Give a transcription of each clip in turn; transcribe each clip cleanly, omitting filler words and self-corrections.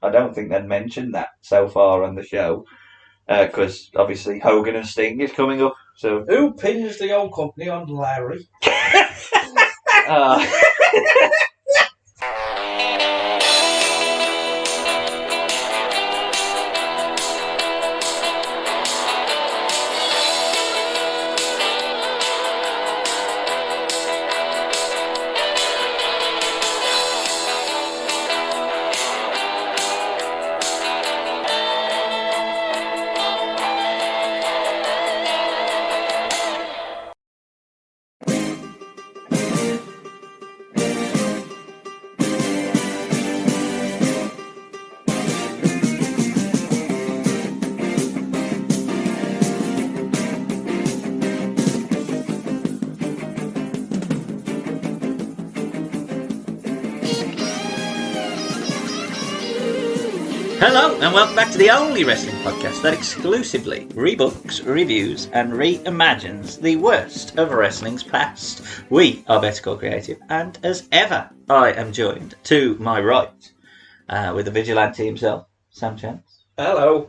I don't think they'd mentioned that so far on the show, because obviously Hogan and Sting is coming up. So who pins the old company on Larry? Hello and welcome back to the only wrestling podcast that exclusively rebooks, reviews and reimagines the worst of wrestling's past. We are Better Call Creative, and as ever I am joined to my right with the vigilante himself, Sam Chance. Hello.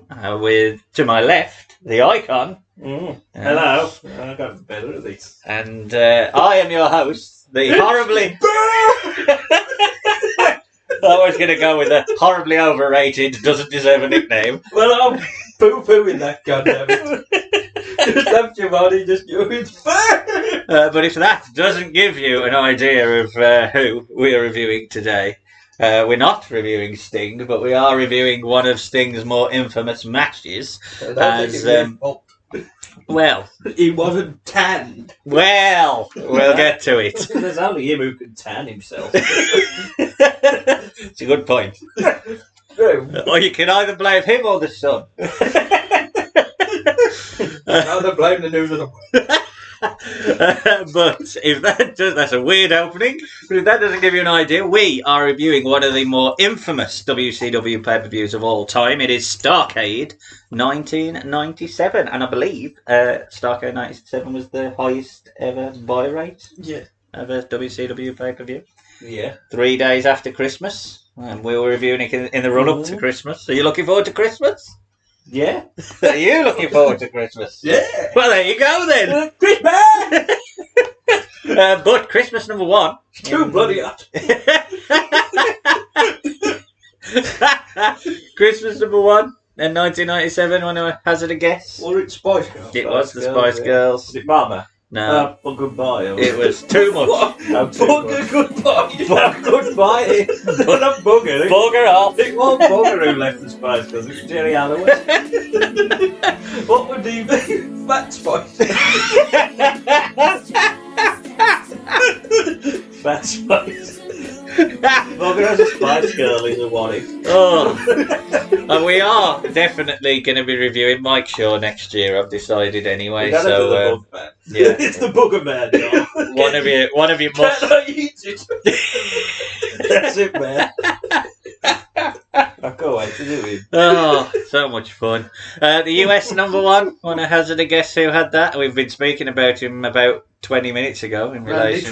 To my left, the icon. Hello. I got better at this. And I am your host, the horribly... I was going to go with a horribly overrated, doesn't deserve a nickname. Well, I'm poo-pooing that, goddammit. Just have your body, just do it. But if that doesn't give you an idea of who we are reviewing today, we're not reviewing Sting, but we are reviewing one of Sting's more infamous matches. Well, he wasn't tanned. Well, we'll get to it. There's only him who can tan himself. It's a good point. Or you can either blame him or the sun. Either blame the news or the world. But if that's a weird opening. But if that doesn't give you an idea, we are reviewing one of the more infamous WCW pay-per-views of all time. It is Starrcade 1997, and I believe Starrcade 97 was the highest ever buy rate of a WCW pay-per-view. Yeah. 3 days after Christmas, and we were reviewing it in the run-up to Christmas. Are you looking forward to Christmas? Yeah. Are you looking forward to Christmas? Yeah. Well, there you go then. Christmas! But Christmas number one. It's too bloody hot. Christmas number one in 1997. Want to hazard a guess? Or it's Spice Girls. It was the Spice Girls. Was it Mama? No. For goodbye. It was too much. Bugger goodbye. Bugger goodbye. Not bugger. Bugger off. It wasn't Bugger who left the Spice Girls. It was Jerry Alloway. What would he be? Fat Spice. Fat Spice. Bugger as a Spice Girl is a what if. Oh. And we are definitely going to be reviewing Mike Shaw next year, I've decided anyway. So yeah. It's the Bugger Man, John. One of you must. Can I eat it? That's it, man. I can't wait to do it. Oh, so much fun. The US number one, want to hazard a guess who had that? We've been speaking about him about 20 minutes ago in relation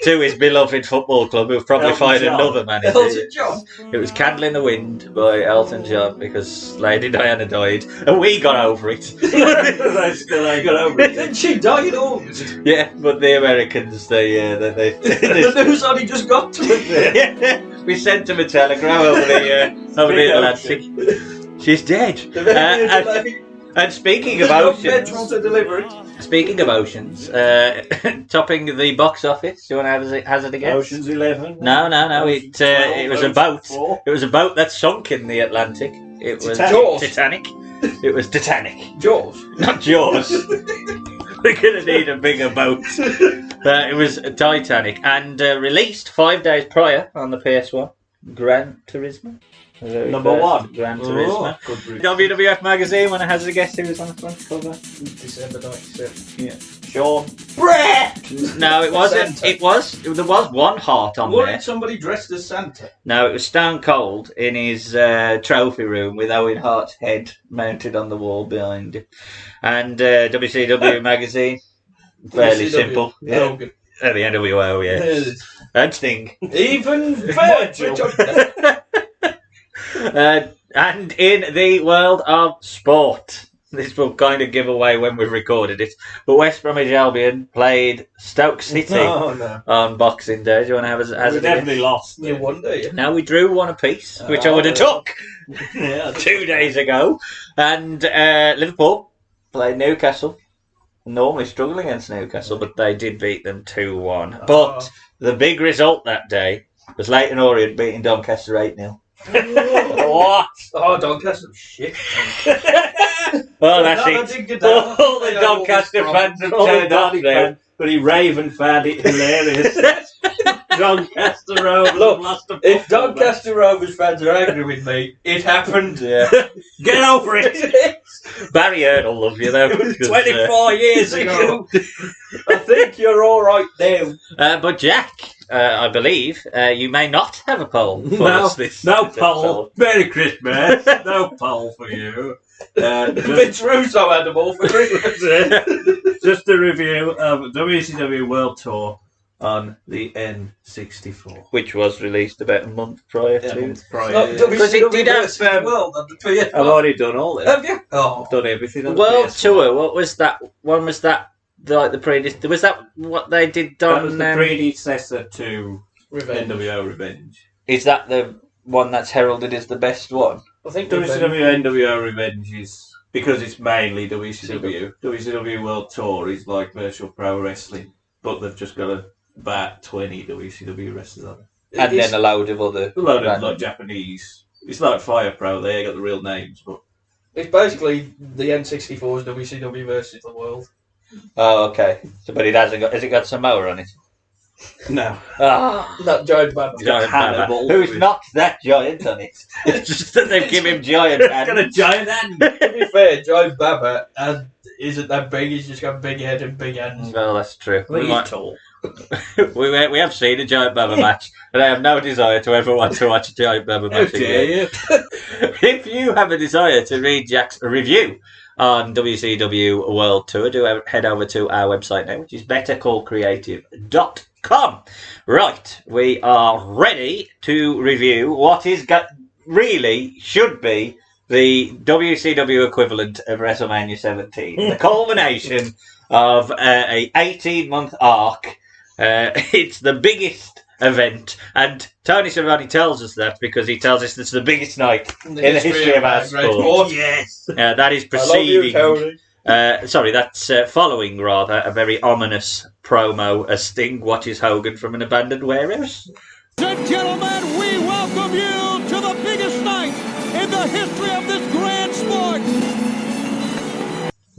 to his beloved football club, who've probably Elton fired John. another manager. Elton John. It was Candle in the Wind by Elton John, because Lady Diana died, and we got over it. I still ain't got over it. Didn't she die in August? Yeah, but the Americans, they The news only just got to it there. we sent them a telegram over the Atlantic. She's dead. And speaking of oceans, to deliver it. speaking of oceans, topping the box office. Do you want to hazard a guess? Ocean's 11. No. Ocean's 12, It was a boat. 4. It was a boat that sunk in the Atlantic. It was Jaws. Titanic. It was Titanic, Jaws. not Jaws. We're gonna need a bigger boat. It was Titanic, and released 5 days prior on the PS1. Gran Turismo. Number one. Gran Turismo. Good grief. WWF magazine. Want to hazard a guess who was on the front cover? December 97. Yeah. Sean Brett! No, it wasn't. Santa. There was one Hart on there. Wasn't somebody dressed as Santa? No, it was Stone Cold in his trophy room with Owen Hart's head mounted on the wall behind him. And WCW magazine, fairly WCW. simple. Yeah. Hogan. At the NWO, yeah. And Sting. Even Virgil. And in the world of sport, this will kind of give away when we've recorded it, but West Bromwich Albion played Stoke City on Boxing Day. Do you want to have We definitely lost. You wonder, yeah. Now we drew one apiece, which I would have took Yeah, 2 days ago. And Liverpool played Newcastle. Normally struggle against Newcastle, but they did beat them 2-1. But the big result that day was Leyton Orient beating Doncaster 8-0. What? Oh, Doncaster, shit. Well, that's it. All the Doncaster fans have turned up now. But Raven found it hilarious. Doncaster Rovers Look, lost a if football Doncaster Rovers fans are angry with me, it happened. Yeah. Get over it. Barry Erdl loves you though. 24 years ago. I think you're all right now. But Jack, I believe you may not have a poll for us this No this poll. episode. Merry Christmas. No poll for you. Vince Russo had them all for Christmas. Just a review of WCW World Tour on the N64. Which was released about a month prior to. Because it did have, world on the PS4. I've already done all this. Have you? Oh. I've done everything on World the PS4. Tour. What was that? One was that like the previous? Was that what they did That on? was the predecessor to Revenge. NWO Revenge. Is that the one that's heralded as the best one? I think WCW NWO Revenge is, because it's mainly WCW. WCW World Tour is like virtual pro wrestling, but they've just got about 20 WCW wrestlers on it. And then a load of other. A load of random- like Japanese. It's like Fire Pro, they ain't got the real names, but It's basically the N64's WCW versus the world. Oh, okay. So, but it hasn't got. Has it got Samoa on it? no. Ah, That giant bad. giant Hannibal. Baba. Who's not that giant on it? It's just that they've given him giant Got a hands. giant hand. To be fair, Giant Baba isn't that big. He's just got a big head and big hands. Well, that's true. Well, We, he's might, tall. we have seen a giant Baba match, but I have no desire to ever want to watch a giant Baba How match dare again. you? If you have a desire to read Jack's review on WCW World Tour, do head over to our website now, which is bettercallcreative.com. Right, we are ready to review what is really should be the WCW equivalent of WrestleMania 17, the culmination of a 18-month arc. It's the biggest event, and Tony Schiavone tells us that because he tells us it's the biggest night in the history of our sport. Yes. That is I love you, preceding. Tony. That's following rather a very ominous promo as Sting watches Hogan from an abandoned warehouse. Ladies and gentlemen, we welcome you to the biggest night in the history of this grand sport.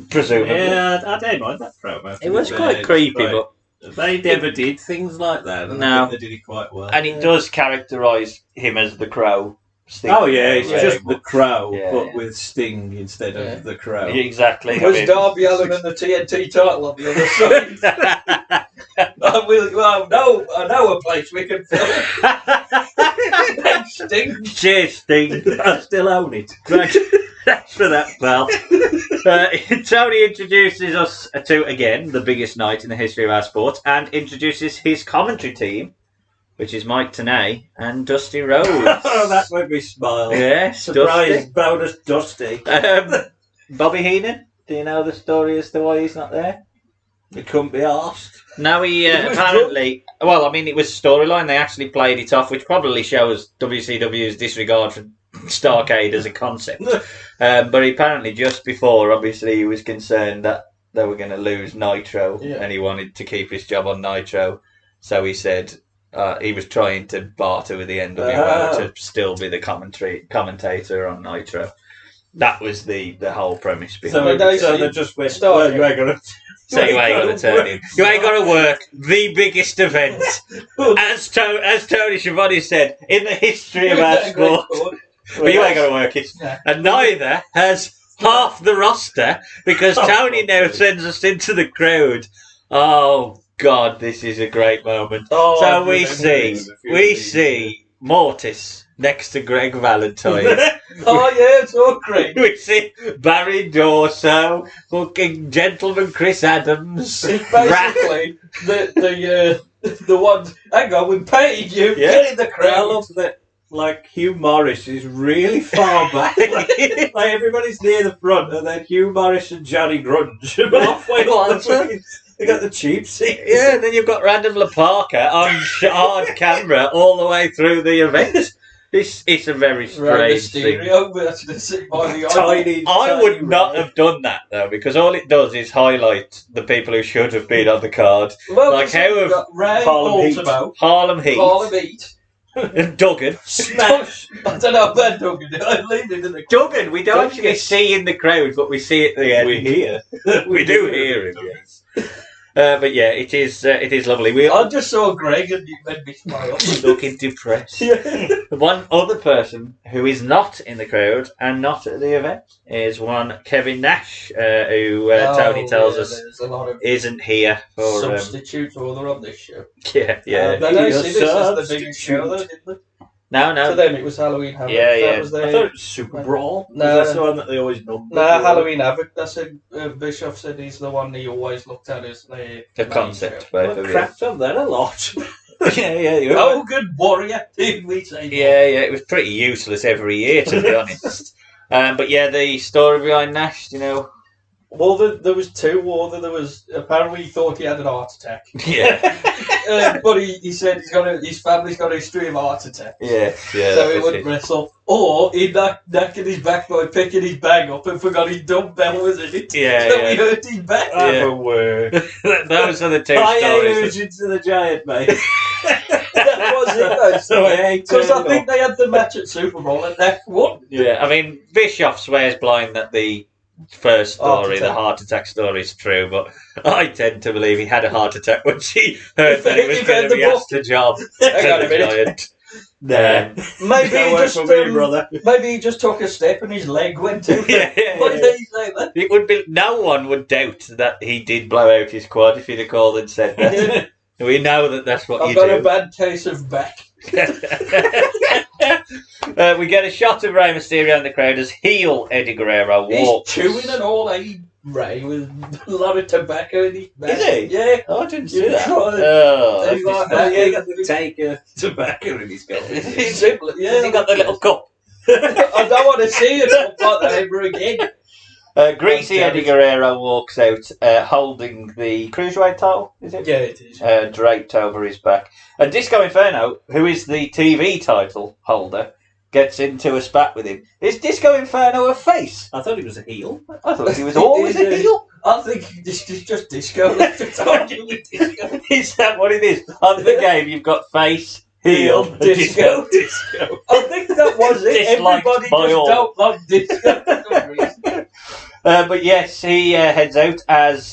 Presumably. Yeah, I don't mind that promo. It was quite creepy, but they never did things like that. And No. I think they did it quite well. and it does characterise him as the Crow. Sting. Oh yeah, it's Yeah. just the Crow, Yeah, but yeah. with Sting instead Yeah. of the Crow. Exactly. Was Darby Allin and the TNT title on the other side? I know a place we can fill. Sting. Cheers, Sting. I still own it. Thanks for that, pal. Tony introduces us to, again, the biggest night in the history of our sport, and introduces his commentary team, which is Mike Tenay and Dusty Rhodes. Oh, that made me smile. Yes, Surprise bonus Dusty. Dusty. Bobby Heenan, do you know the story as to why he's not there? It couldn't be asked. No, he was apparently... Well, I mean, it was a storyline. They actually played it off, which probably shows WCW's disregard for Starrcade as a concept. But apparently just before, obviously, he was concerned that they were going to lose Nitro, Yeah. and he wanted to keep his job on Nitro. So he said he was trying to barter with the NWO to still be the commentator on Nitro. That was the whole premise behind it. So they just went, Starrcade. well, you ain't gonna... So you ain't got to turn in. You ain't got to work the biggest event, as Tony Schiavone said, in the history of our sport. But you ain't got to work it. Yeah. And neither has half the roster, because Tony now sends us into the crowd. Oh, God, this is a great moment. Oh, So we see Mortis next to Greg Valentine. Oh yeah, it's all great. We see Barry Dorso, fucking gentleman Chris Adams. It's basically the ones. Hang on, we paid you. Yeah. Get in the I crowd. love that like Hugh Morris is really far back. Like everybody's near the front, and then Hugh Morris and Johnny Grunge are halfway on the They got the cheap seats. Yeah, and then you've got Random La Parker on hard camera all the way through the event. It's a very strange thing. I would not have done that though, because all it does is highlight the people who should have been on the card. Well, like how have Harlem Heat, and Duggan Smash. I don't know about Duggan. I leave it in the Duggan, we don't actually see in the crowd, but we see it at the end. We hear. we do hear him, yes. But yeah, it is lovely. I just saw Greg and you made me smile. Looking depressed. One other person who is not in the crowd and not at the event is one Kevin Nash, who Tony tells us isn't here for substitutes or they're on this show. Yeah. They don't see this as the biggest show, though, did they? No. To them, it was Halloween Havoc. Yeah. That was their... I thought it was Super Brawl. No. That's the one that they always number. No, Halloween Havoc. That's Bischoff said he's the one he always looked at as the concept. Well, crapped on that a lot. yeah. Hogan Warrior, did we say? Yeah. It was pretty useless every year, to be honest. But yeah, the story behind Nash, you know. Well, there was two. There was apparently he thought he had an heart attack. Yeah. But he said his family's got a history of heart attack. Yeah. So he wouldn't wrestle. Or he knocked his back by picking his bag up and forgot his dumbbell was in it. Yeah. So he hurt his back. Those are the two stories. Into the Giant, mate. That was it, though. So I ain't Because I think they had the match at Super Bowl and Nash won. Yeah, I mean, Bischoff swears blind that the first story, the heart attack story, is true, but I tend to believe he had a heart attack when she heard that he was going to be asked the job. Hang on a minute. Maybe he just took a step and his leg went too. What did he say then? It would be, no one would doubt that he did blow out his quad if he'd have called and said that. We know that that's what I've got a bad case of back. We get a shot of Rey Mysterio in the crowd as heel Eddie Guerrero walks. He's chewing and all, Ray, with a lot of tobacco in his back. Is he? Yeah. Oh, I didn't see that. He's got to take tobacco in his cup. Has he got the little cup? I don't want to see it like that ever again. Greasy Eddie Guerrero walks out holding the Cruiserweight title, is it? Yeah, it is. Draped over his back. And Disco Inferno, who is the TV title holder, gets into a spat with him. Is Disco Inferno a face? I thought he was a heel. I thought he was always a heel. I think this is just Disco. Disco. Is that what it is? On the game, you've got face, heel, disco. I think that was it. Disliked Everybody by just all. don't like disco for some reason. But yes, he heads out as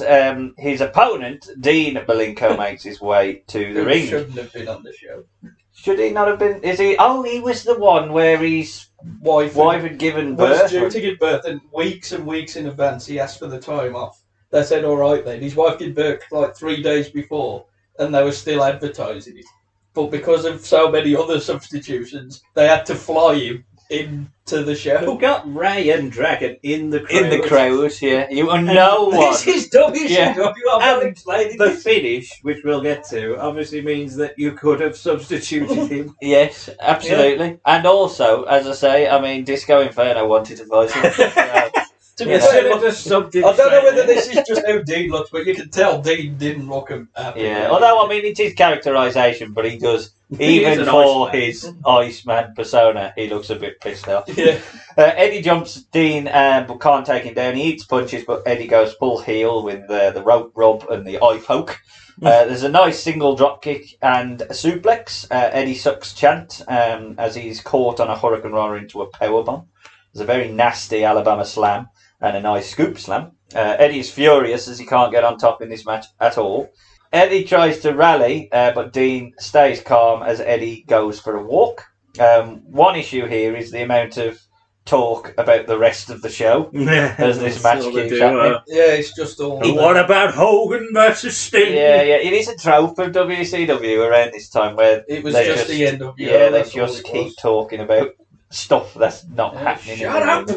his opponent, Dean Malenko, makes his way to the ring. He shouldn't have been on the show. Should he not have been? Is he? Oh, he was the one where his wife had given birth. Was due to give birth, and weeks in advance he asked for the time off. They said, all right then. His wife gave birth like 3 days before, and they were still advertising it. But because of so many other substitutions, they had to fly him into the show. Who got Ray and Dragon in the crowd? In the crowd, yeah. You and no one. This is WCW. Yeah. I'm not explaining The this. finish, which we'll get to, obviously means that you could have substituted him. Yes, absolutely. Yeah. And also, as I say, I mean, Disco Inferno wanted to fight him. To be fair, I don't know whether there. this is just how Dean looks, but you can tell Dean didn't look happy. Yeah, although, I mean, it's his characterisation, but he does, even for his Iceman persona, he looks a bit pissed off. Yeah. Eddie jumps Dean, but can't take him down. He eats punches, but Eddie goes full heel with the rope rub and the eye poke. There's a nice single drop kick and a suplex. Eddie sucks chant as he's caught on a Hurricane Roller into a powerbomb. There's a very nasty Alabama slam and a nice scoop slam. Eddie is furious as he can't get on top in this match at all. Eddie tries to rally, but Dean stays calm as Eddie goes for a walk. One issue here is the amount of talk about the rest of the show as this match keeps happening. Yeah, it's just all... What about Hogan versus Sting? Yeah, it is a trope of WCW around this time where it was just the end of they just keep talking about stuff that's not happening. Shut up!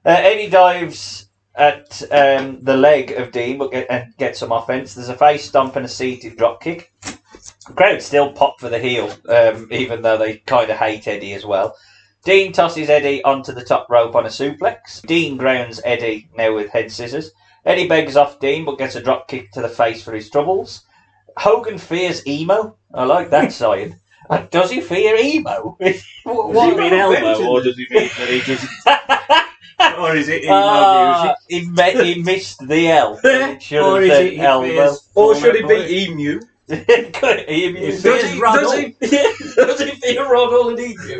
Eddie dives at the leg of Dean but gets some offense. There's a face stomp and a seated drop kick. The crowd still pop for the heel, even though they kind of hate Eddie as well. Dean tosses Eddie onto the top rope on a suplex. Dean grounds Eddie now with head scissors. Eddie begs off Dean but gets a drop kick to the face for his troubles. Hogan fears emo. I like that sign. Does he fear emo? Does he mean elbow, or does he mean that he doesn't? Or is it emo music? He missed the L. It should Or have is said it he elbow. fears Or Fall should Out it Boy? be emu? Emu. Does he fear Ronald and emu?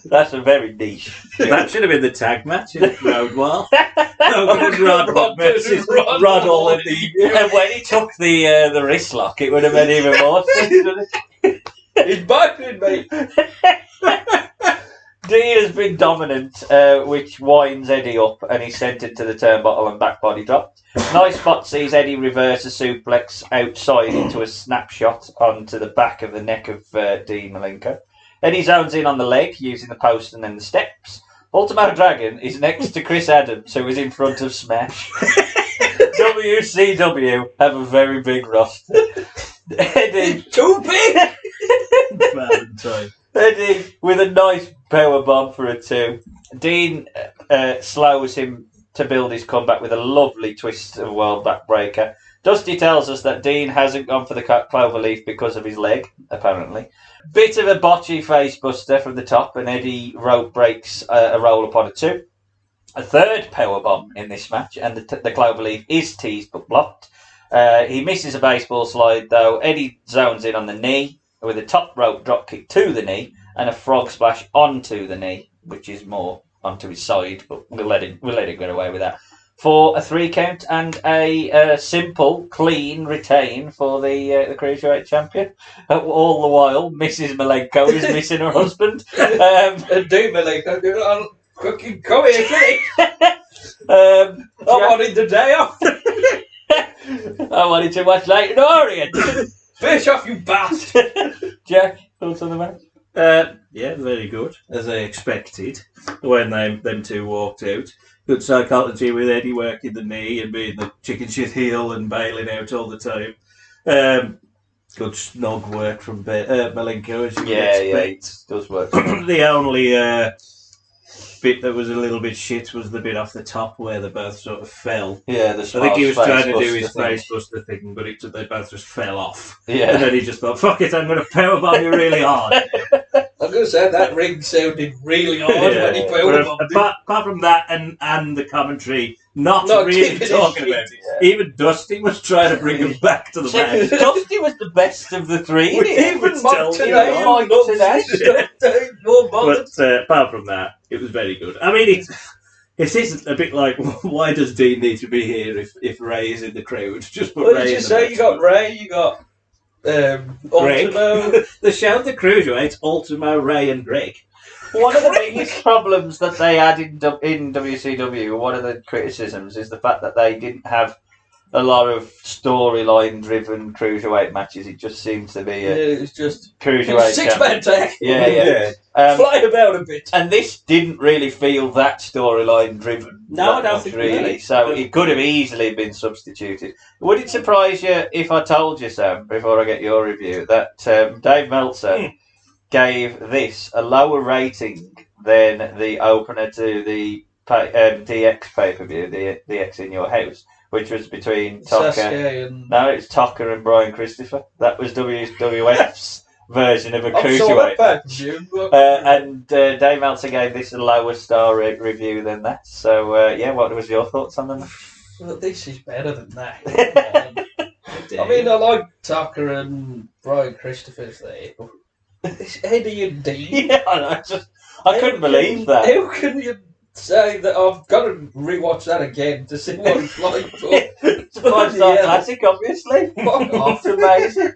That's a very niche. That should have been the tag match in Road War. Hogan and Rod versus Rod Roddle and Emu. And when he took the wrist lock, it would have made even more sense, wouldn't it? He's biting me. Dean has been dominant, which winds Eddie up, and he's sent into the turnbuckle and back body drop. Nice spot sees Eddie reverse a suplex outside into a snapshot onto the back of the neck of Dean Malenko. Eddie zones in on the leg using the post and then the steps. Ultimo Dragon is next to Chris Adams, who is in front of Smash. WCW have a very big roster. Eddie, Too big. Valentine. Eddie with a nice power bomb for a 2. Dean slows him to build his comeback with a lovely twist of world backbreaker. Dusty tells us that Dean hasn't gone for the cloverleaf because of his leg, apparently. Bit of a botchy face buster from the top, and Eddie rope breaks a roll upon a 2. A third powerbomb in this match, and the cloverleaf is teased but blocked. He misses a baseball slide, though. Eddie zones in on the knee with a top rope dropkick to the knee and a frog splash onto the knee, which is more onto his side, but we'll let him get away with that. For a 3 count and a simple, clean retain for the Cruiserweight champion. All the while, Mrs. Malenko is missing her husband. Dean Malenko, fucking come here, quick. I wanted the day off. I wanted to watch Leighton Orient. Fish off, you bastard. Jack, thoughts on the match? Yeah, very good, as I expected when them two walked out. Good psychology with Eddie working the knee and being the chicken shit heel and bailing out all the time. Good snug work from Malenko, as you would expect. It does work. The only bit that was a little bit shit was the bit off the top where they both sort of fell. Yeah, I think he was trying to do his face buster thing, but they both just fell off. Yeah. And then he just thought, fuck it, I'm going to powerbomb you really hard. I'm going to say that ring sounded really hard when he powerbombed him. Apart from that and the commentary, not really giving talking a about shit. it. Even Dusty was trying to bring him back to the match. Dusty was the best of the 3. Even Mike today. But apart from that, it was very good. I mean, it is a bit like, why does Dean need to be here if Ray is in the crowd? Just put What Ray did in you the say? match. You got Ray, you got Ultimo. The shout the Cruiserweights, Ultimo, Ray and Greg. One of the biggest problems that they had in WCW, one of the criticisms, is the fact that they didn't have a lot of storyline-driven cruiserweight matches. It just seems to be a It was just cruiserweight six-man tag. Yeah. Fly about a bit. And this didn't really feel that storyline-driven. No, I don't much, think really. really. So it could have easily been substituted. Would it surprise you if I told you, Sam, before I get your review, that Dave Meltzer gave this a lower rating than the opener to the DX pay-per-view, the DX in Your House, which was between Tucker... Sasuke and... No, it's Tucker and Brian Christopher. That was WWF's version of a I'm sure cruiserweight. that Dave Meltzer gave this a lower star review than that. So, what was your thoughts on them? Well, this is better than that. I mean, I like Tucker and Brian Christopher's there, but it's Eddie and Dean. Yeah, I couldn't believe that. How can you say that? I've got to rewatch that again to see what it's like. It's a 5-star classic, obviously. Fuck off. It's amazing.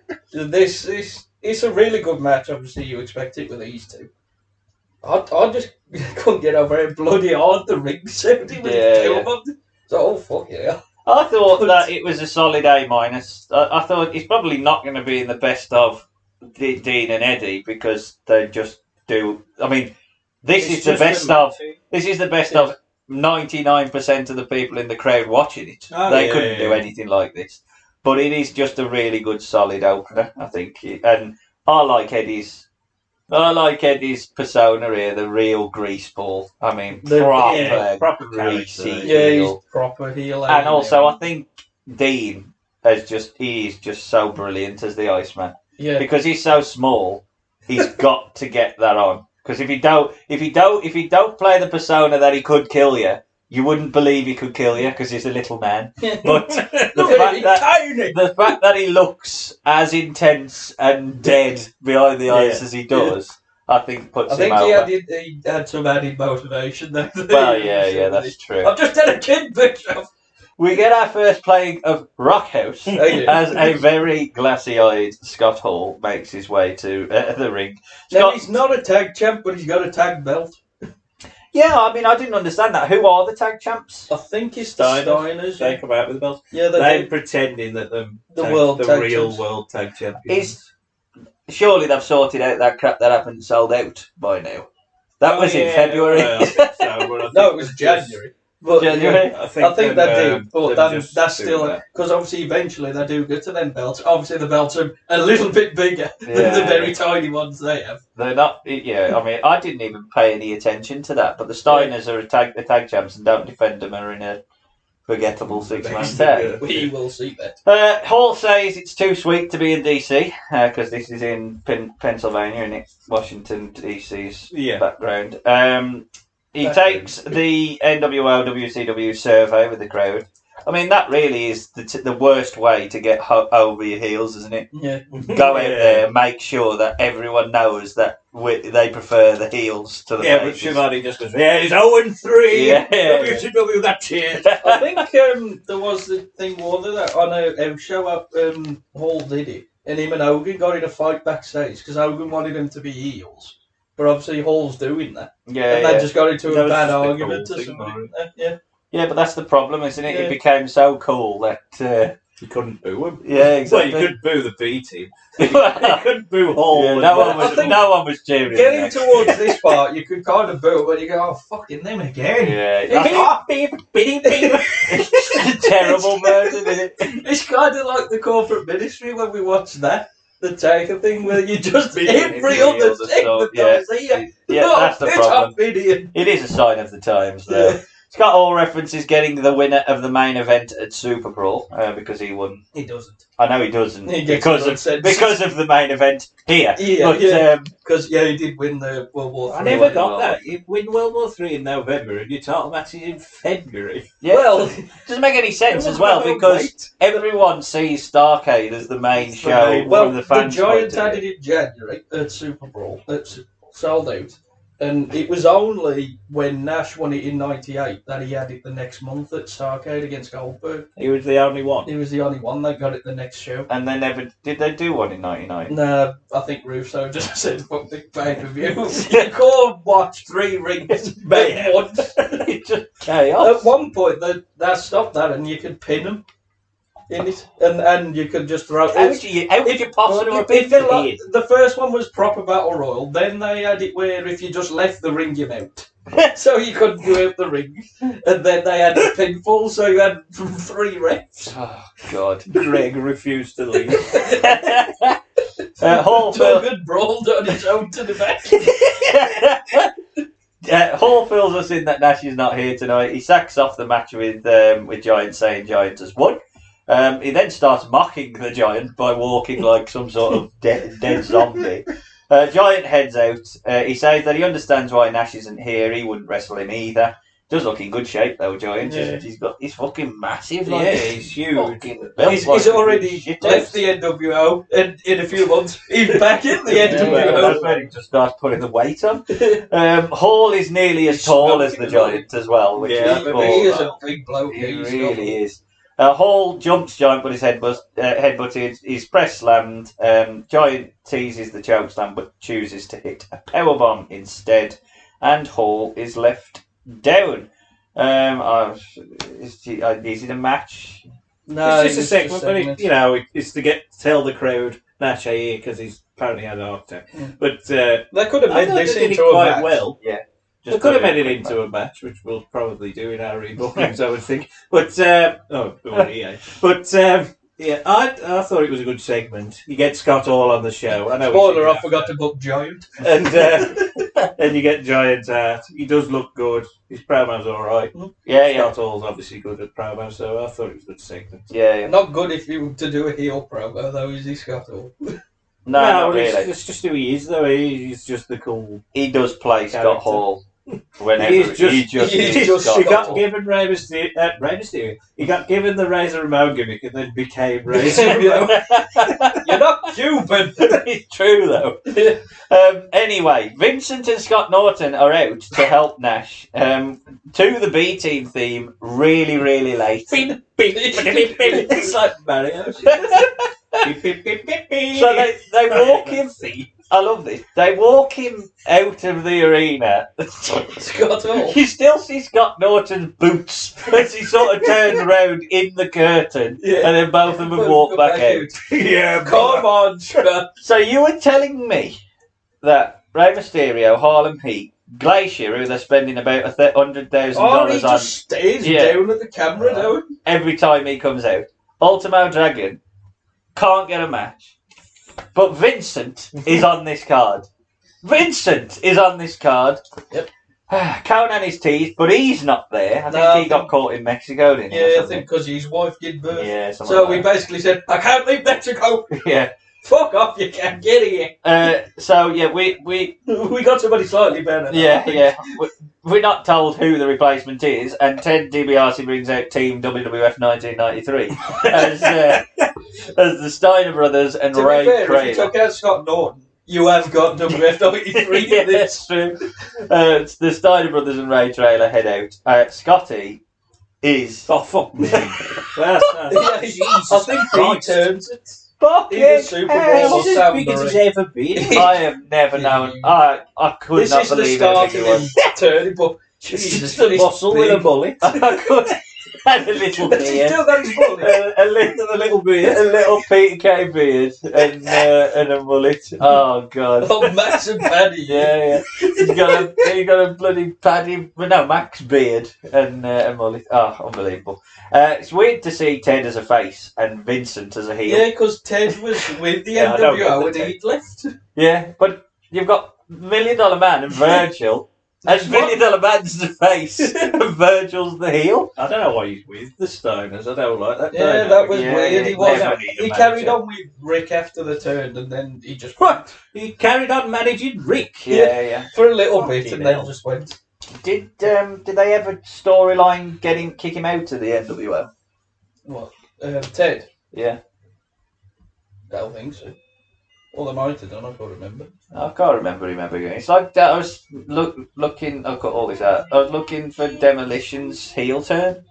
This it's a really good match. Obviously, you expect it with these two. I just couldn't get over how bloody hard the ring sounded with the two of them. So, oh fuck yeah. I thought that it was a solid A-. I thought it's probably not going to be in the best of Dean and Eddie because they just do. I mean, this is the best of 99% of the people in the crowd watching it. They couldn't do anything like this. but it is just a really good, solid opener, I think. And I like Eddie's persona here, the real greaseball. I mean, proper greasy heel. He's proper heel. And also, I think Dean is just so brilliant as the Iceman. Yeah. Because he's so small, he's got to get that on. Because if he don't play the persona that he could kill you, you wouldn't believe he could kill you because he's a little man. But the fact that he looks as intense and dead behind the eyes as he does, I think puts him over. He had some added motivation there. Well, yeah, that's true. I've just had a kid, Bishop. We get our first playing of Rockhouse as a very glassy-eyed Scott Hall makes his way to the ring. Now, he's not a tag champ, but he's got a tag belt. Yeah, I mean, I didn't understand that. Who are the tag champs? I think it's the Steiners. They come out with the belts. Yeah, they're pretending that the real world tag champions. Surely they've sorted out that crap that haven't sold out by now. That was in February. I think so, no, it was January. But January? I think they do, but that's still because obviously eventually they do go to them belts. Obviously the belts are a little bit bigger than the very tiny ones they have. They're not. Yeah, I mean, I didn't even pay any attention to that. But the Steiners are the tag champs and don't defend them are in a forgettable 6-man tag. We will see that. Hall says it's too sweet to be in DC because this is in Pennsylvania and it's Washington DC's background. He takes the NWO WCW survey with the crowd. I mean, that really is the worst way to get over your heels, isn't it? Yeah. Go out there, make sure that everyone knows that they prefer the heels to the faces. But Shivani just goes, it's 0-3. Yeah. WCW, that's it. I think there was the thing on a show up Hall did it, and him and Hogan got in a fight backstage because Hogan wanted them to be heels. But obviously Hall's doing that. Yeah, and they just got into a bad argument or something. Yeah, but that's the problem, isn't it? Yeah. It became so cool that you couldn't boo him. Yeah, exactly. Well, you could boo the B team. You couldn't boo Hall. Yeah, no one was cheering. Getting towards this part, you could kind of boo, but you go, "Oh, fucking them again!" Yeah, it's a terrible version, isn't it? It's kind of like the corporate ministry when we watched that. The Taker thing where you just every other segment that's the problem. It is a sign of the times, though. Scott Hall references getting the winner of the main event at Super Brawl because he won. He doesn't. I know he doesn't because of the main event here. Because he did win the World War III. I never got that. You win World War III in November and your title match is in February. Yeah. Well, it doesn't make any sense as well because everyone sees Starrcade as the main show. Well, from the Giants had it in January at Super Brawl. It's sold out. And it was only when Nash won it in '98 that he had it the next month at Starrcade against Goldberg. He was the only one. He was the only one that got it the next show. And they never did. They do one in '99? No, I think Russo just said fuck the pay-per-view. You go and watch 3 rings at once. It's just chaos. At one point, they stopped that, and you could pin them in it, and you could just throw. How would you possibly pin the first one was proper battle royal. Then they had it where if you just left the ring, you're out. So you couldn't go out the ring, and then they had a pinfall. So you had 3 refs. Oh God! Greg refused to leave. Hogan brawled on his own to the back. Hall fills us in that Nash is not here tonight. He sacks off the match with Giant, saying Giant has won. He then starts mocking the Giant by walking like some sort of dead zombie. Giant heads out. He says that he understands why Nash isn't here. He wouldn't wrestle him either. Does look in good shape though, Giant. Yeah. He's fucking massive. He's huge. He's already left the NWO, and in a few months he's back in the NWO. That's when he just starts putting the weight on. Hall is nearly as tall as the Giant as well. Which he is a big bloke. He really is. Hall jumps Giant, but his headbutted. He's press slammed. Giant teases the choke slam, but chooses to hit a powerbomb instead, and Hall is left down. Is it a match? No, it's just a segment. But it's to tell the crowd Nash here because he's apparently had a heart attack. But they could have made this into quite a match. Well. Yeah. They could have made it into a match, which we'll probably do in our rebookings, I would think. But Yeah, I thought it was a good segment. You get Scott Hall on the show. I know. Spoiler, I forgot to book Giant. And and you get Giant Hart. He does look good. His promo's all right. Yeah, Scott Hall's obviously good at promo, so I thought it was a good segment. yeah. Not good if you were to do a heel promo, though, is he, Scott Hall? No, not really. It's just who he is, though. He's just the cool. He does play Scott Character. Hall whenever He's just- he just he's is just Scott He got Hall. given Rey Mysterio. He got given the Razor Ramon gimmick and then became Razor Ramon. You're not Cuban! It's true though. Anyway, Vincent and Scott Norton are out to help Nash. To the B Team theme, really, really late. It's like Mario. So they walk him. I love this. They walk him out of the arena. Scott Hall. You still see Scott Norton's boots as he sort of turns around in the curtain, Yeah. and then both of them walk back out. Yeah, Come on, Scott. So you were telling me that Rey Mysterio, Harlem Heat, Glacier, who they're spending about $100,000 Oh, he on just stays Yeah. down at the camera, though. every time he comes out. Ultimo Dragon can't get a match. But Vincent is on this card. Vincent is on this card. Yep. Conan is teased, but he's not there. I think No, he got caught in Mexico, didn't he? or Yeah, I something? think because his wife gave birth. Yeah, something So we like basically said, I can't leave Mexico. that. Yeah. Fuck off, you can't get here. So yeah, we We got somebody slightly better. yeah. We're not told who the replacement is, and Ted DiBiase brings out Team WWF 1993 as the Steiner brothers and To be Ray fair, if you Craven. took out Scott Norton, you have got WF 93 Yeah, in this. that's true. It's the Steiner brothers and Ray Trailer head out. Scotty is Oh, fuck me. Yeah, I think he turns it. fucking Either Super Bowl hell. or He's as big as he's Sambury. ever been. I have never known. I could This not is the believe how start big of he was. him turning, but Jesus, Jesus, still muscle with a bullet. I could had a little Has he beard, still got his bullet? a little beard, a little Peter Kay beard, and a mullet. Oh god. Oh, Max and Paddy. Yeah. He's got a bloody Paddy, no, Max beard and a mullet. Oh, unbelievable. It's weird to see Ted as a face and Vincent as a heel. Yeah, because Ted was with the Yeah, I don't get NWO the and Ted. he'd left. Yeah, but you've got $1 Million Man and Virgil. And $1 Million Man's the face, and Virgil's the heel. I don't know why he's with the Steiners. I don't like that. Yeah, dynamic. that was Yeah, weird. He yeah, was. never need a He manager. carried on with Rick after the turn, and then he just What? He carried on managing Rick. Yeah. for a little Fucking bit, and then hell. just went. Did they ever storyline kick him out of the NWO? What? Ted? Yeah. I don't think so. Or they might have done. I can't remember. I can't remember him ever going. It's like that. I was looking. I've got all this out. I was looking for Demolition's heel turn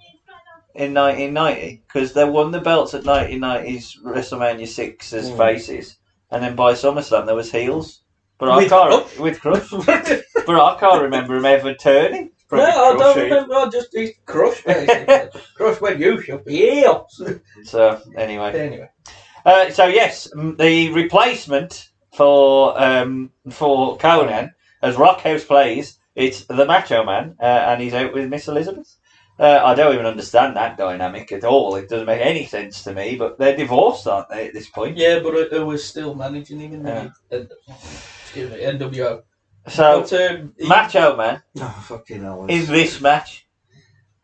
in 1990 because they won the belts at 1990's WrestleMania 6 as faces, and then by SummerSlam there was heels. But I With can't with Crush. But I can't remember him ever turning. No, I don't Crush, remember. I just he's crushed basically. Crushed when you should be here. So anyway. Anyway, So yes, the replacement for Conan as Rockhouse plays, it's the Macho Man, and he's out with Miss Elizabeth. I don't even understand that dynamic at all. It doesn't make any sense to me. But they're divorced, aren't they, at this point? yeah, but I was still managing him in Yeah. the excuse me, NWO. So But, Macho Man Oh, fucking hell. in this match.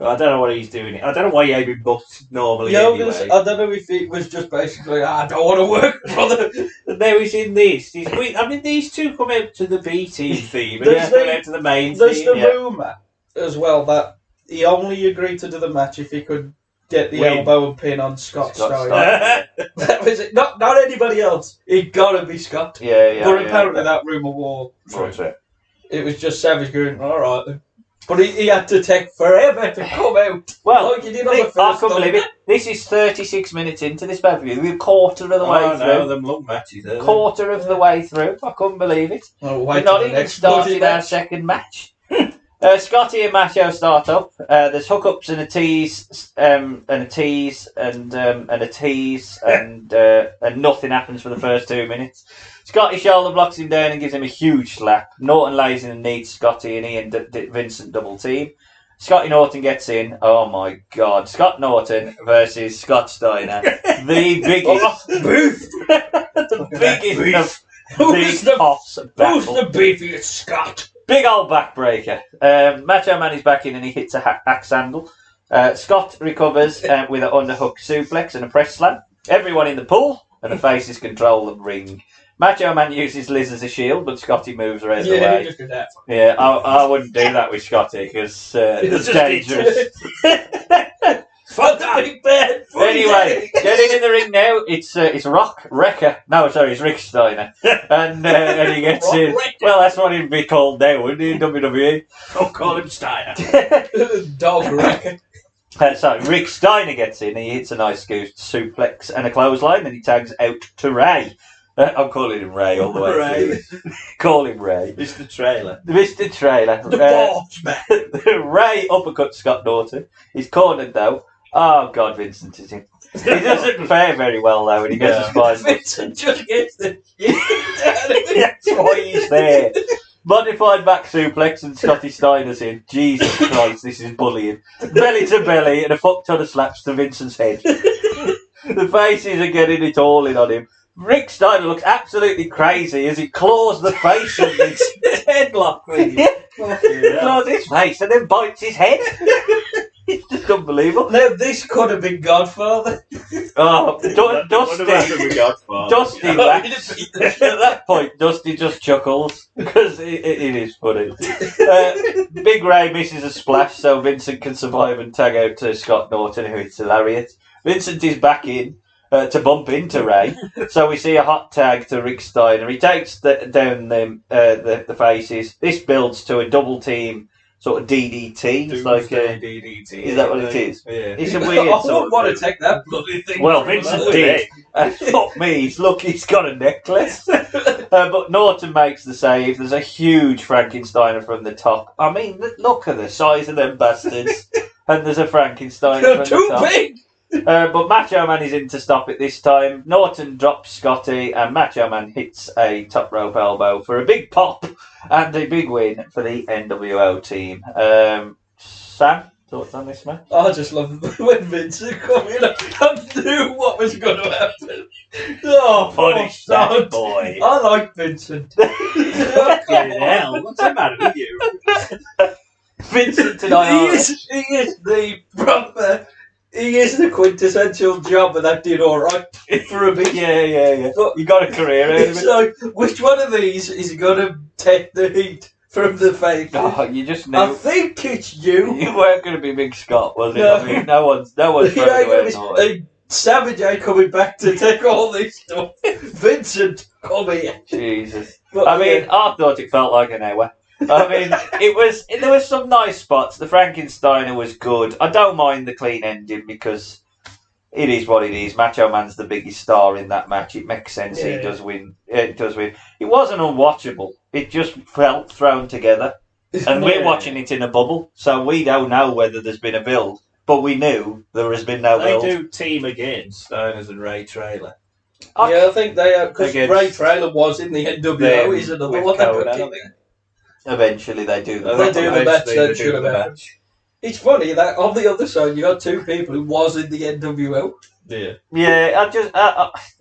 I don't know what he's doing. I don't know why he ain't been booked normally yeah, anyway. I don't know if it was just basically I don't want to work, brother. And now he's in this. I mean, these two come out to the B team theme, and There's he's come the- out to the main There's theme. the yeah. rumour as well that he only agreed to do the match if he could get the Win. elbow and pin on Scott Scott Steiner. That was it. Not anybody else. It gotta be Scott. Yeah. But apparently that rumour war. That's it. It was just Savage going, alright then. But he had to take forever to come out. Well, Like he did on the I first can't one. believe it. This is 36 minutes into this pay-per-view. We're a quarter of the way Oh, through. no, them long matches. There. Quarter of the way through. I couldn't believe it. Oh, We've wait not till the even next bloody started our match. second match. Scotty and Macho start up. There's hookups and a tease, and a tease, and a tease, and nothing happens for the first 2 minutes. Scotty shoulder blocks him down and gives him a huge slap. Norton lays in and knees Scotty, and he and Vincent double team. Scotty Norton gets in. Oh my God! Scott Norton versus Scott Steiner. the biggest, the biggest of big toss Who's battle. the beefiest Scott? Big old backbreaker. Macho Man is back in and he hits a axe handle. Scott recovers with an underhook suplex and a press slam. Everyone in the pool and the faces control the ring. Macho Man uses Liz as a shield, but Scotty moves her out of the way. Just did that. Yeah, I wouldn't do that with Scotty because it's dangerous. Fantastic bad. Anyway, getting in the ring now. It's Rock Wrecker. No, sorry, it's Rick Steiner, and he gets Rock in. Wrecker. Well, that's what he'd be called now, wouldn't he? In WWE. Don't call him Steiner. Dog wrecker. So Rick Steiner gets in. He hits a nice goose suplex and a clothesline, and he tags out to Ray. I'm calling him Ray all the way. Ray. Call him Ray. Mr. Trailer. Mr. Trailer. The boss man. Ray uppercuts Scott Norton. He's cornered though. Oh God, Vincent is in. He doesn't fare very well though, and he gets a spine. Vincent just gets the shit out of it. That's why he's there. Modified back suplex and Scotty Steiner's in. Jesus Christ, this is bullying. Belly to belly and a fuck ton of slaps to Vincent's head. The faces are getting it all in on him. Rick Steiner looks absolutely crazy as he claws the face of Vincent's headlock. Claws his face and then bites his head. It's just unbelievable. Now this could have been Godfather. Oh, Dusty. Dusty laughs. At that point, Dusty just chuckles because it is funny. Big Ray misses a splash, so Vincent can survive and tag out to Scott Norton, who hits a lariat. Vincent is back in to bump into Ray, so we see a hot tag to Rick Steiner. He takes down the faces. This builds to a double team. Sort of DDT. It's like DDT. Is that what it is? Yeah. It's a weird I sort wouldn't of want to take that bloody thing. Well, from him. Vincent did. Fuck me, look, he's got a necklace. But Norton makes the save. There's a huge Frankensteiner from the top. I mean, look at the size of them bastards. And there's a Frankensteiner They're from too the top. big. But Macho Man is in to stop it this time. Norton drops Scotty, and Macho Man hits a top rope elbow for a big pop and a big win for the NWO team. Sam, thoughts on this match? I just love when Vincent come in. I knew what was going to happen. Oh, Punish poor that boy. I like Vincent. Fucking hell, what's the matter with you? Vincent and I are... He is the proper. He is the quintessential job, and that did all right for a bit. Yeah. But You got a career out of it's it. like, which one of these is going to take the heat from the face? Oh, you just I knew think it's you. you weren't going to be Big Scott, was it? No. I mean, no one's You throwing ain't gonna away be- Norton. Savage ain't coming back to take all this stuff. Vincent, come here. Jesus. But, I mean, I thought it felt like an hour. I mean, there was some nice spots. The Frankensteiner was good. I don't mind the clean ending because it is what it is. Macho Man's the biggest star in that match. It makes sense. Yeah. He does win. It does win. It wasn't unwatchable. It just felt thrown together. And we're watching it in a bubble, so we don't know whether there's been a build. But we knew there has been no They build. do team again, Steiners and Ray Trailer. yeah, I think they are, because Against Ray Trailer was in the NWO. them He's another with one they Conan, put in aren't there. Eventually, they do the They do the match Eventually that they should do have the happened. match. It's funny that on the other side you got two people who was in the NWO. Yeah. Yeah,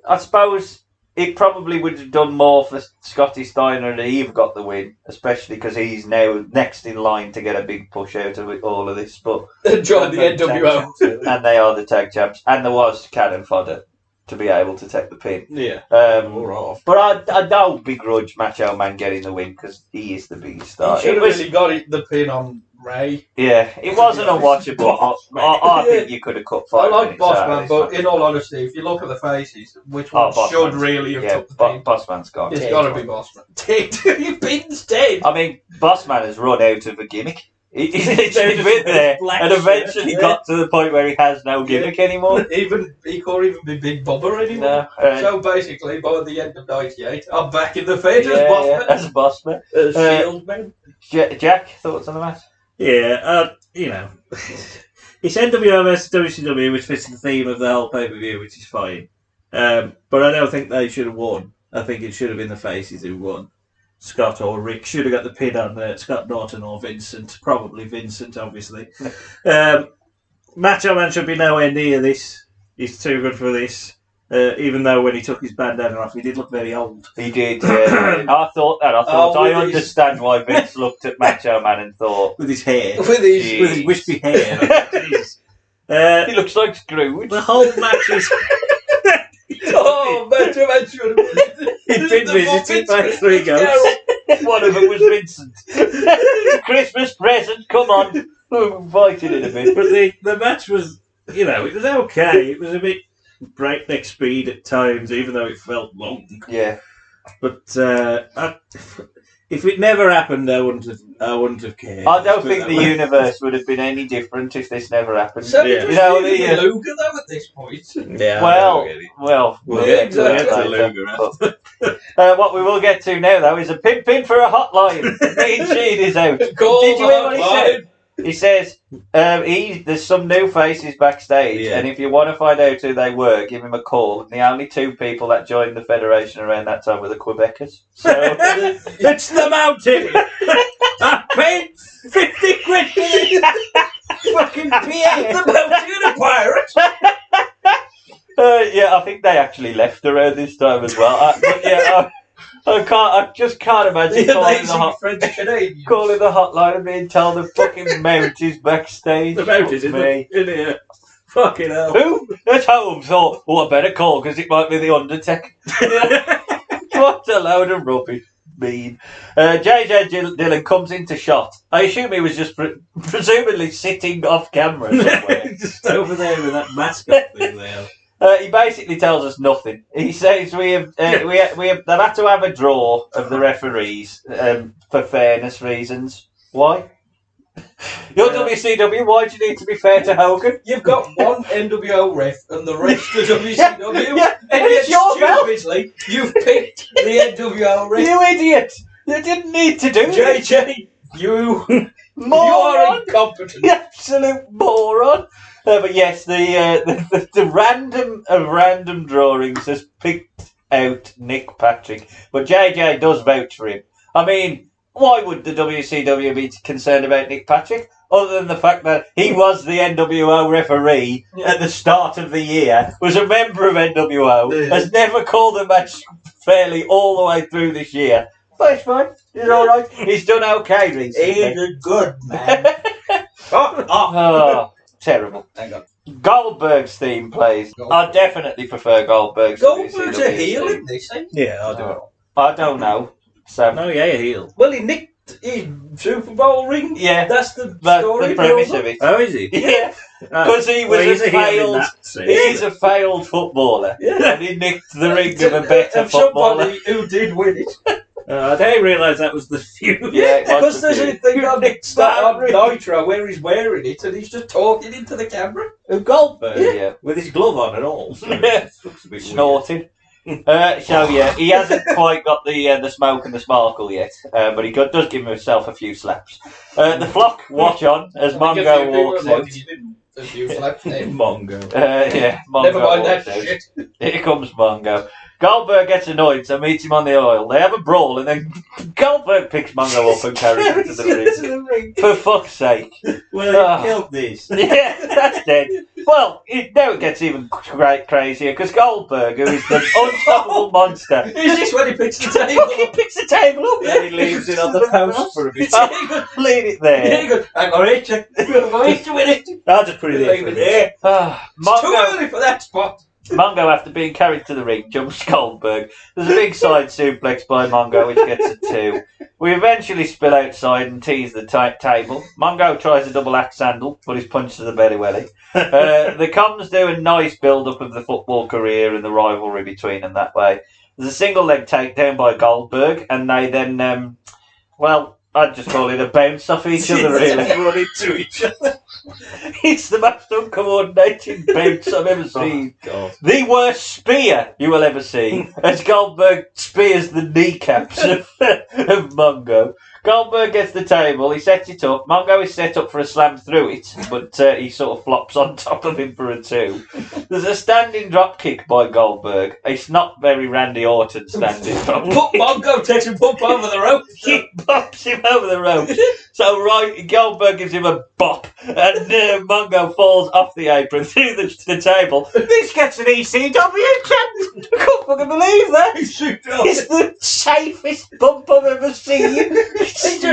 I suppose it probably would have done more for Scotty Steiner and Eve got the win, especially because he's now next in line to get a big push out of it, all of this. But Joined the NWO. and they are the tag champs, and there was cannon fodder to be able to take the pin. Yeah. But off. I don't begrudge Macho Man getting the win because he is the biggest star. He should It have was, really got the pin on Ray. yeah, it wasn't unwatchable. I think you could have cut 5 I like minutes out of Bossman, this but match. in all honesty, if you look at the faces, which Oh, one Bossman's- should really have took the pin? Bossman's gone. It's got to be Bossman. Your pin's dead. I mean, Bossman has run out of a gimmick. He's literally been there Black and eventually shirt, got to the point where he has no gimmick anymore. Even he can't even be Big Bubba anymore. No, So basically, by the end of '98, I'm back in the Fed as Bossman. as a Bossman. As Shield man. Jack, thoughts on the match? Yeah, it's NWO versus WCW, which fits the theme of the whole pay-per-view, which is fine. But I don't think they should have won. I think it should have been the faces who won. Scott or Rick should have got the pin on Scott Norton or Vincent. Probably Vincent, obviously. Macho Man should be nowhere near this. He's too good for this. Even though when he took his bandana off, he did look very old. He did, yeah. I thought that. I understand why Vince looked at Macho Man and thought... With his hair. With his wispy hair. He looks like Scrooge. The whole match is... Macho Man should have He'd been visited by 3 ghosts. One of them was Vincent. Christmas present, come on. We'll fight it in a bit. But the match was, it was okay. It was a bit breakneck speed at times, even though it felt long. Yeah. But if it never happened, I wouldn't have cared. I don't think the universe would have been any different if this never happened. So Yeah. you know, the Luger though at this point. Yeah. Well, We'll get get to to that Luger later. What we will get to now, though, is a pin for a hotline. Mean Gene is out. Did you hear what he said? He says there's some new faces backstage, Yeah. and if you want to find out who they were, give him a call. And the only 2 people that joined the Federation around that time were the Quebecers. So It's the mountain! I paid 50 quid for this fucking Pierre! The mountain of pirates. yeah, I think they actually left around this time as well. I just can't imagine calling the hotline and being told the fucking Mount is backstage. The Mount is in me. in here. Fucking hell. Who? At home thought, I better call because it might be the Undertaker. What a load of rubbish. Mean. JJ Dillon comes into shot. I assume he was just presumably sitting off camera somewhere. Just over there with that mascot thing there. He basically tells us nothing. He says they've had to have a draw of the referees for fairness reasons. Why? You're WCW. Why do you need to be fair to Hogan? You've got one NWO ref and the rest of WCW. Yeah, and it's yet, your fault. stupidly, you've picked the NWO ref. You idiot! You didn't need to do it. JJ, you Moron! are incompetent. You absolute moron! But yes, the random of random drawings has picked out Nick Patrick, but JJ does vouch for him. I mean, why would the WCW be concerned about Nick Patrick, other than the fact that he was the NWO referee at the start of the year, was a member of NWO, has never called a match fairly all the way through this year. But it's fine. He's all right. He's done okay recently. He's a good man. Oh, terrible. Hang on. Goldberg's theme plays. I definitely prefer Goldberg's. Goldberg's a heel in this, eh? Yeah, I'll do it. I don't know. So No, yeah, a heel. Well, he nicked his Super Bowl ring. yeah, That's the that's story. the premise of it. Oh, is he? Yeah, because he was he's a heel in failed. that sense. He's a failed footballer, Yeah. and he nicked the ring of a better Of footballer. somebody who did win it. I didn't realise that was the feud. Yeah, it was Because the there's a feud. thing on nicked that on ring. Nitro where he's wearing it and he's just talking into the camera. Who, Goldberg? Yeah, With his glove on and all. So Yeah. it looks a bit snorting. So yeah, he hasn't quite got the smoke and the sparkle yet, but he does give himself a few slaps. The flock watch on as Mongo walks out. A few slaps there. weird. Mongo. Yeah, Mongo Never mind that walks out. shit. Here comes Mongo. Goldberg gets annoyed, so meets him on the aisle. They have a brawl, and then Goldberg picks Mongo up and carries him to the ring. For fuck's sake. Well, he killed this. Yeah, that's dead. Well, now it gets even crazier, because Goldberg, who is the unstoppable monster, Is this when he picks the table he up? picks the table up And he leaves it on the post for a bit. Leave it Yeah, there. he goes, I'm going to hit you. I'm going to hit you with it. I'll just put it there. Leave for a it bit. there. It's too Mongo, early for that spot. Mongo, after being carried to the ring, jumps Goldberg. There's a big side suplex by Mongo, which gets a 2. We eventually spill outside and tease the table. Mongo tries a double axe handle, but he's punched to the belly welly. The comms do a nice build-up of the football career and the rivalry between them that way. There's a single leg takedown by Goldberg, and they then, I'd just call it a bounce off each other, really. Run into each other. It's the most uncoordinated bounce I've ever seen. God. The worst spear you will ever see, as Goldberg spears the kneecaps of Mongo. Goldberg gets the table, he sets it up. Mongo is set up for a slam through it, but he sort of flops on top of him for a 2. There's a standing drop kick by Goldberg. It's not very Randy Orton standing drop kick. But Mongo takes him bump over the rope. He bumps him over the rope. So Goldberg gives him a bop, and and Mongo falls off the apron through the table. This gets an ECW chant. I can't fucking believe that. It's the safest bump I've ever seen.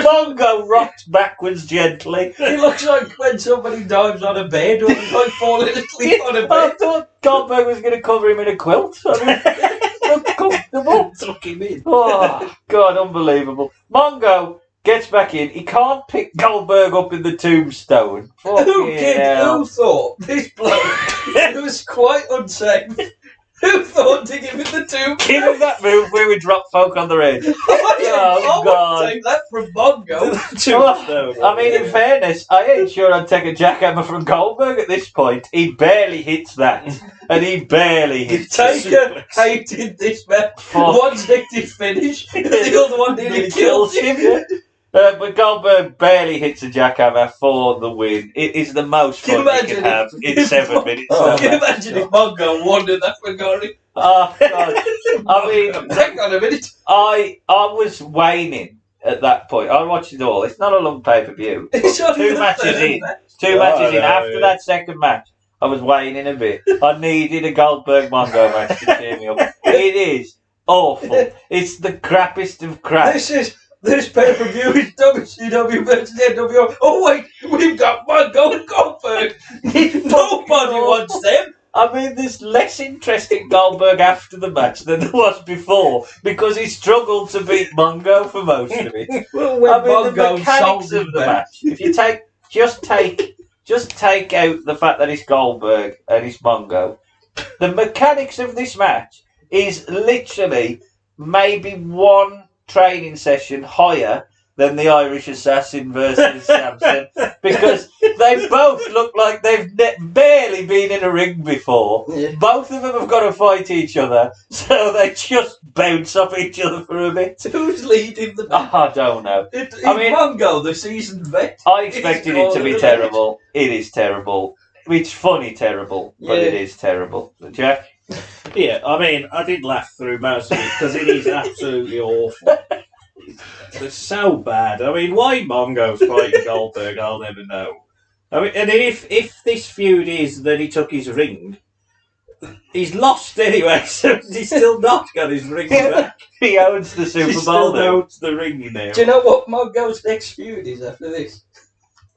Mongo rocked backwards gently. It looks like when somebody dives on a bed or like falling asleep on a I bed. thought Goldberg was going to cover him in a quilt. I mean, it looked comfortable. Tuck him in. Oh, God, unbelievable. Mongo gets back in. He can't pick Goldberg up in the tombstone. Who thought this bloke it was quite unsafe? Who thought to give him the tomb? Give him that move where we drop folk on the ring. I wouldn't take that from Mongo. I mean, in fairness, I ain't sure I'd take a jackhammer from Goldberg at this point. He barely hits that. And he barely hits Taker hated this match. One's nicked his finish, and the other one nearly kills him. But Goldberg barely hits a jackhammer for the win. It is the most fun you can have in 7 minutes. Can you imagine if Mongo won that for Gary? Oh, God. I mean, hang on a minute. I was waning at that point. I watched it all. It's not a long pay-per-view. Two matches in. After that second match, I was waning a bit. I needed a Goldberg-Mongo match to cheer me up. It is awful. It's the crappiest of crap. This pay-per-view is WCW versus NWO. Oh wait, we've got Mongo and Goldberg. Nobody wants them. I mean, there's less interest in Goldberg after the match than there was before because he struggled to beat Mongo for most of it. Well, when the mechanics of the match. If you just take out the fact that it's Goldberg and it's Mongo, the mechanics of this match is literally maybe one training session higher than the Irish Assassin versus Samson because they both look like they've barely been in a ring before. Yeah. Both of them have got to fight each other, so they just bounce off each other for a bit. Who's leading the match? I don't know. I mean, Mongo, the seasoned vet. I expected it to be terrible. It is terrible. It's funny terrible, but it is terrible. Jack? Yeah, I mean, I did laugh through most of it because it is absolutely awful. It's so bad. I mean, why Mongo's fighting Goldberg, I'll never know. I mean, and if this feud is that he took his ring, he's lost anyway, so he's still not got his ring back. He owns the Super Bowl. He still owns the ring now. Do you know what Mongo's next feud is after this?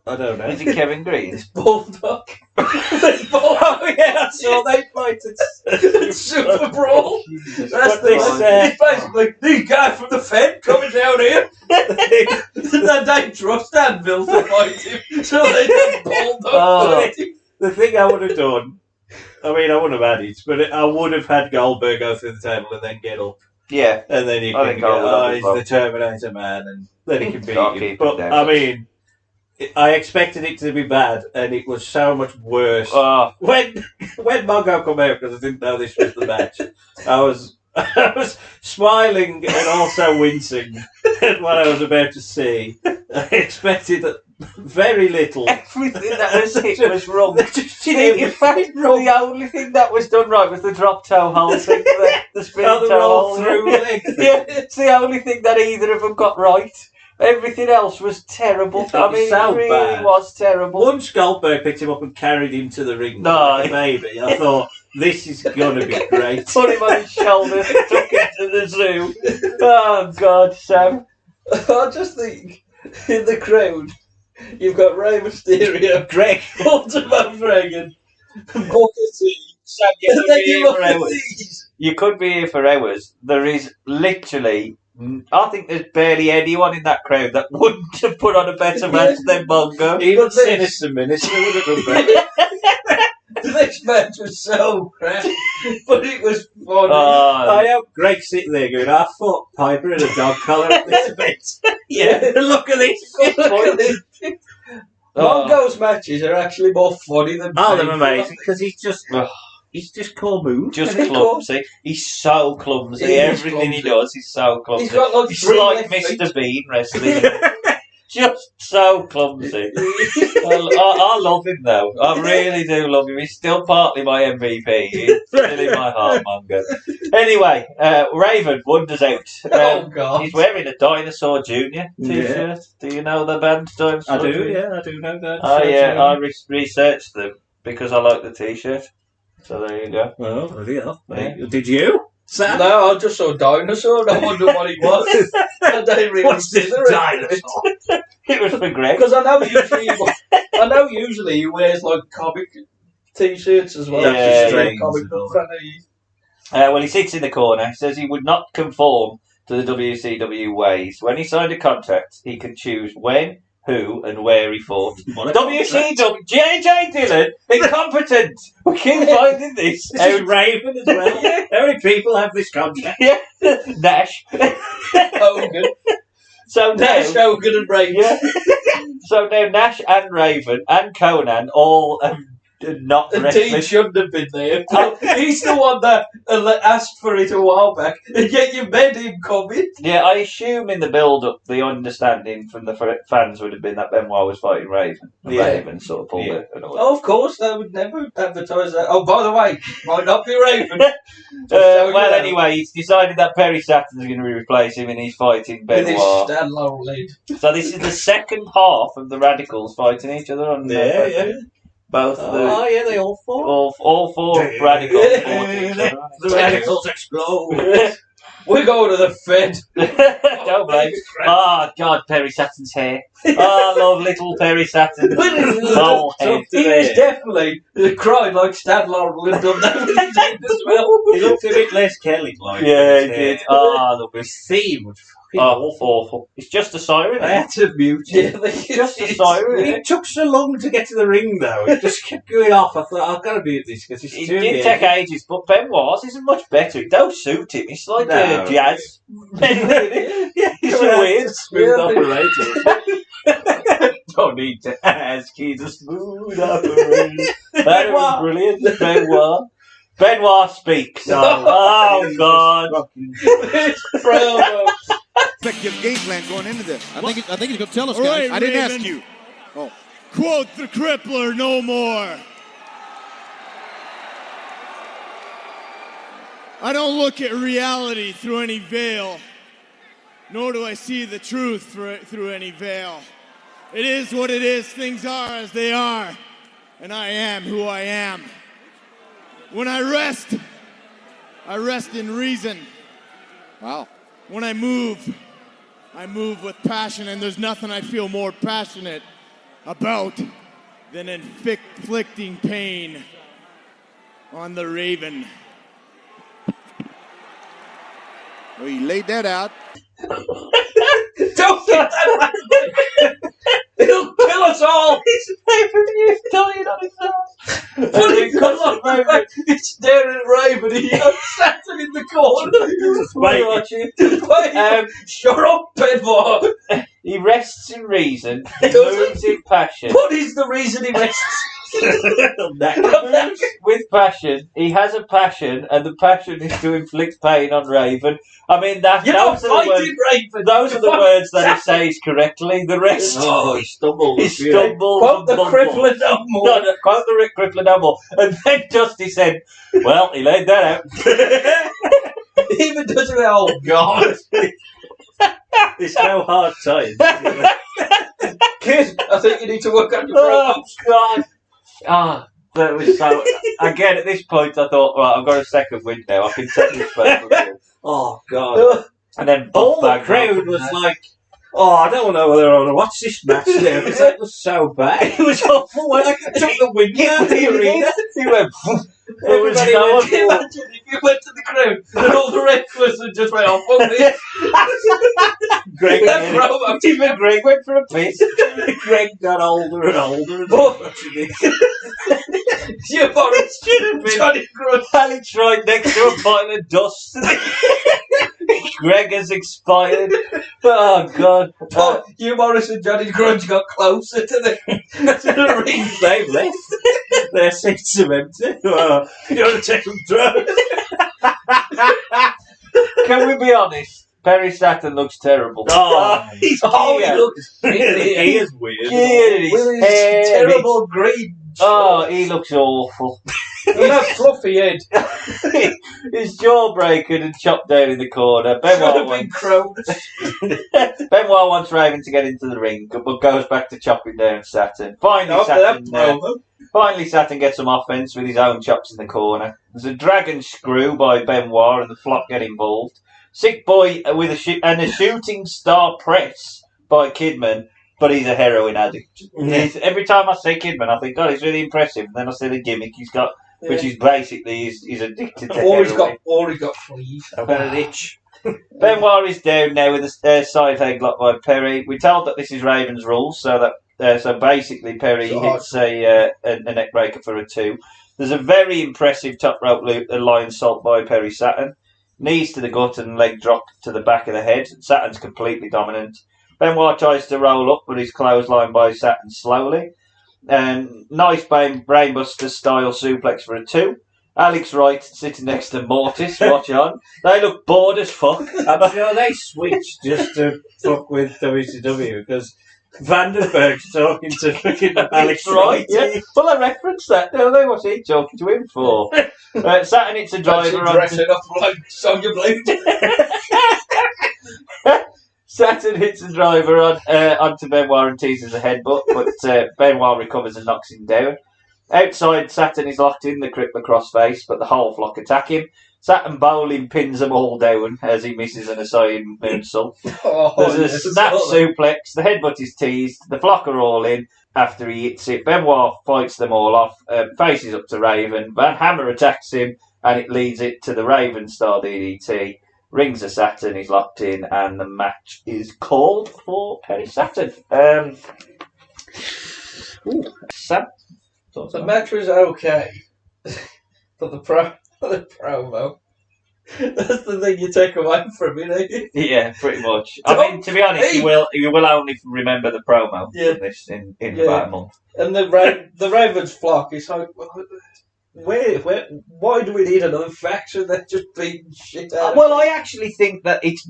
I don't know. Is it Kevin Green? It's Bulldog. Oh yeah, I saw they fight at Super Brawl. That's it's basically these guys from the Fed coming down here. They trust Anvil to fight him, so they just Bulldog. The thing I would have done, I mean, I wouldn't have had it, but I would have had Goldberg go through the table and then get up. Yeah, and then he can go, he's the Terminator man, and then he can beat him. But I mean, I expected it to be bad, and it was so much worse. When Mongo come out, because I didn't know this was the match, I was smiling and also wincing at what I was about to see. I expected very little. Everything that was hit was wrong. In fact, the only thing that was done right was the drop toe hold thing, the spin toe hold through leg. Yeah, it's the only thing that either of them got right. Everything else was terrible. I mean, it really was terrible. Once Goldberg picked him up and carried him to the ring, maybe, I thought, this is going to be great. Put him on his shoulders and took him to the zoo. Oh, God, Sam. I just think, in the crowd, you've got Rey Mysterio, Greg, Ultimate Dragon, Booker T. Sam, you could be here for hours. There is literally... I think there's barely anyone in that crowd that wouldn't have put on a better match than Mongo. Even Sinister Minister would have done better. This match was so crap, but it was funny. I hope Greg sitting there going, I fought Piper in a dog collar at this event. Yeah, look at this. Mongo's matches are actually more funny than they're amazing because he's just cool moves. Just clumsy. He's so clumsy. Everything he does, he's so clumsy. He's got like Mr. Bean wrestling. just so clumsy. I love him though. I really do love him. He's still partly my MVP. He's still in my heart, Mongo. Anyway, Raven wanders out. Oh God! He's wearing a Dinosaur Junior t-shirt. Do you know the band Dinosaur? I do, Junior? yeah, I do know that. Oh yeah, I researched them because I like the t-shirt. So there you go. Oh, bloody hell. Yeah. Did you, Sam? No, I just saw Dinosaur. And I wondered what he was. I don't really What's this consider it. dinosaur? It was for Greg. Because I know usually he wears like comic t-shirts as well. Yeah, He's a strange comic as book well. fan. Well, he sits in the corner, says he would not conform to the WCW ways. When he signed a contract, he could choose when, who, and where he fought. WCW, J.J. Dillon, incompetent. We keep finding this. This is Raven as well. How many people have this contract? Yeah, Nash. Hogan. So Nash, now, Hogan and Raven. yeah. So now Nash and Raven and Conan all not And wrestling. Dean shouldn't have been there. He's the one that asked for it a while back, and yet you made him come in. Yeah, I assume in the build-up, the understanding from the fans would have been that Benoit was fighting Raven. And Yeah. Raven sort of pulled it. And all that. Oh, of course, they would never advertise that. Oh, by the way, might not be Raven. Well, anyway, he's decided that Perry Saturn's going to replace him and he's fighting With his Benoit. Stan Laurel lead. So this is the second half of the Radicals fighting each other on both of the... Oh, yeah, they all fought. All four Radicals fought each other. The radicals explode. We're going to the Fed. Don't blame. Oh, God, Perry Saturn's hair. Oh, I love little Perry Saturn's whole head. He was definitely cried like Stan Laurel and done that with his head as well. He looked a bit less Kelly-like. Yeah, he did. Oh, look, His theme was fucking awful. It's just a siren. I had to mute it. Just a siren. It took so long to get to the ring, though. It just kept going off. I thought, I've got to mute this because it's It too did big. take ages, but Benoit's isn't much better. It don't suit him. It's like No. jazz. Yeah, it's a weird, smooth operator. Don't need to ask. He's a smooth operator. That was brilliant. Benoit speaks. Oh, God. Promo. Effective game plan going into this. I think he's going to tell us, All guys. right, I didn't Raven. ask you. Oh, Quote the crippler no more. I don't look at reality through any veil, nor do I see the truth through any veil. It is what it is. Things are as they are, and I am who I am. When I rest in reason. wow. When I move with passion, and there's nothing I feel more passionate about than inflicting pain on the Raven. Well, you laid that out. Don't get that back. He'll kill us all. He's pay-per-view dying on his own. But it's Darren Raven. He sat in the corner. Shut up, Benoit. He rests in reason. He Does moves in passion. What is the reason he rests? Moves with passion. He has a passion, and the passion is to inflict pain on Raven. I mean, You're not those are the words. fighting Raven. Those are the words that he says correctly. The rest, Oh, he stumbled. he stumbles. Quote and the mumbles. crippler no more. No, quote the crippler no more. And then Dusty said, "Well, he laid that out." He even does it. Oh God. It's no hard time. Kid, I think you need to work on your Oh promos. God! Ah, that was so. Again, at this point, I thought, right, I've got a second wind now. I can take this back. Oh, God. And then All the Bob crowd was like, oh, I don't know whether I want to watch this match now because that was so bad. It was awful. When I Took the wind out of the arena. He went. Everybody no went, can you imagine if you went to the crowd and all the wrestlers had just went off on this? Greg, That promo. even Greg went for a piss. Greg got older and older. And Oh. You Boris Johnny Grudge. And he tried next to a pile of dust. Greg has expired. Oh God! Hugh Morris and Johnny Grudge got closer to the ring. They've left. Their seats are empty. You want to take some drugs? Can we be honest? Perry Saturn looks terrible. Oh, He looks he is weird. with his terrible green. Oh, he looks awful. And that fluffy head. His jaw broken and chopped down in the corner. Big crows. Benoit wants Raven to get into the ring, but goes back to chopping down Saturn. Finally, Saturn gets some offense with his own chops in the corner. There's a dragon screw by Benoit and the Flock get involved. Sick Boy with a shooting star press by Kidman, but he's a heroin addict. Every time I see Kidman, I think, God, he's really impressive. And then I see the gimmick he's got, which is basically he's addicted to heroin. He got fleas. Itch. Benoit is down now with a side headlock by Perry. We're told that this is Raven's rules, so basically Perry hits a neck breaker for a 2. There's a very impressive top rope lion salt by Perry Saturn. Knees to the gut and leg drop to the back of the head. Saturn's completely dominant. Benoit tries to roll up, but he's clotheslined by Saturn slowly. Nice brainbuster style suplex for a 2. Alex Wright sitting next to Mortis, watch on. They look bored as fuck. I'm sure they switched just to fuck with WCW because Vandenberg's talking to fucking Alex Wright. Yeah. Well, I referenced that, don't they? What's he talking to him for? Saturn hits a driver on. Dressing up like Sonya Blade. Saturn hits the driver onto Benoit and teases a headbutt, but Benoit recovers and knocks him down. Outside, Saturn is locked in the crippler crossface, but the whole flock attack him. Saturn bowling pins them all down as he misses an Asylum moonsault. There's a snap suplex, the headbutt is teased, the flock are all in after he hits it. Benoit fights them all off, faces up to Raven. Van Hammer attacks him, and it leads it to the Raven Star DDT. Rings of Saturn is locked in, and the match is called for Perry Saturn. Sam? The match was okay, but the promo, that's the thing you take away from it, Yeah, pretty much. I mean, to be honest, you will only remember the promo from this in about a month. And the Ravens flock is like, why do we need another faction that just beating shit out? Well, I actually think that it's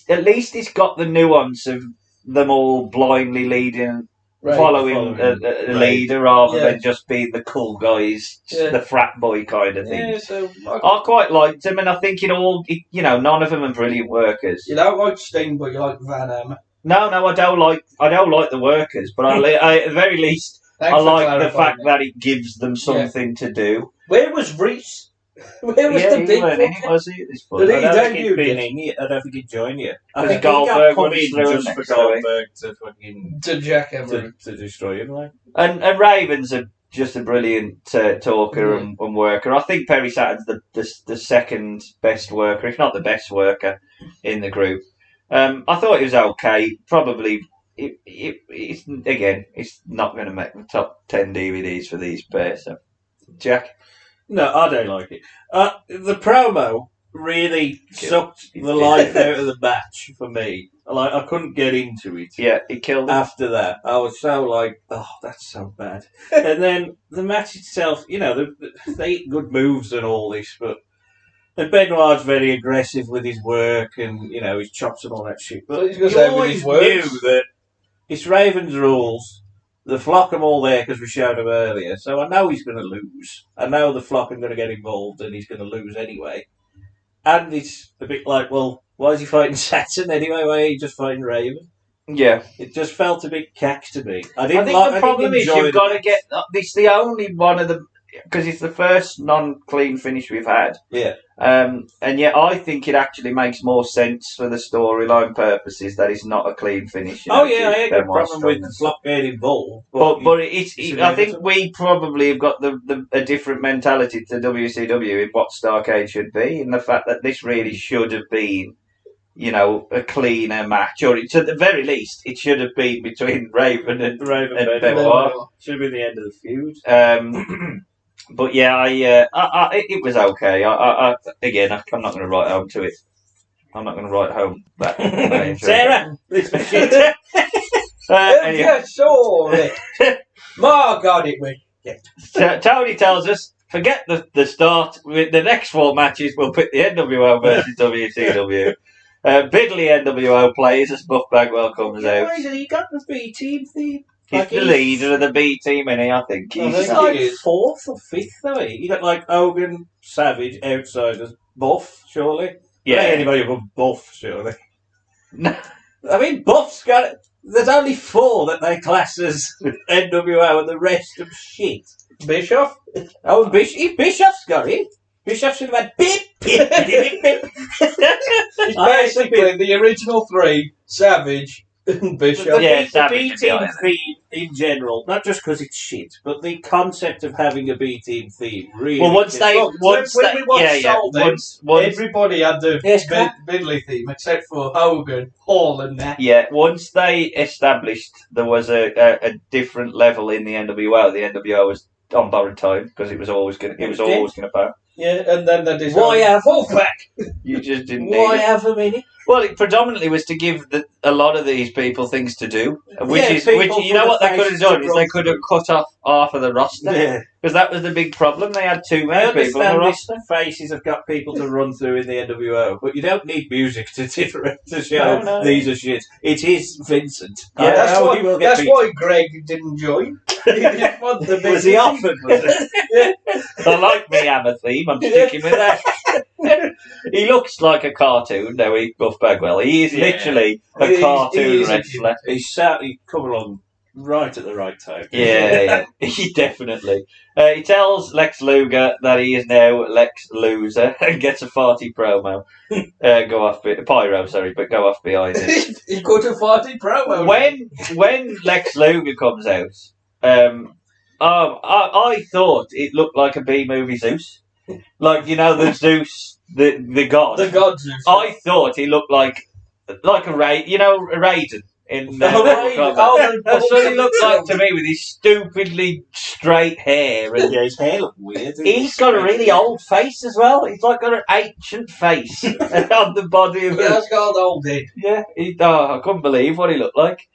at least it's got the nuance of them all blindly leading. Following a leader rather than just being the cool guys, the frat boy kind of thing. Yeah, so I quite liked them, and I think none of them are brilliant workers. You don't like Sting, but you like Van Hammer. No, I don't like the workers, but I at the very least I like the fact that it gives them something to do. Where was Reese? Where was the big one? Was he at this point? I don't think he'd join you. I think Goldberg come went in through just for Goldberg to fucking to jack him to destroy him, like. And Raven's just a brilliant talker and worker. I think Perry Saturn's the second best worker, if not the best worker in the group. I thought it was okay. Probably it's not going to make the top 10 DVDs for these pairs. So, Jack. No, I don't like it. The promo really sucked the life out of the match for me. Like, I couldn't get into it. Yeah, it killed it. After that, I was so like, oh, that's so bad. And then the match itself, they eat good moves and all this, and Benoit's very aggressive with his work and, his chops and all that shit. But you always knew that it's Raven's rules. The flock are all there because we showed him earlier, so I know he's going to lose. I know the flock are going to get involved and he's going to lose anyway. And it's a bit like, well, why is he fighting Saturn anyway? Why ain't he just fighting Raven? Yeah. It just felt a bit cack to me. I think the problem is you've got to get... It's the only one of the... Because it's the first non-clean finish we've had. Yeah. And yet I think it actually makes more sense for the storyline purposes that it's not a clean finish. I ain't got a problem with the flock getting involved. But I think we probably have got a different mentality to WCW in what Starrcade should be, in the fact that this really should have been, a cleaner match, or at the very least, it should have been between Raven and Benoit. Should have been the end of the feud. But yeah, it was okay. Again, I'm not going to write home to it. I'm not going to write home that. Sarah, this shit. Anyway. Yeah, sure. My God, it went. Tony tells us, forget the start. With the next 4 matches, we'll pick the NWO versus WCW. Biddly NWO plays as Buff Bagwell comes out. He got the B team theme. He's the leader of the B team, innit? I think I he's think like fourth or fifth, though. You got like Hogan, Savage, Outsiders, Buff, surely. Yeah. There ain't anybody above Buff, surely. No. I mean, Buff's got. There's only 4 that they class as NWO, and the rest of shit. Bischoff? Oh, Bischoff's got it. Bischoff should have had beep, beep, beep, beep. It's basically the original 3, Savage and Bischoff. Yeah, the Savage B should be on team it. theme in general, not just because it's shit, but the concept of having a B team theme really. Well, once they, Look, once when they, we watched Soul once, everybody had the Bidley theme except for Hogan, Hall, and that. yeah, once they established there was a different level in the NWO. The NWO was on borrowed time because it was always going to pay. Yeah, and then they decided, Why have Wolfpack? You just didn't. Why need it. have them in it? Well, it predominantly was to give a lot of these people things to do, which people you know for what the they could have faces done to is they run could have through. cut off half of the roster Yeah. because that was the big problem. They had too I many people on the understand roster. these faces have got people to run through in the NWO, but you don't need music to show No. these are shit. It is Vincent. Yeah, That's why Greg didn't join. He didn't want the big Was he offered? Was it? I like me hammer theme. I'm sticking with that. He looks like a cartoon, though. Buff Bagwell. He is Yeah. literally He a is- cartoon he is a wrestler. He's certainly come along right at the right time. Yeah, he definitely. He tells Lex Luger that he is now Lex Loser and gets a farty promo. Go off, pyro, sorry, but go off behind it. He got a farty promo. When Lex Luger comes out, I thought it looked like a B movie Zeus, like the Zeus, the god. The god Zeus. I thought he looked like a Raiden in. Raiden. That's what he looked like to me with his stupidly straight hair and. Yeah, his hair looked weird. He's got a really old face as well. He's like got an ancient face on the body of He him. has got old head. Yeah, I couldn't believe what he looked like.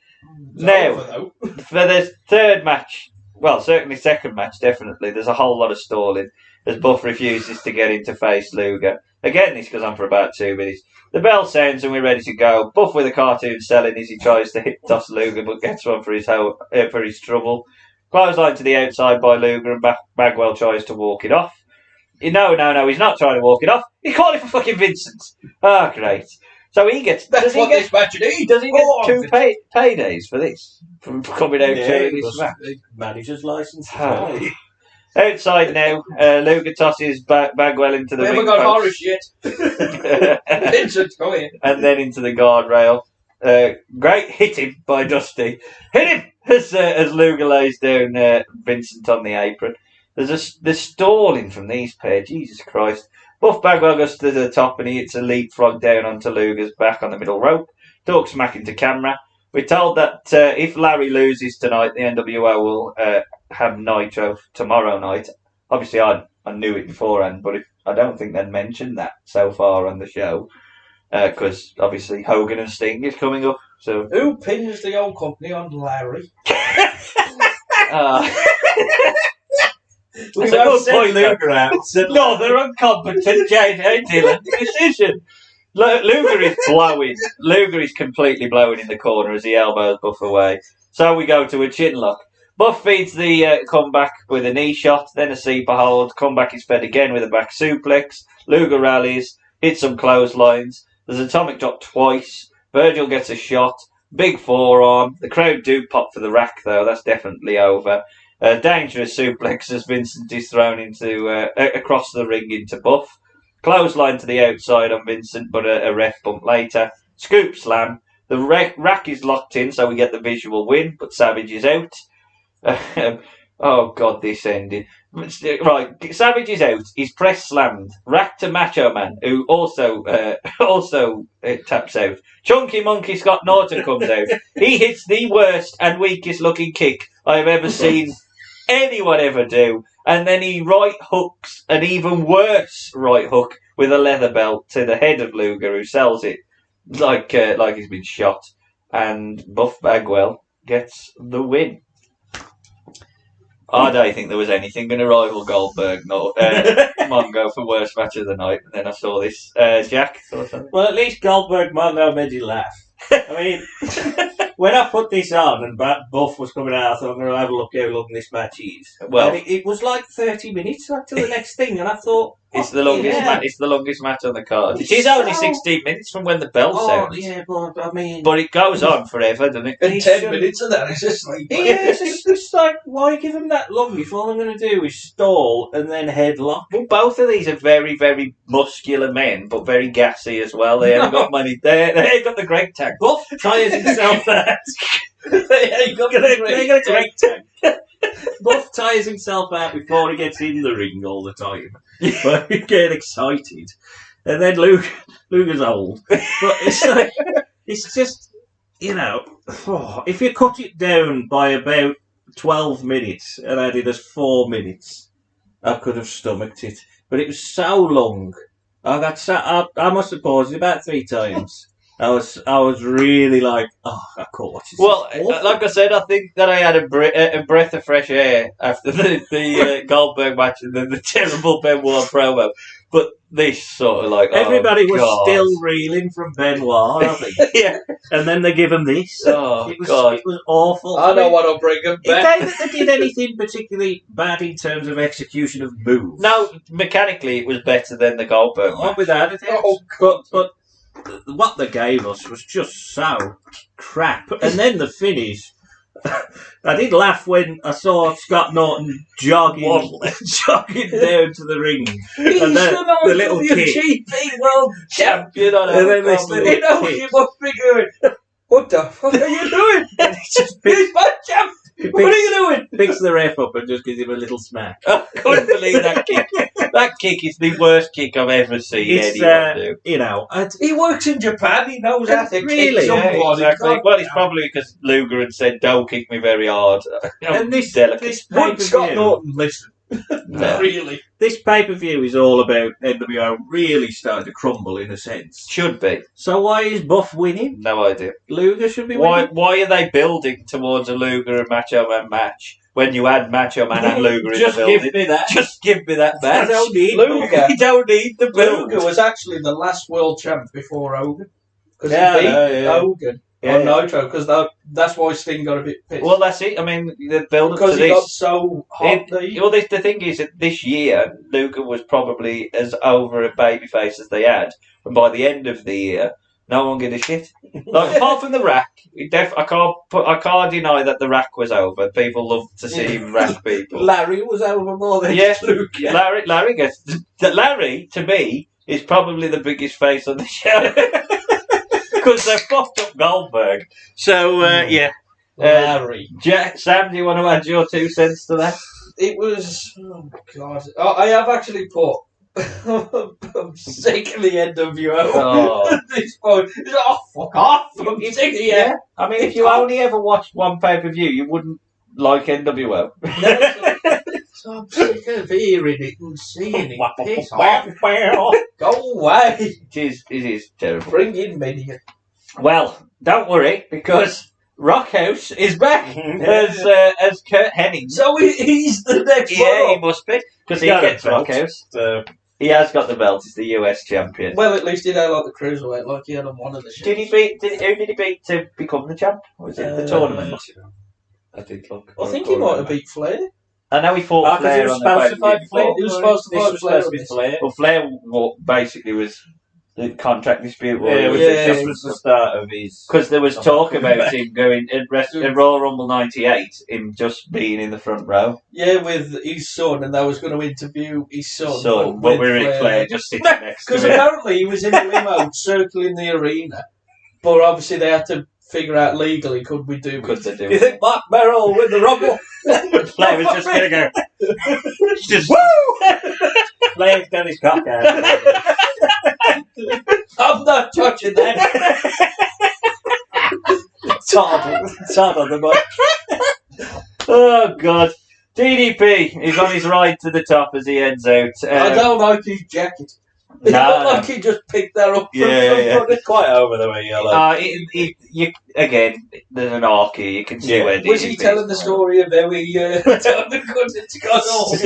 Now, Over, though. for the third match, well, certainly second match, definitely, there's a whole lot of stalling as Buff refuses to get into face Luger. Again, this goes on for about 2 minutes. The bell sounds and we're ready to go. Buff with a cartoon selling as he tries to hip toss Luger but gets one for his trouble. Clothesline to the outside by Luger and Bagwell tries to walk it off. No, he's not trying to walk it off. He's calling for fucking Vincent. Ah, great. So he gets... That's what this match needs. Does he get Oh, 2 paydays for this? From coming out during this match? Manager's license. Oh. Outside now, Luger tosses Bagwell into the We haven't ring got Horace post. yet. Vincent, go in. And then into the guardrail. Great hit him by Dusty. Hit him as Luger lays down Vincent on the apron. There's stalling from these pair. Jesus Christ. Buff Bagwell goes to the top and he hits a leapfrog down onto Luger's back on the middle rope. Talks smack into camera. We're told that if Larry loses tonight, the NWO will have Nitro tomorrow night. Obviously, I knew it beforehand, but I don't think they'd mentioned that so far on the show. Because obviously Hogan and Sting is coming up. So Who pins the old company on Larry? That's a good point, Luger out. no, they're incompetent. J.J. Dillon decision. Luger is blowing. Luger is completely blowing in the corner as he elbows Buff away. So we go to a chin lock. Buff feeds the comeback with a knee shot, then a sleeper hold. Comeback is fed again with a back suplex. Luger rallies, hits some clotheslines. There's an atomic drop twice. Virgil gets a shot. Big forearm. The crowd do pop for the rack, though. That's definitely over. Dangerous suplex as Vincent is thrown into across the ring into Buff. Clothesline to the outside on Vincent, but a ref bump later. Scoop slam. The rack is locked in, so we get the visual win, but Savage is out. Oh, God, this ending. Right, Savage is out. He's press slammed. Rack to Macho Man, who also taps out. Chunky Monkey Scott Norton comes out. He hits the worst and weakest looking kick I've ever seen anyone ever do. And then he right hooks an even worse right hook with a leather belt to the head of Luger, who sells it like he's been shot. And Buff Bagwell gets the win. I don't think there was anything going to rival Goldberg nor Mongo for worst match of the night. And then I saw this. Jack, saw something? Well, at least Goldberg Mongo made you laugh. I mean, when I put this on and Buff was coming out, I thought I'm going to have a look how long this match is. Well, and it was like 30 minutes to the next thing, and I thought it's the longest match. It's the longest match on the card. It is only 16 minutes from when the bell sounds. Yeah, but I mean, but it goes on forever, doesn't it? And 10 minutes of that is just like, it's like, why give him that long if all I'm going to do is stall and then headlock? Well, both of these are very, very muscular men, but very gassy as well. They haven't got money. They ain't got the great tank. Buff tires himself out. They ain't got the great tank. Buff tires himself out before he gets in the ring all the time. But he get excited. And then Luger's old. But it's like, it's just, you know, if you cut it down by about 12 minutes and added us 4 minutes, I could have stomached it. But it was so long. I must have paused it about 3 times. I was really like, I can't watch this. Well, like I said, I think that I had a breath of fresh air after the Goldberg match and then the terrible Benoit promo. But this sort of like, everybody was God. still reeling from Benoit, I think. Yeah. And then they give him this. Oh, it was, God. It was awful. I know what I'll bring him back. It they did anything particularly bad in terms of execution of moves. No, mechanically it was better than the Goldberg match. Without it. Oh, but what they gave us was just so crap. And then the finish. I did laugh when I saw Scott Norton jogging down to the ring. He's and the little kid. WCCP World Champion on And then this little kid. You must be going, what the fuck are you doing? And he just He's my champ! What are you doing? picks the ref up and just gives him a little smack. I couldn't believe that kick. That kick is the worst kick I've ever seen anyone do. You know, He works in Japan, he knows how to Really? kick someone. Yeah, exactly. Well, it's probably because Luger had said, "Don't kick me very hard." and this Would Scott pay-per-view, Norton listen? No. Really? this pay-per-view is all about NWO really starting to crumble in a sense. Should be. So why is Buff winning? No idea. Luger should be Why? winning. Why are they building towards a Luger and Macho Man match when you had Macho Man and Luger in the Just building? give me that. Just give me that I match. don't need Luger. You don't need the build. Luger was actually the last world champ before Hogan. Because Yeah, he beat yeah. Hogan Yeah, on yeah. Nitro, because that's why Sting got a bit pissed. Well, that's it. I mean, the build up to because he got this. so hot. The thing is that this year, Luger was probably as over a babyface as they had, and by the end of the year, no one gave a shit. Like, apart from the Rack, I can't deny that the Rack was over. People loved to see him rack people. Larry was over more than Yeah, Luger. Larry to me is probably the biggest face on the show because they fucked up Goldberg. So yeah, Larry. Sam, do you want to add your 2 cents to that? It was... Oh, God. I have actually put... I'm sick of the NWO. Oh. At this point. It's like, oh, fuck off. I'm sick of you. Yeah, I mean, if you only ever watched one pay-per-view, you wouldn't like NWO. So I'm sick of hearing it and seeing it. Piss off. Go away. It is terrible. Bring in Minion. Well, don't worry, because Rockhouse is back as Kurt Hennig. So he's the next Yeah, he one. must be, because he He's got a gets belt. Rockhouse. So he has got the belt. He's the US champion. Well, at least he don't like the cruiserweight like he had on one of the shows. Who did he beat to become the champ? Or was it the tournament? I did look. I think he might have beat Flair. I know he fought Flair on the pay-per-view before. He was supposed to fight Flair. Flair. Well, Flair basically was the contract dispute. Yeah, this was the start of his. Because there was talk about him going at Royal Rumble '98, him just being in the front row. Yeah, with his son, and they was going to interview his son. So, but we're in Flair just sitting next to Because him. apparently he was in a limo circling the arena, but obviously they had to figure out legally could we do Could it. they do You think Mark Merrill will win the Rumble? Flair was just going to go. Just Flair's got his cock out. I'm not touching that. Todd on the butt. Oh God, DDP is on his ride to the top as he heads out. I don't like his jacket. It No, looked no. like he just picked that up. It's quite over the way yellow. Again, there's an arc here. You can see where Was he DDP 's telling the story of how he Diamond cut it got off?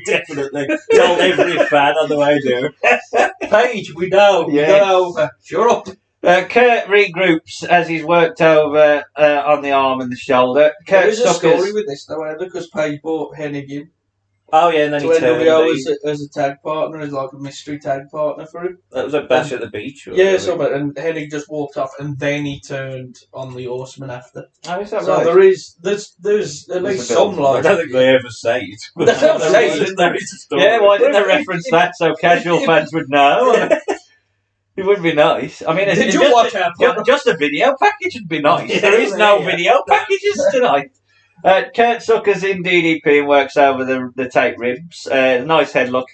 Definitely. Told every fan on the way down. Paige, we know. Yeah. You got over. Shut up. Kurt regroups as he's worked over on the arm and the shoulder. There Kurt is a story suckers. with this, though, because Paige bought Hennig in Oh, yeah, and then to he turned. NWO as a tag partner, as like a mystery tag partner for him. That was a bash at the beach. Yeah, something. And Hennig just walked off, and then he turned on the Horseman after. Oh, is that So right? there's at least a bit. some I like. don't think they ever say it. They don't say it. There is a story. Yeah, why didn't they reference that so casual fans would know? It would be nice. I mean, Did you watch our just a video package would be nice. Yeah, There is no yeah. video packages tonight. Kurt suckers in DDP and works over the tape ribs. Nice headlock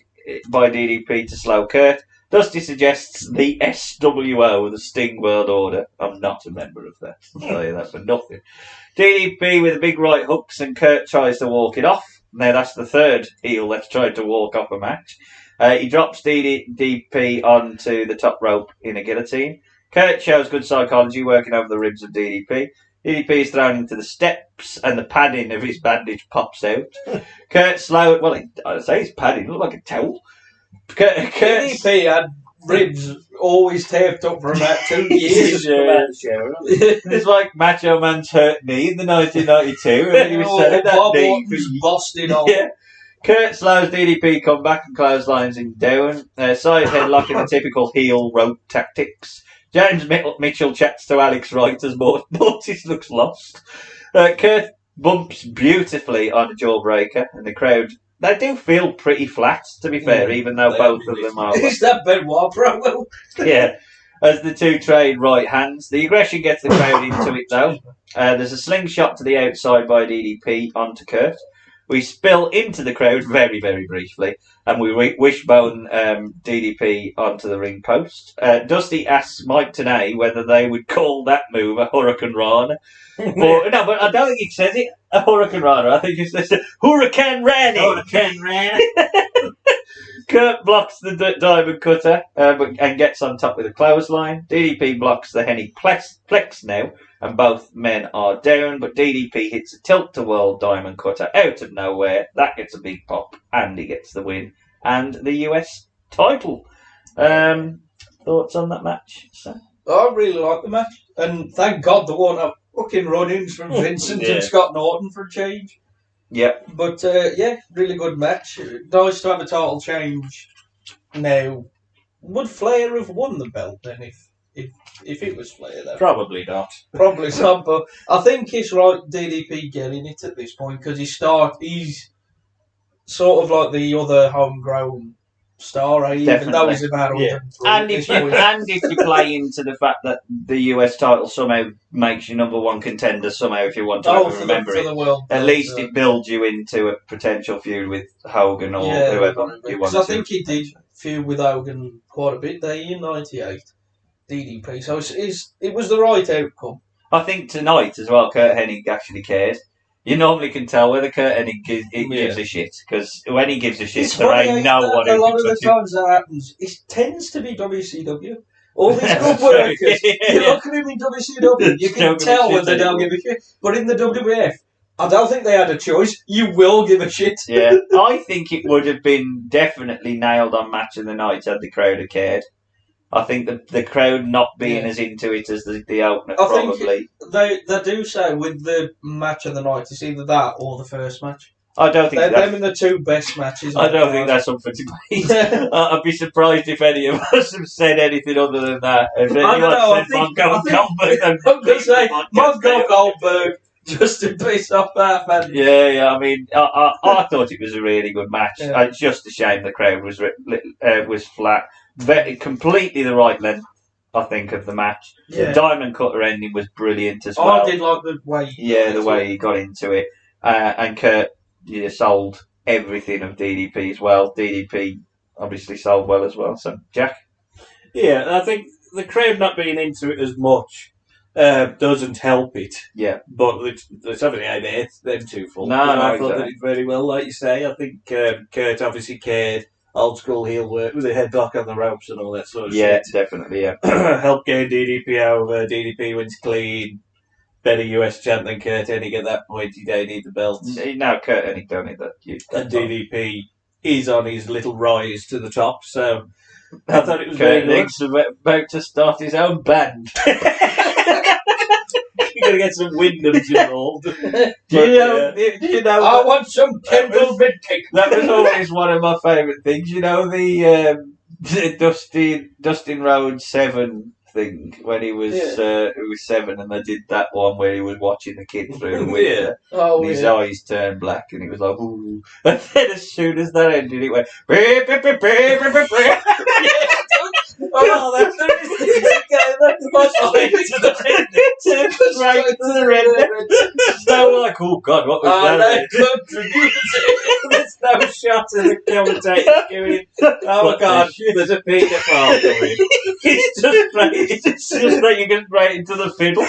by DDP to slow Kurt. Dusty suggests the SWO, the Sting World Order. I'm not a member of that. I'll tell you that for nothing. DDP with the big right hooks, and Kurt tries to walk it off. Now that's the third heel that's tried to walk off a match. He drops DDP onto the top rope in a guillotine. Kurt shows good psychology, working over the ribs of DDP. DDP is thrown into the steps, and the padding of his bandage pops out. Kurt slow. Well, I'd say his padding looked like a towel. DDP had ribs always taped up for about 2 years. It's like Macho Man's hurt knee in the 1992, and he was selling that Bob knee. Orton's busted off. Yeah. Kurt slows DDP come back and clotheslines him down. Side headlock in the typical heel rope tactics. James Mitchell chats to Alex Wright as Mortis looks lost. Kurt bumps beautifully on a jawbreaker, and the crowd, they do feel pretty flat, to be fair, even though both of them are. Is that Benoit promo? Yeah, as the two trade right hands. The aggression gets the crowd into it, though. There's a slingshot to the outside by DDP onto Kurt. We spill into the crowd very, very briefly, and we wishbone DDP onto the ring post. Dusty asks Mike Tenay whether they would call that move a Hurricane Rana. No, but I don't think he says it a Hurricane Rana. I think he says Hurricane Rana. Hurricane Rana. Kurt blocks the diamond cutter and gets on top with a clothesline. DDP blocks the Henny Plex now, and both men are down, but DDP hits a tilt-to-world diamond cutter out of nowhere. That gets a big pop, and he gets the win and the US title. Thoughts on that match, sir? I really like the match, and thank God there weren't a fucking run-ins from Vincent and Scott Norton for a change. Yeah. But yeah, really good match. Nice to have a title change now. Would Flair have won the belt then if it was Flair then? Probably not. Probably not, but I think it's right DDP getting it at this point because he's sort of like the other homegrown star, even though he's about 103. And if you play into the fact that the US title somehow makes you number one contender somehow, if you want to ever remember it, the world, at least it builds you into a potential feud with Hogan or whoever you want to. I think he did feud with Hogan quite a bit there in '98. DDP, so it was the right outcome. I think tonight as well, Kurt Hennig actually cared. You normally can tell whether Kurt Hennig gives a shit, because when he gives a shit, there ain't no one who a lot can of the touch him. times that happens, it tends to be WCW. All these good workers, you look at him in WCW, you can tell when they don't give a shit. But in the WWF, I don't think they had a choice. You will give a shit. Yeah, I think it would have been definitely nailed on Match of the Night had the crowd have cared. I think the crowd not being as into it as the opener probably. They do say with the match of the night, it's either that or the first match. I don't think them in the two best matches. I don't think that's up for debate. I'd be surprised if any of us have said anything other than that. If anyone said Mongo Goldberg, then I'm going to say Mongo Goldberg just to piss off that man. Yeah. I mean, I thought it was a really good match. Yeah. It's just a shame the crowd was flat. Completely the right length, I think, of the match. Yeah. The diamond cutter ending was brilliant as well. I did like the way. The way he got into it, and Kurt sold everything of DDP as well. DDP obviously sold well as well. So Jack, I think the crowd not being into it as much doesn't help it. Yeah, but it's obviously them two full. No, I thought exactly. they did very well, like you say. I think Kurt obviously cared. old school heel work with a headlock on the ropes and all that sort of Yeah, shit. definitely, yeah. Helped gain DDP over. DDP wins clean. Better US champ than Kurt Hennig at that point. He don't need the belt. No, Kurt Hennig don't need that. And DDP is on his little rise to the top, so I thought it was very Kurt good. Hennig's about to start his own band. You're going to get some Wyndhams involved. Do you know? I want some Kendall mid-kick. That was always one of my favourite things. You know the Dustin Rhodes 7 thing when he was 7, and they did that one where he was watching the kid through the window. Oh, And his yeah. eyes turned black, and it was like, ooh. And then as soon as that ended, it went. Oh, that's Right to the red. So like, oh God, what was that? There's no shot of the commentator going, oh my God, there's a Peter Fall coming. It's just like you get right into the fiddle.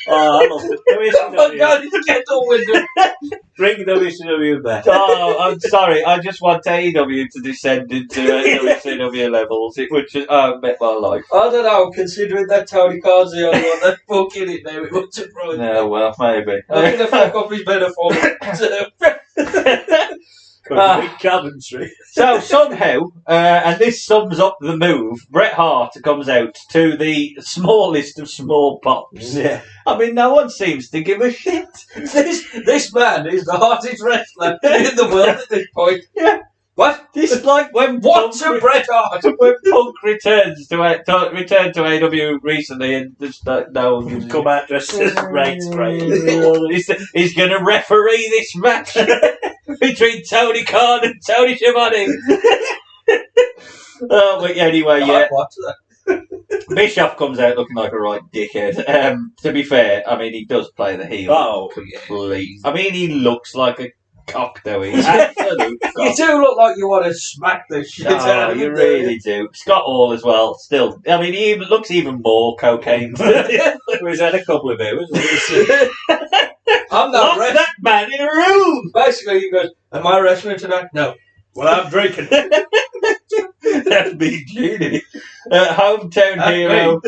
Oh, I love it. Oh my God, it's Kendall window. Bring WCW back. Oh, I'm sorry. I just want AEW to descend into WCW levels. It would just make my life. I don't know, considering that Tony Khan's the only one that's booking it now, it wouldn't surprise me. No, well, maybe. I'm going to fuck up his metaphor. Big commentary. So somehow, and this sums up the move, Bret Hart comes out to the smallest of small pops. Yeah. I mean, no one seems to give a shit. This man is the hardest wrestler in the world at this point. Yeah. What? This is like when What's a Bret Hart? when Punk returned to AW recently, and just no, Come out dressed as Reigns he's going to referee this match between Tony Khan and Tony Schiavone. But anyway, yeah. I'd watch that. Bischoff comes out looking like a right dickhead. To be fair, I mean, he does play the heel. Oh, Please. I mean, he looks like a cock, though. He's absolute. You do look like you want to smack the shit out Oh, of him. you really do. Scott Hall as well. Still, I mean, he looks even more cocaine. He's had a couple of hours. I'm not Lock wrestling. that man in a room. Basically, he goes, am I wrestling tonight? No. Well, I'm drinking. That'd be genius. Hometown That's hero.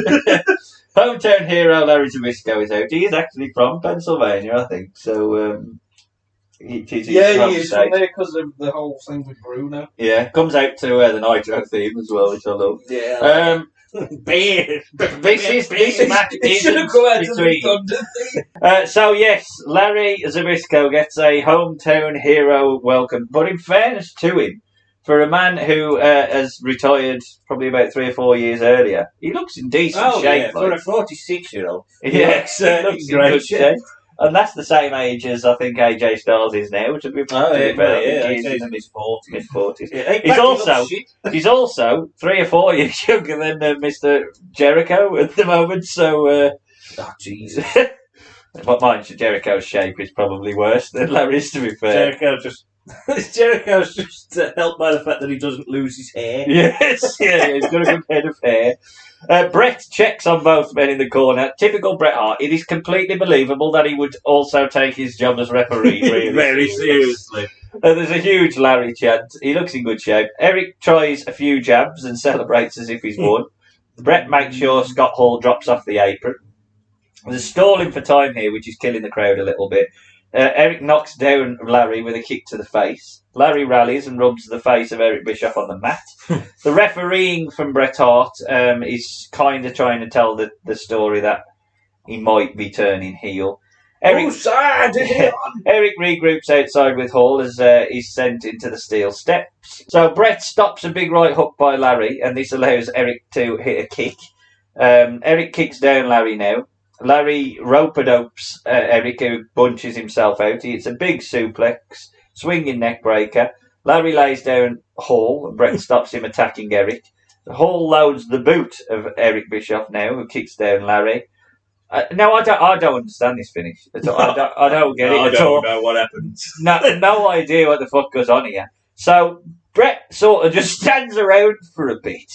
Hometown hero Larry Zbyszko is out. He is actually from Pennsylvania, I think. So, he's his Yeah, home he is state. from there because of the whole thing with Bruno. Yeah, comes out to the Nitro theme as well, which I love. Yeah. Beer. This match It should have is come out to the between. Thunder theme. So yes, Larry Zbyszko gets a hometown hero welcome. But in fairness to him, for a man who has retired probably about 3 or 4 years earlier, he looks in decent Oh, shape. yeah, for a 46-year-old. Yeah, looks, he looks in great good shape. And that's the same age as I think AJ Styles is now, which would be Oh, yeah, fair. he's in his 40s. Mid-40s. Yeah, He's also 3 or 4 years younger than Mr. Jericho at the moment. So, Oh, Jesus. but mind you, Jericho's shape is probably worse than Larry's. To be fair. Jericho's just helped by the fact that he doesn't lose his hair. Yes, yeah, he's got a good head of hair. Brett checks on both men in the corner. Typical Bret Hart. It is completely believable that he would also take his job as referee. Really. Very seriously. There's a huge Larry chant. He looks in good shape. Eric tries a few jabs and celebrates as if he's won. Brett makes sure Scott Hall drops off the apron. There's stalling for time here, which is killing the crowd a little bit. Eric knocks down Larry with a kick to the face. Larry rallies and rubs the face of Eric Bischoff on the mat. The refereeing from Bret Hart is kind of trying to tell the story that he might be turning heel. Eric regroups outside with Hall as he's sent into the steel steps. So Bret stops a big right hook by Larry, and this allows Eric to hit a kick. Eric kicks down Larry now. Larry rope-a-dopes Eric, who bunches himself out. It's a big suplex, swinging neck breaker. Larry lays down Hall, and Bret stops him attacking Eric. Hall loads the boot of Eric Bischoff now, who kicks down Larry. No, I don't understand this finish. I don't get it at all. I don't know what happens. No idea what the fuck goes on here. So Bret sort of just stands around for a bit,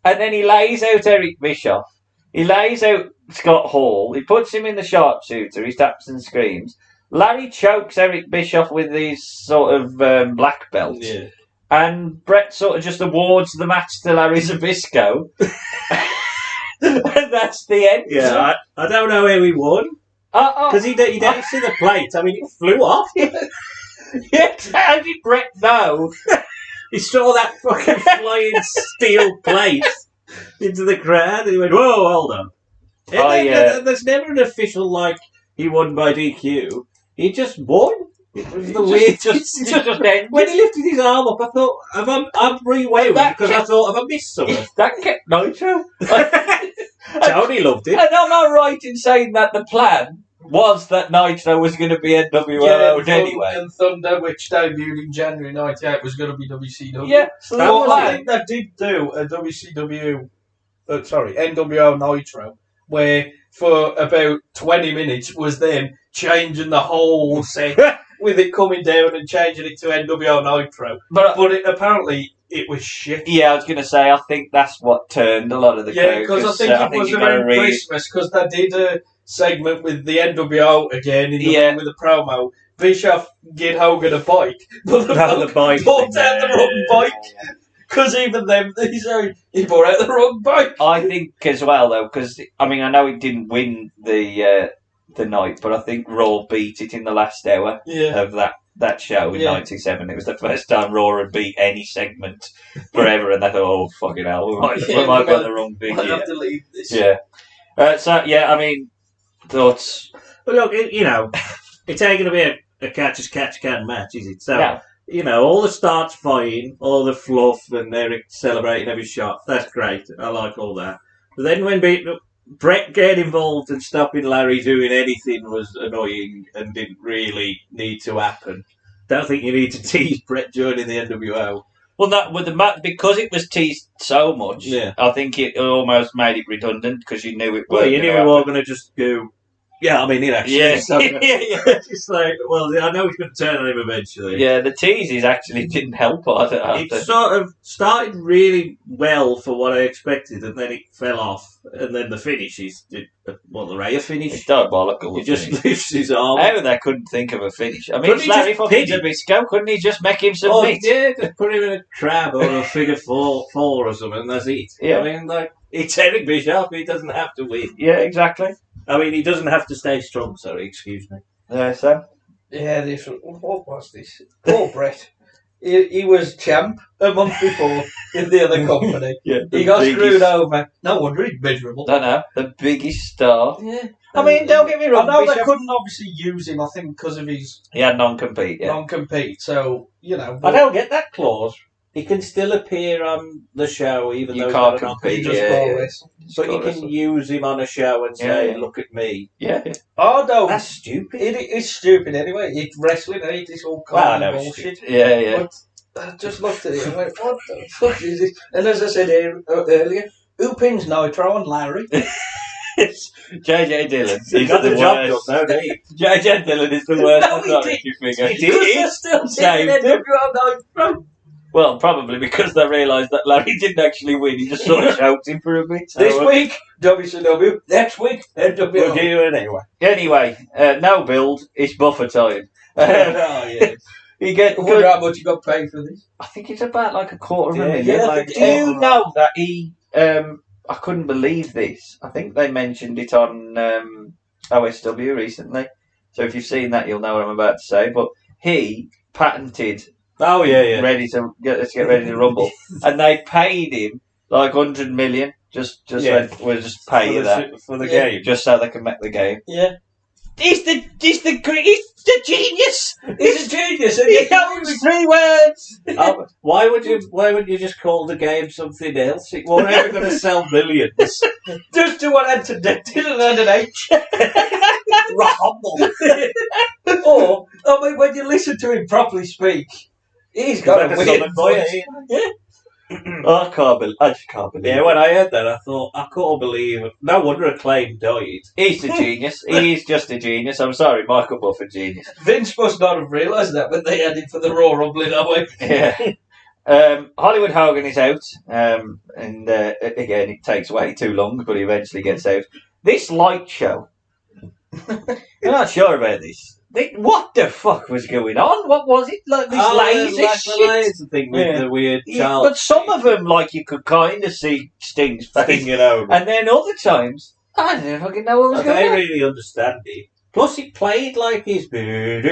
and then he lays out Eric Bischoff. He lays out Scott Hall. He puts him in the sharpshooter. He taps and screams. Larry chokes Eric Bischoff with these sort of black belts. Yeah. and Brett sort of just awards the match to Larry Zbyszko. And that's the end. Yeah, I don't know how he won. Because he didn't see the plate. I mean, it flew off. Yeah, how did Brett know? He saw that fucking flying steel plate into the crowd and he went, whoa, hold on. There's never an official, like, he won by DQ. He just won. It was the weirdest. When he lifted his arm up, I thought, I'm rewound because I thought, have I missed something? That kept Nitro. Tony loved it. And am I right in saying that the plan was that Nitro was going to be NWO anyway? And Thunder, which debuted in January '98, was going to be WCW. Yeah, so I think they did do a NWO Nitro, where for about 20 minutes was them changing the whole set with it coming down and changing it to NWO Nitro. But apparently it was shit. Yeah, I was going to say, I think that's what turned a lot of the crowd. Yeah, because I think it was around Christmas, because they did a segment with the NWO again with a promo. Bischoff gave Hogan a bike, but the bike bought out the wrong bike. Because even them, he bought out the wrong bike. I think as well, though, because, I mean, I know it didn't win the night, but I think Raw beat it in the last hour of that show in '97. It was the first time Raw had beat any segment forever, and they thought, oh, fucking hell, we might be on the wrong thing. I have to leave this. Yeah. I mean, thoughts? But look, it's ain't going to be a catch-as-catch-can match, is it? So, all the starts fine, all the fluff, and they're celebrating every shot. That's great. I like all that. But then when Brett getting involved and stopping Larry doing anything was annoying and didn't really need to happen. Don't think you need to tease Brett joining the NWO. Well, because it was teased so much, I think it almost made it redundant because you knew it. Well, you knew we were going to just go. Yeah, I mean, It's like, well, I know he's going to turn on him eventually. Yeah, the teases actually didn't help. It sort of started really well for what I expected, and then it fell off. And then the finish is, the Raya finish. It's diabolical. He just lifts his arm. How they couldn't think of a finish? I mean, Larry fucking Zbyszko, couldn't he just make him submit? Just put him in a crab or a figure four or something, and that's it. Yeah. I mean, it's Eric Bischoff, he doesn't have to win. Yeah, exactly. I mean, he doesn't have to stay strong, sorry, excuse me. Sam? Yeah, what was this? Poor Brett. He was champ a month before in the other company. He got screwed over. No wonder he's miserable. I know, the biggest star. Yeah. I mean, don't get me wrong. I know they couldn't obviously use him, I think, because of his... He had non-compete, Non-compete, so, I don't get that clause. He can still appear on the show, even though he can't compete. But you can use him on a show and say, "Look at me." Yeah. Oh no, that's stupid. It's stupid anyway. It's wrestling, ain't it? It's all kind of bullshit. Yeah. But I just looked at it and went, "What the fuck is this?" And as I said earlier, who pins Nitro and Larry? It's JJ Dillon. He got the job done, don't he? JJ Dillon is the worst. No, he did. He did. Still saved him. Well, probably because they realised that Larry didn't actually win. He just sort of shouted him for a bit. This week, WCW. Next week, NWO. We'll do it anyway. Anyway, no build. It's buffer time. You get. I wonder how much you got paid for this. I think it's about like $250,000. Yeah, Do you know that he? I couldn't believe this. I think they mentioned it on OSW recently. So if you've seen that, you'll know what I'm about to say. But he patented. Oh yeah. Let's get ready to rumble, and they paid him like 100 million. We'll just pay you that for the game, just so they can make the game. Yeah, he's the genius. He's a genius. He knows 3 words. Why would you just call the game something else? It won't ever going to sell millions. Just do what Ed didn't add an H. Rumble. Or when you listen to him properly speak. He's got a weird voice. I just can't believe. Yeah, when I heard that, I thought I couldn't believe it. No wonder Acclaim died. He's a genius. He's just a genius. I'm sorry, Michael Buffer, genius. Vince must not have realised that when they had him for the Raw Rumble in way. Yeah. Hollywood Hogan is out, and again, it takes way too long, but he eventually gets out. This light show. I'm not sure about this. what the fuck was going on? What was it? Like this laser shit? Laser thing with the weird Yeah, child. but some of them, like, you could kind of see Sting's face. And then other times, I didn't fucking know what was going on. I really understand it. Plus, he played like his... And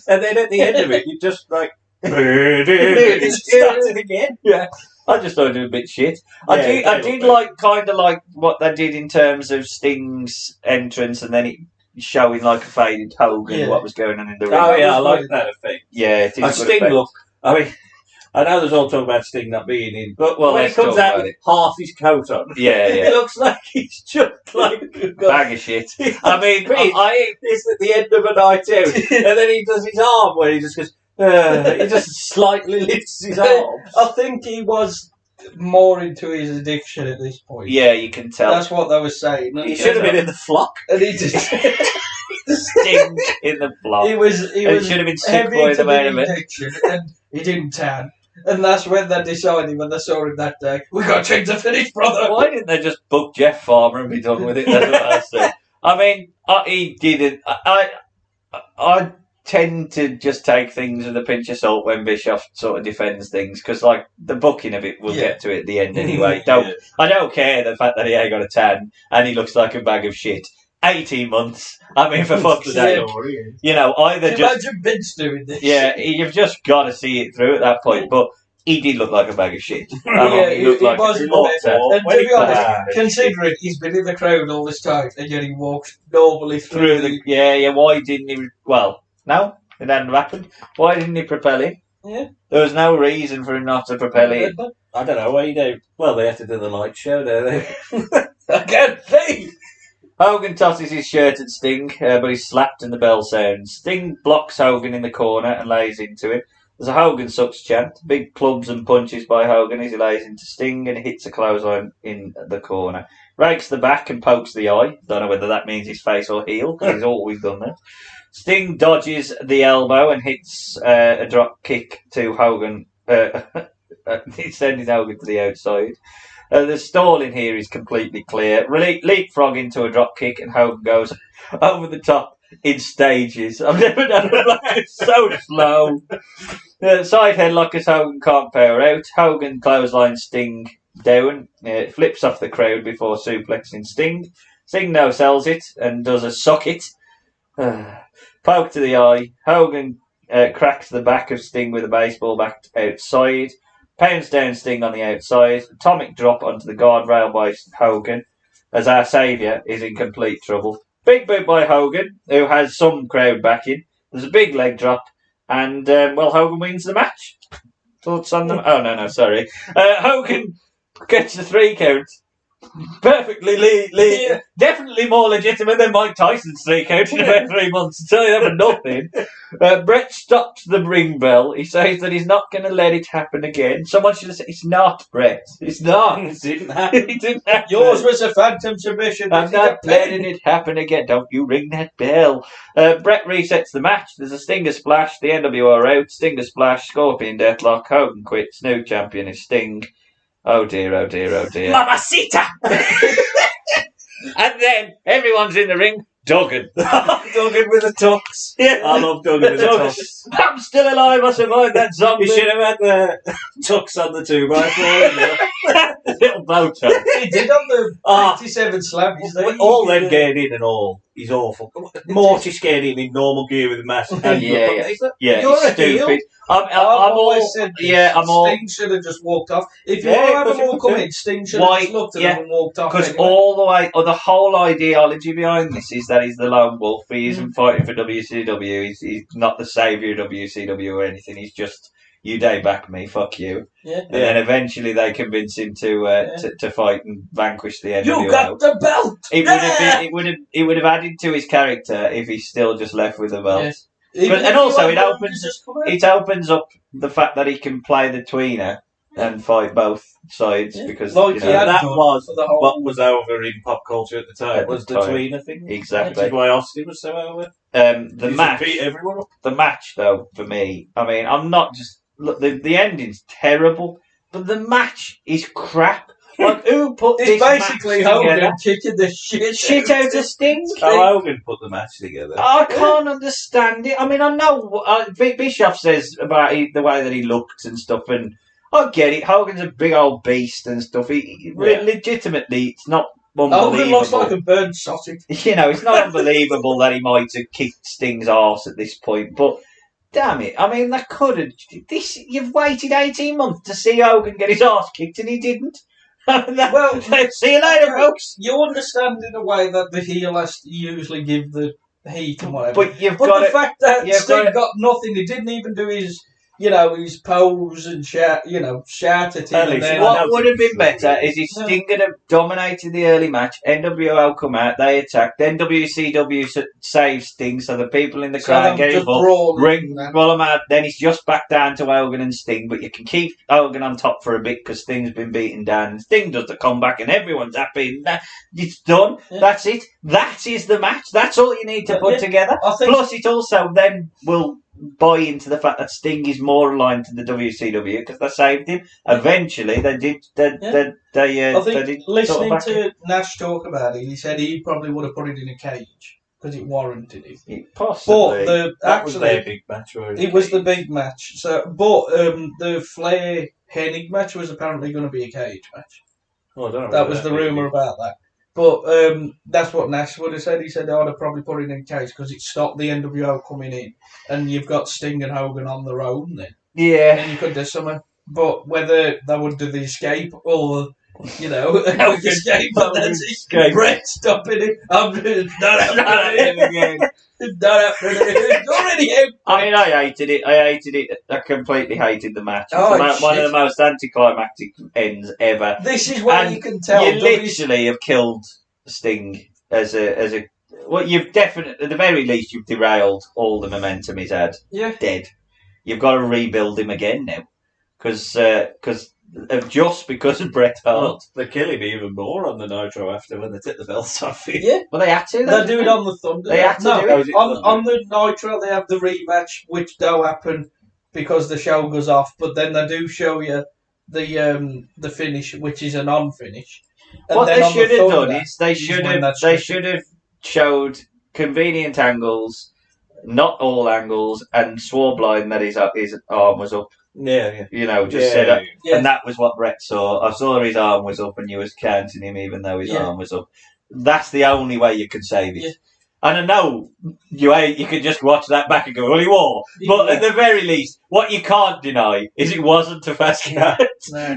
then at the end of it, you just like... It started again. Yeah. I just thought it was a bit shit. Yeah, I did like kind of like what they did in terms of Sting's entrance, and then it showing like a faded Hogan what was going on in the ring. Oh yeah, I like that effect. Yeah, it is. Sting look. I mean, I know there's all talk about Sting not being in, but when he comes out with half his coat on, it looks like he's just like a bag of shit. I mean, it's at the end of a night out, and then he does his arm where he just goes. He just slightly lifts his arms. I think he was more into his addiction at this point. Yeah, you can tell. That's what they were saying. He should have been in the flock. And he just Sting in the flock. He was should have been sick heavy boy into the main the event. addiction, and he didn't tan. And that's when they decided, when they saw him that day, we got to change the finish, brother. Why didn't they just book Jeff Farmer and be done with it? That's what I said. I mean, he didn't. I tend to just take things with a pinch of salt when Bischoff sort of defends things, because like the booking of it, we'll get to it at the end anyway. I don't care the fact that he ain't got a tan and he looks like a bag of shit. 18 months. I mean, for fuck's sake. You know, either just imagine Vince doing this. Yeah, you've just got to see it through at that point. But he did look like a bag of shit. He looked like was. a monster. And to be honest, considering he's been in the crowd all this time, and yet he walks normally through the... Yeah, why didn't he... Well, no, it hadn't happened. Why didn't he propel it? Yeah. There was no reason for him not to propel it. I don't know, why do. Well, they have to do the light show, don't they? I can't see! Hogan tosses his shirt at Sting, but he's slapped and the bell sounds. Sting blocks Hogan in the corner and lays into him. There's a Hogan sucks chant. Big clubs and punches by Hogan as he lays into Sting and hits a clothesline in the corner. Rakes the back and pokes the eye. Don't know whether that means his face or heel, because he's always done that. Sting dodges the elbow and hits a drop kick to Hogan. He's sending Hogan to the outside. The stalling here is completely clear. Leapfrog into a drop kick and Hogan goes over the top in stages. I've never known it like it's so slow. Side headlock as Hogan can't power out. Hogan clotheslines Sting down. Flips off the crowd before suplexing Sting. Sting now sells it and does a socket. Poke to the eye. Hogan cracks the back of Sting with a baseball bat outside. Pounds down Sting on the outside. Atomic drop onto the guardrail by Hogan as our saviour is in complete trouble. Big boot by Hogan, who has some crowd backing. There's a big leg drop, and, Hogan wins the match. Thoughts on them? Oh, no, sorry. Hogan gets the 3 count. Perfectly definitely more legitimate than Mike Tyson's 3 count in about 3 months. I tell you that for nothing. Brett stops the ring bell. He says that he's not going to let it happen again. Someone should have said, it's not, Brett. It's not. It didn't happen. It didn't happen. Yours was a phantom submission. I'm not letting it happen again. Don't you ring that bell. Brett resets the match. There's a Stinger splash. The NWO are out. Stinger splash. Scorpion deathlock. Hogan quits. New champion is Sting. Oh dear, oh dear, oh dear. Mamacita! And then everyone's in the ring. Duggan. Duggan with a tux. Yeah. I love Duggan with a tux. I'm still alive. I survived that zombie. You should have had the tux on the 2x4. Little bow tie. He did on the 87 Slam. All them getting in and all. He's awful. Morty scared him in normal gear with a mask. Yeah. You're it's a heel. stupid. I'm always said this. Yeah, I'm all. Sting should have just walked off. If you had them all come in, Sting should have just looked at them and walked off. Because anyway. all the way, or the whole ideology behind this is that he's the lone wolf. He isn't fighting for WCW. He's not the saviour of WCW or anything. He's just, you day back me, fuck you. Yeah. And then eventually they convince him to fight and vanquish the NWO. You got the belt. It would have added to his character if he still just left with the belt. Yes. And also it opens up the fact that he can play the tweener and fight both sides because Like that was the whole... what was over in pop culture at the time. Was the tweener thing? Exactly. That's why Austin was so over. The match though, for me, I mean, I'm not just look. The ending's terrible, but the match is crap. Like, who put It's this basically match together? Hogan kicking the shit Out of Sting. Oh, Hogan put the match together. I can't understand it. I mean, I know Bischoff says about the way that he looked and stuff, and I get it. Hogan's a big old beast and stuff. Legitimately, it's not unbelievable. Hogan looks like a burnt sausage. You know, it's not unbelievable that he might have kicked Sting's arse at this point, but damn it. I mean, that could have... You've waited 18 months to see Hogan get his arse kicked, and he didn't. Well, see you later, folks. You understand in a way that the heel has to usually give the heat and whatever. But the fact that Sting got nothing, he didn't even do his pose and shout at him. What would have been better is if Sting had dominated the early match, NWO come out, they attack, then WCW saves Sting, so the people in the crowd get involved, roll him out, then it's just back down to Hogan and Sting, but you can keep Hogan on top for a bit because Sting's been beaten down, and Sting does the comeback and everyone's happy, and it's done, that's it, that is the match, that's all you need to put together, plus it also then will buy into the fact that Sting is more aligned to the WCW because they saved him. Eventually, they did. I think listening to Nash talk about it, he said he probably would have put it in a cage because it warranted it. Possibly, but that was their big match. It was the big match. So, but the Flair Hennig match was apparently going to be a cage match. Oh, I don't know that was the rumor about that. But that's what Nash would have said. He said, I'd have probably put it in case because it stopped the NWO coming in. And you've got Sting and Hogan on their own then. Yeah. And you could do something. But whether they would do the escape or, Hogan escape, Brett stopping it. I'm not happening again. Not happening. Already him. I mean, I hated it. I completely hated the match. One of the most anticlimactic ends ever. This is where you can tell. You literally have killed Sting as a. Well, you've definitely, at the very least, you've derailed all the momentum he's had. Yeah. Dead. You've got to rebuild him again now. Because of Bret Hart. Well, they kill him even more on the Nitro after when they take the belts off him. Yeah. Well, they had to. They do it on the Thunder. They had to do it. On the Nitro, they have the rematch, which don't happen because the show goes off. But then they do show you the finish, which is a non-finish. And what they should have done is they should have showed convenient angles, not all angles, and swore blind that his arm was up. Yeah. And that was what Brett saw. I saw his arm was up, and you was counting him even though his arm was up. That's the only way you can save it. Yeah. And I know you could just watch that back and go, well, he won. But at the very least, what you can't deny is it wasn't a fast count.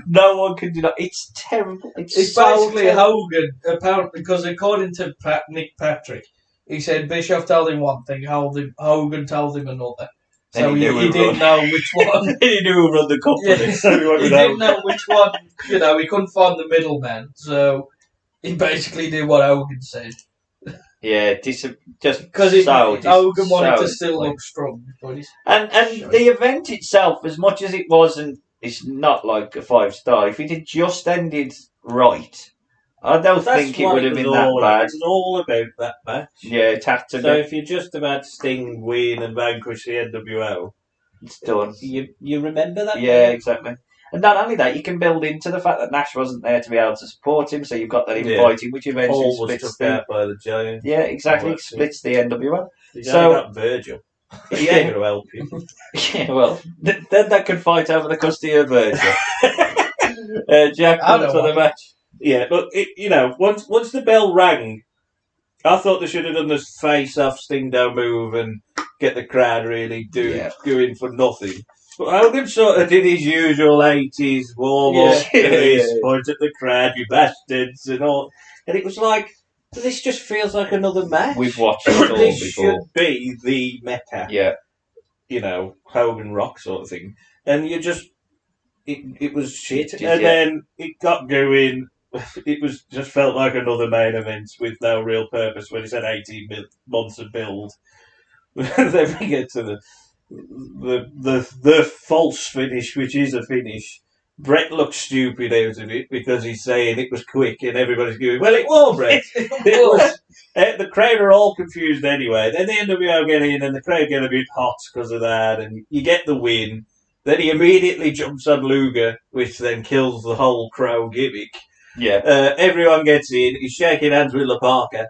No one can deny. It's terrible. It's so basically terrible. Hogan, apparently, because according to Nick Patrick, he said Bischoff told him one thing, Hogan told him another. So he didn't know which one. He knew who run the company. Yeah. So he didn't know which one. He couldn't find the middleman. So he basically did what Hogan said. Yeah, just because Hogan wanted to still look strong. And the event itself, as much as it wasn't, it's not like a 5-star. If it had just ended right, I don't think it would have been that bad. It's all about that match. Yeah, it had to be. So if you just had Sting win and vanquish the NWO, it's done. You remember that? Yeah, exactly. And not only that, you can build into the fact that Nash wasn't there to be able to support him, so you've got that infighting, which eventually splits out by the Giant. Yeah, exactly. Splits the NWO. So got Virgil. He's going to help him. Yeah, well, then that could fight over the custody of Virgil. Jack comes for the match. Yeah, but once the bell rang, I thought they should have done this face-off, Sting down move and get the crowd really doing for nothing. But Hogan sort of did his usual 80s warm-up, point at the crowd, you bastards, and all. And it was like, this just feels like another match. We've watched it all this before. Should be the mecca. Yeah. Hogan Rock sort of thing. And you just, it was shit. Then it got going. It was just felt like another main event with no real purpose when it's had 18 months of build. Then we get to the false finish, which is a finish. Brett looks stupid out of it because he's saying it was quick, and everybody's going, "Well, it was, Brett." It was. The crowd are all confused anyway. Then the NWO get in, and the crowd get a bit hot because of that, and you get the win. Then he immediately jumps on Luger, which then kills the whole Crow gimmick. Yeah. Everyone gets in. He's shaking hands with La Parker.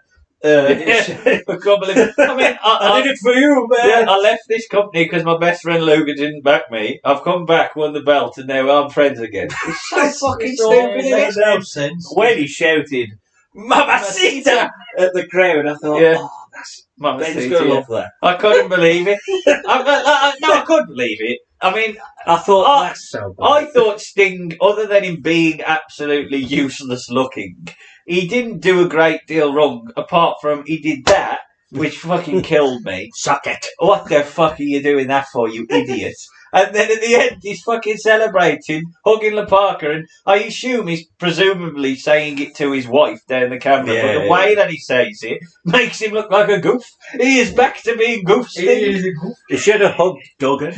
I can't believe it. I mean, I did it for you, man. Yeah, I left this company because my best friend Luger didn't back me. I've come back, won the belt, and now I'm friends again. It's so fucking It's all- stupid. it Isn't makes it? no sense. When he shouted "Mamacita" at the crowd, I thought, Yeah. oh, that's Mamacita, Ben's gonna yeah. love that. I couldn't believe it. I couldn't believe it. I mean, I thought I- that's so bad. I thought Sting, other than him being absolutely useless looking, he didn't do a great deal wrong, apart from he did that, which fucking killed me. Suck it. What the fuck are you doing that for, you idiot? And then at the end, he's fucking celebrating, hugging La Parker, and I assume he's presumably saying it to his wife down the camera, but the way that he says it makes him look like a goof. He is back to being goof Sting. He should have hugged Duggan.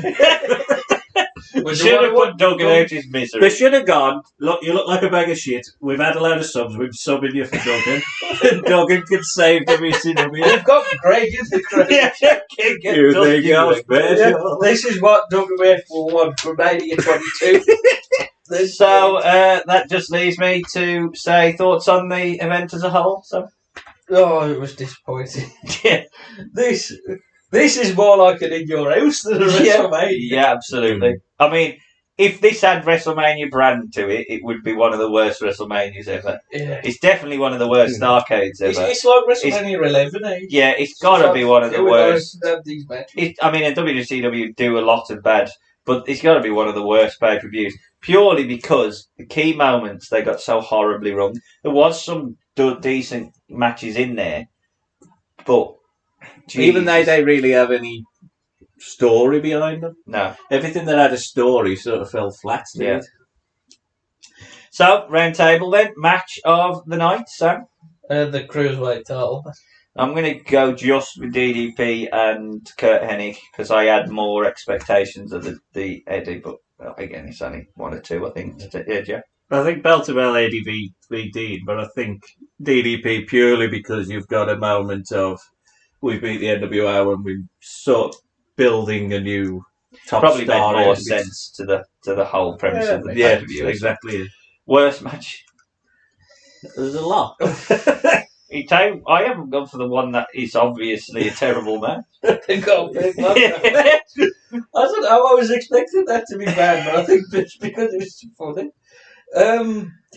Should have put Duggan out his They misery. should have gone, look, you look like a bag of shit. We've had a load of subs. We're subbing you for Duggan. And Duggan can save WCW. We've got Greg in the crowd. Yeah, can't get You Dusty think I was going. special? This is what Duggan made for one from 1922. So that just leaves me to say thoughts on the event as a whole. So Oh, it was disappointing. yeah, This is more like an in your house than a WrestleMania. yeah, absolutely. I mean, if this had WrestleMania brand to it, it would be one of the worst WrestleManias ever. Yeah. It's definitely one of the worst Starrcades ever. It's like WrestleMania 11, eh? Yeah, it's got to be one of the worst. Have these matches. I mean, and WCW do a lot of bad, but it's got to be one of the worst pay-per-views, purely because the key moments they got so horribly wrong. There was some decent matches in there, but Even though Jesus. they really have any story behind them. No. Everything that had a story sort of fell flat. Yeah. So, round table then, match of the night, Sam. The Cruiserweight title. I'm going to go just with DDP and Kurt Hennig because I had more expectations of the Eddie, but well, again, it's only one or two, I think. Yeah. I think bell to bell ADV v Dean, but I think DDP purely because you've got a moment of we beat the NWO and we're sort of building a new top Probably made star. more sense to the whole premise of the Yeah, pay-per-view. exactly. Worst match. There's a lot. I haven't gone for the one that is obviously a terrible match. I don't know. I was expecting that to be bad, but I think it's because it was funny.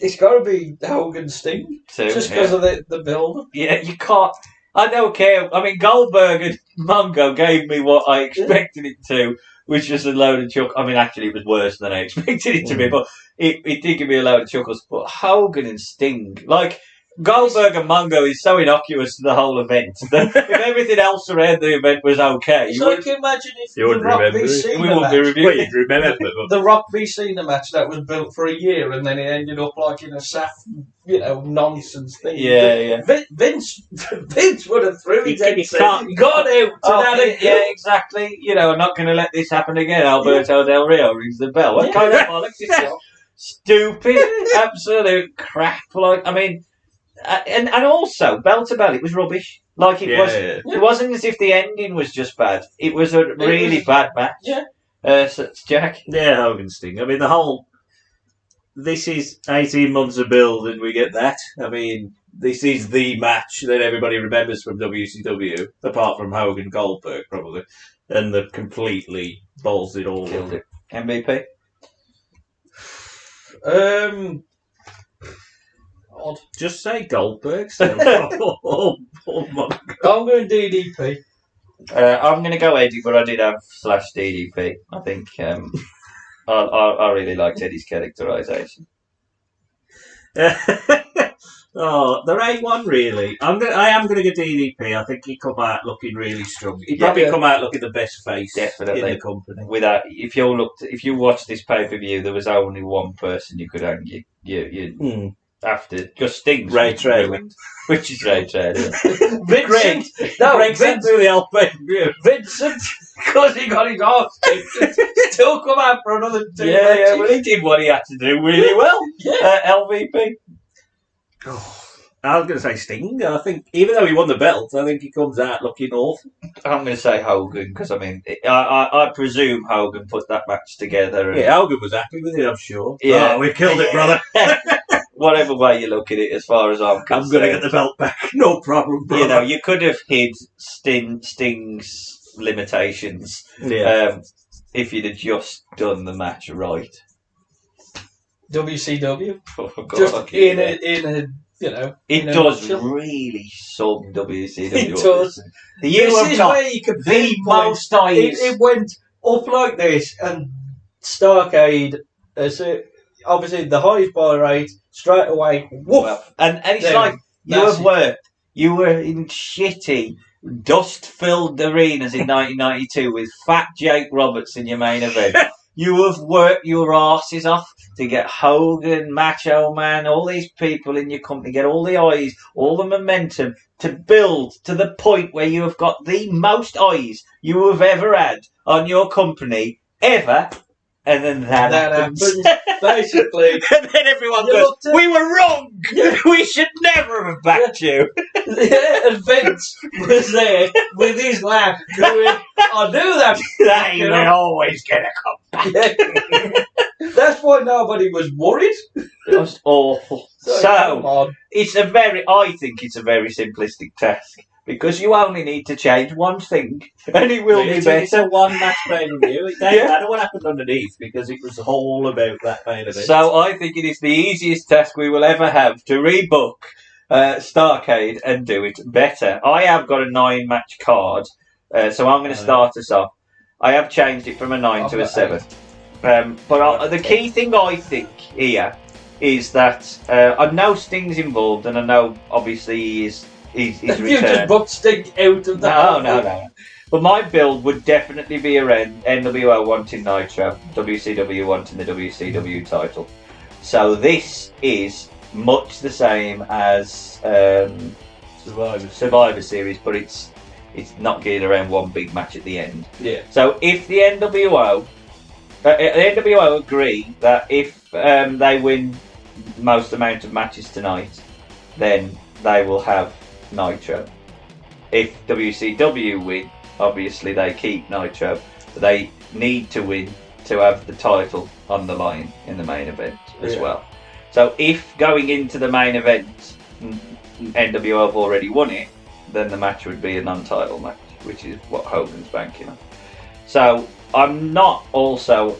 It's got to be Hogan Sting, Too, just because of the build. Yeah, you can't. I don't care. I mean, Goldberg and Mongo gave me what I expected it to, which was a load of chuckles. I mean, actually, it was worse than I expected it to be, but it did give me a load of chuckles. But Hogan and Sting, like Goldberg and Mongo, is so innocuous to the whole event that if everything else around the event was okay, It's like, imagine if You the wouldn't Rock remember v it. Cena we wouldn't match, be reviewing. Well, you'd remember it. the Rock v Cena match that was built for a year, and then it ended up like in a saff, nonsense thing. Yeah. Vince would have threw his head, You can't- gone out. Yeah, exactly. I'm not going to let this happen again. Alberto Del Rio rings the bell. What kind of bollocks is that? Stupid, absolute crap. Like, I mean, and also bell to bell, it was rubbish. Like it was. Yeah. It wasn't as if the ending was just bad. It was a really bad match. Yeah. So it's Jack. Yeah, Hogan Sting. I mean, this is 18 months of build and we get that. I mean, this is the match that everybody remembers from WCW, apart from Hogan Goldberg, probably. And they've completely balls it all Killed in. it. MVP. Odd. Just say Goldberg. So. oh, my. I'm going DDP. I'm going to go Eddie, but I did have /DDP. I think I really liked Eddie's characterization. Oh, there ain't one really. I am going to go DDP. I think he come out looking really strong. He probably come out looking the best face Definitely. in the company. Without, if you watched this pay-per-view, there was only one person you could hang you after just Sting's Ray Traylor. ruined, which is Ray Traylor. Vincent. Greg sent through the whole pay-per-view. Vincent, because he got his arse kicked, still come out for another 2 Yeah, matches. well, he did what he had to do really well. Yeah. LVP. I was going to say Sting. I think, even though he won the belt, I think he comes out looking awful. I'm going to say Hogan because I mean, I presume Hogan put that match together. And, Yeah, Hogan was happy with it, I'm sure. Yeah. Oh, we killed it, brother. whatever way you look at it, as far as I'm concerned. I'm going to get the belt back. No problem, bro. You know, you could have hid Sting's limitations if you'd have just done the match right. WCW. Oh, God, Just in a you know. It does really some WCW. It does. You have got where you can the most eyes. It went up like this, and Starrcade, obviously the highest buy rate, straight away, woof. Well, and it's Then like you that's have worked. You were in shitty, dust-filled arenas in 1992 with Fat Jake Roberts in your main event. You have worked your asses off to get Hogan, Macho Man, all these people in your company, get all the eyes, all the momentum to build to the point where you have got the most eyes you have ever had on your company ever. And then that happens. Basically. And then everyone goes, we were wrong! We should never have backed you. Yeah, and Vince was there with his laugh going, I knew that. They were always going to come back. That's why nobody was worried. It was awful. So, I think it's a very simplistic task. Because you only need to change one thing, and it will be better. It's a one-match pay-per-view. It doesn't matter what happened underneath, because it was all about that main event. So I think it is the easiest task we will ever have to rebook Starrcade and do it better. I have got a 9-match card, so I'm going to start us off. I have changed it from a 9 to a 7. But the key thing I think here is that I know Sting's involved, and I know obviously he is. He's you returned. just booked Sting out of the No. But my build would definitely be around NWO wanting Nitro, WCW wanting the WCW title. So this is much the same as Survivor Series, but it's not geared around one big match at the end. Yeah. So if the NWO agree that if they win most amount of matches tonight, then they will have Nitro. If WCW win, obviously they keep Nitro, but they need to win to have the title on the line in the main event as well. So if going into the main event NWO have already won it, then the match would be a non-title match, which is what Hogan's banking on. So I'm not also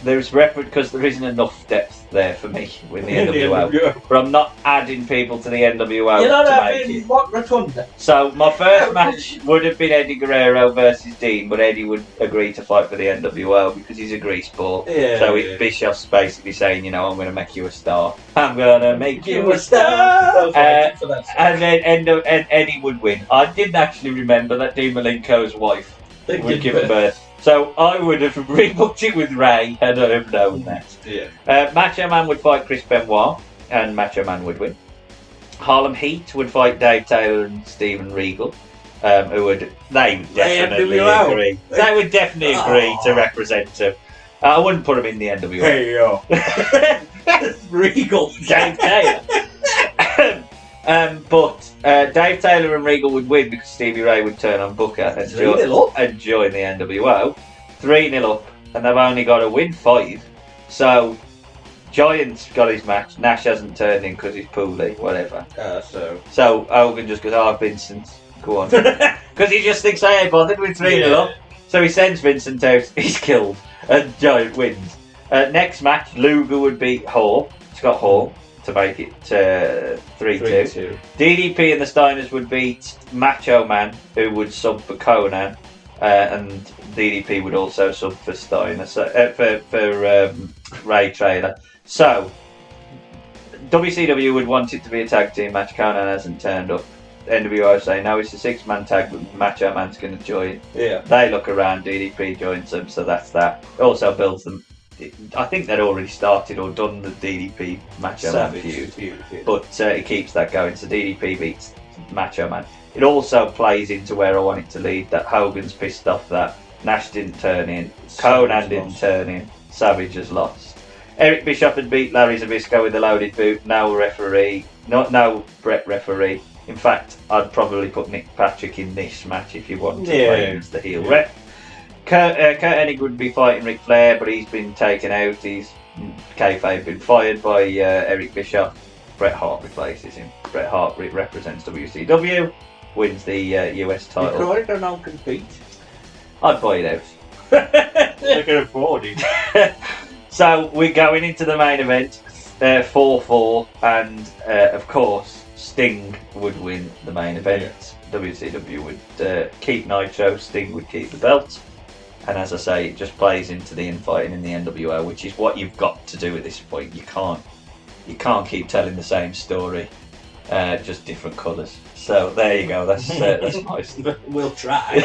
there's reference because there isn't enough depth there for me with the NWO. But I'm not adding people to the NWO to make it. What rotunda? So my first match would have been Eddie Guerrero versus Dean, but Eddie would agree to fight for the NWO because he's a grease ball. Bischoff's basically saying, I'm going to make you a star. I'm going to make you a star. And then Eddie would win. I didn't actually remember that Dean Malenko's wife would give birth. So I would have rebooked it with Ray had I have known that. Macho Man would fight Chris Benoit, and Macho Man would win. Harlem Heat would fight Dave Taylor and Steven Regal, they would definitely agree. They would definitely agree to represent him. I wouldn't put him in the NWO. Hey yo, Regal, Dave Taylor. But Dave Taylor and Regal would win because Stevie Ray would turn on Booker and join the NWO. 3-0 up, and they've only got to win 5. So Giant's got his match. Nash hasn't turned in because he's poorly, whatever. So Hogan just goes, Vincent, go on. Because he just thinks, I ain't bothered with 3-0 up. So he sends Vincent out, he's killed, and Giant wins. Next match, Luger would beat Scott Hall, to make it 3-2. DDP and the Steiners would beat Macho Man, who would sub for Conan, and DDP would also sub for Steiner, for Ray Traylor. So WCW would want it to be a tag team match. Conan hasn't turned up. NWO say no, it's a 6-man tag, but Macho Man's going to join. They look around, DDP joins them, so that's that. It also builds them. I think they'd already started or done the DDP Macho Man feud, but it keeps that going. So DDP beats Macho Man. It also plays into where I want it to lead, that Hogan's pissed off that Nash didn't turn in, Conan didn't turn in, Savage has lost. Eric Bischoff had beat Larry Zbyszko with a loaded boot, no Brett referee. In fact, I'd probably put Nick Patrick in this match if you want to play him as the heel ref. Kurt Hennig would be fighting Ric Flair, but he's been taken out. He's kayfabe been fired by Eric Bischoff. Bret Hart replaces him. Bret Hart represents WCW, wins the US You title. call it a non-compete? I'd buy it out. They can afford it. So we're going into the main event, 4-4, and of course Sting would win the main event. WCW would keep Nitro, Sting would keep the belt, and as I say, it just plays into the infighting in the NWO, which is what you've got to do at this point. You can't keep telling the same story, just different colours. So there you go. That's nice. We'll try.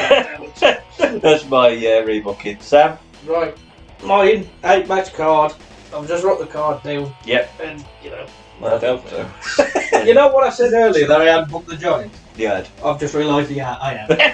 That's my rebooking. Sam. Right, mine 8-match card. I've just wrote the card down. Yep. And you know, I hope so. you know what I said earlier that I hadn't booked the Giant. Yeah. I've just realised, yeah, I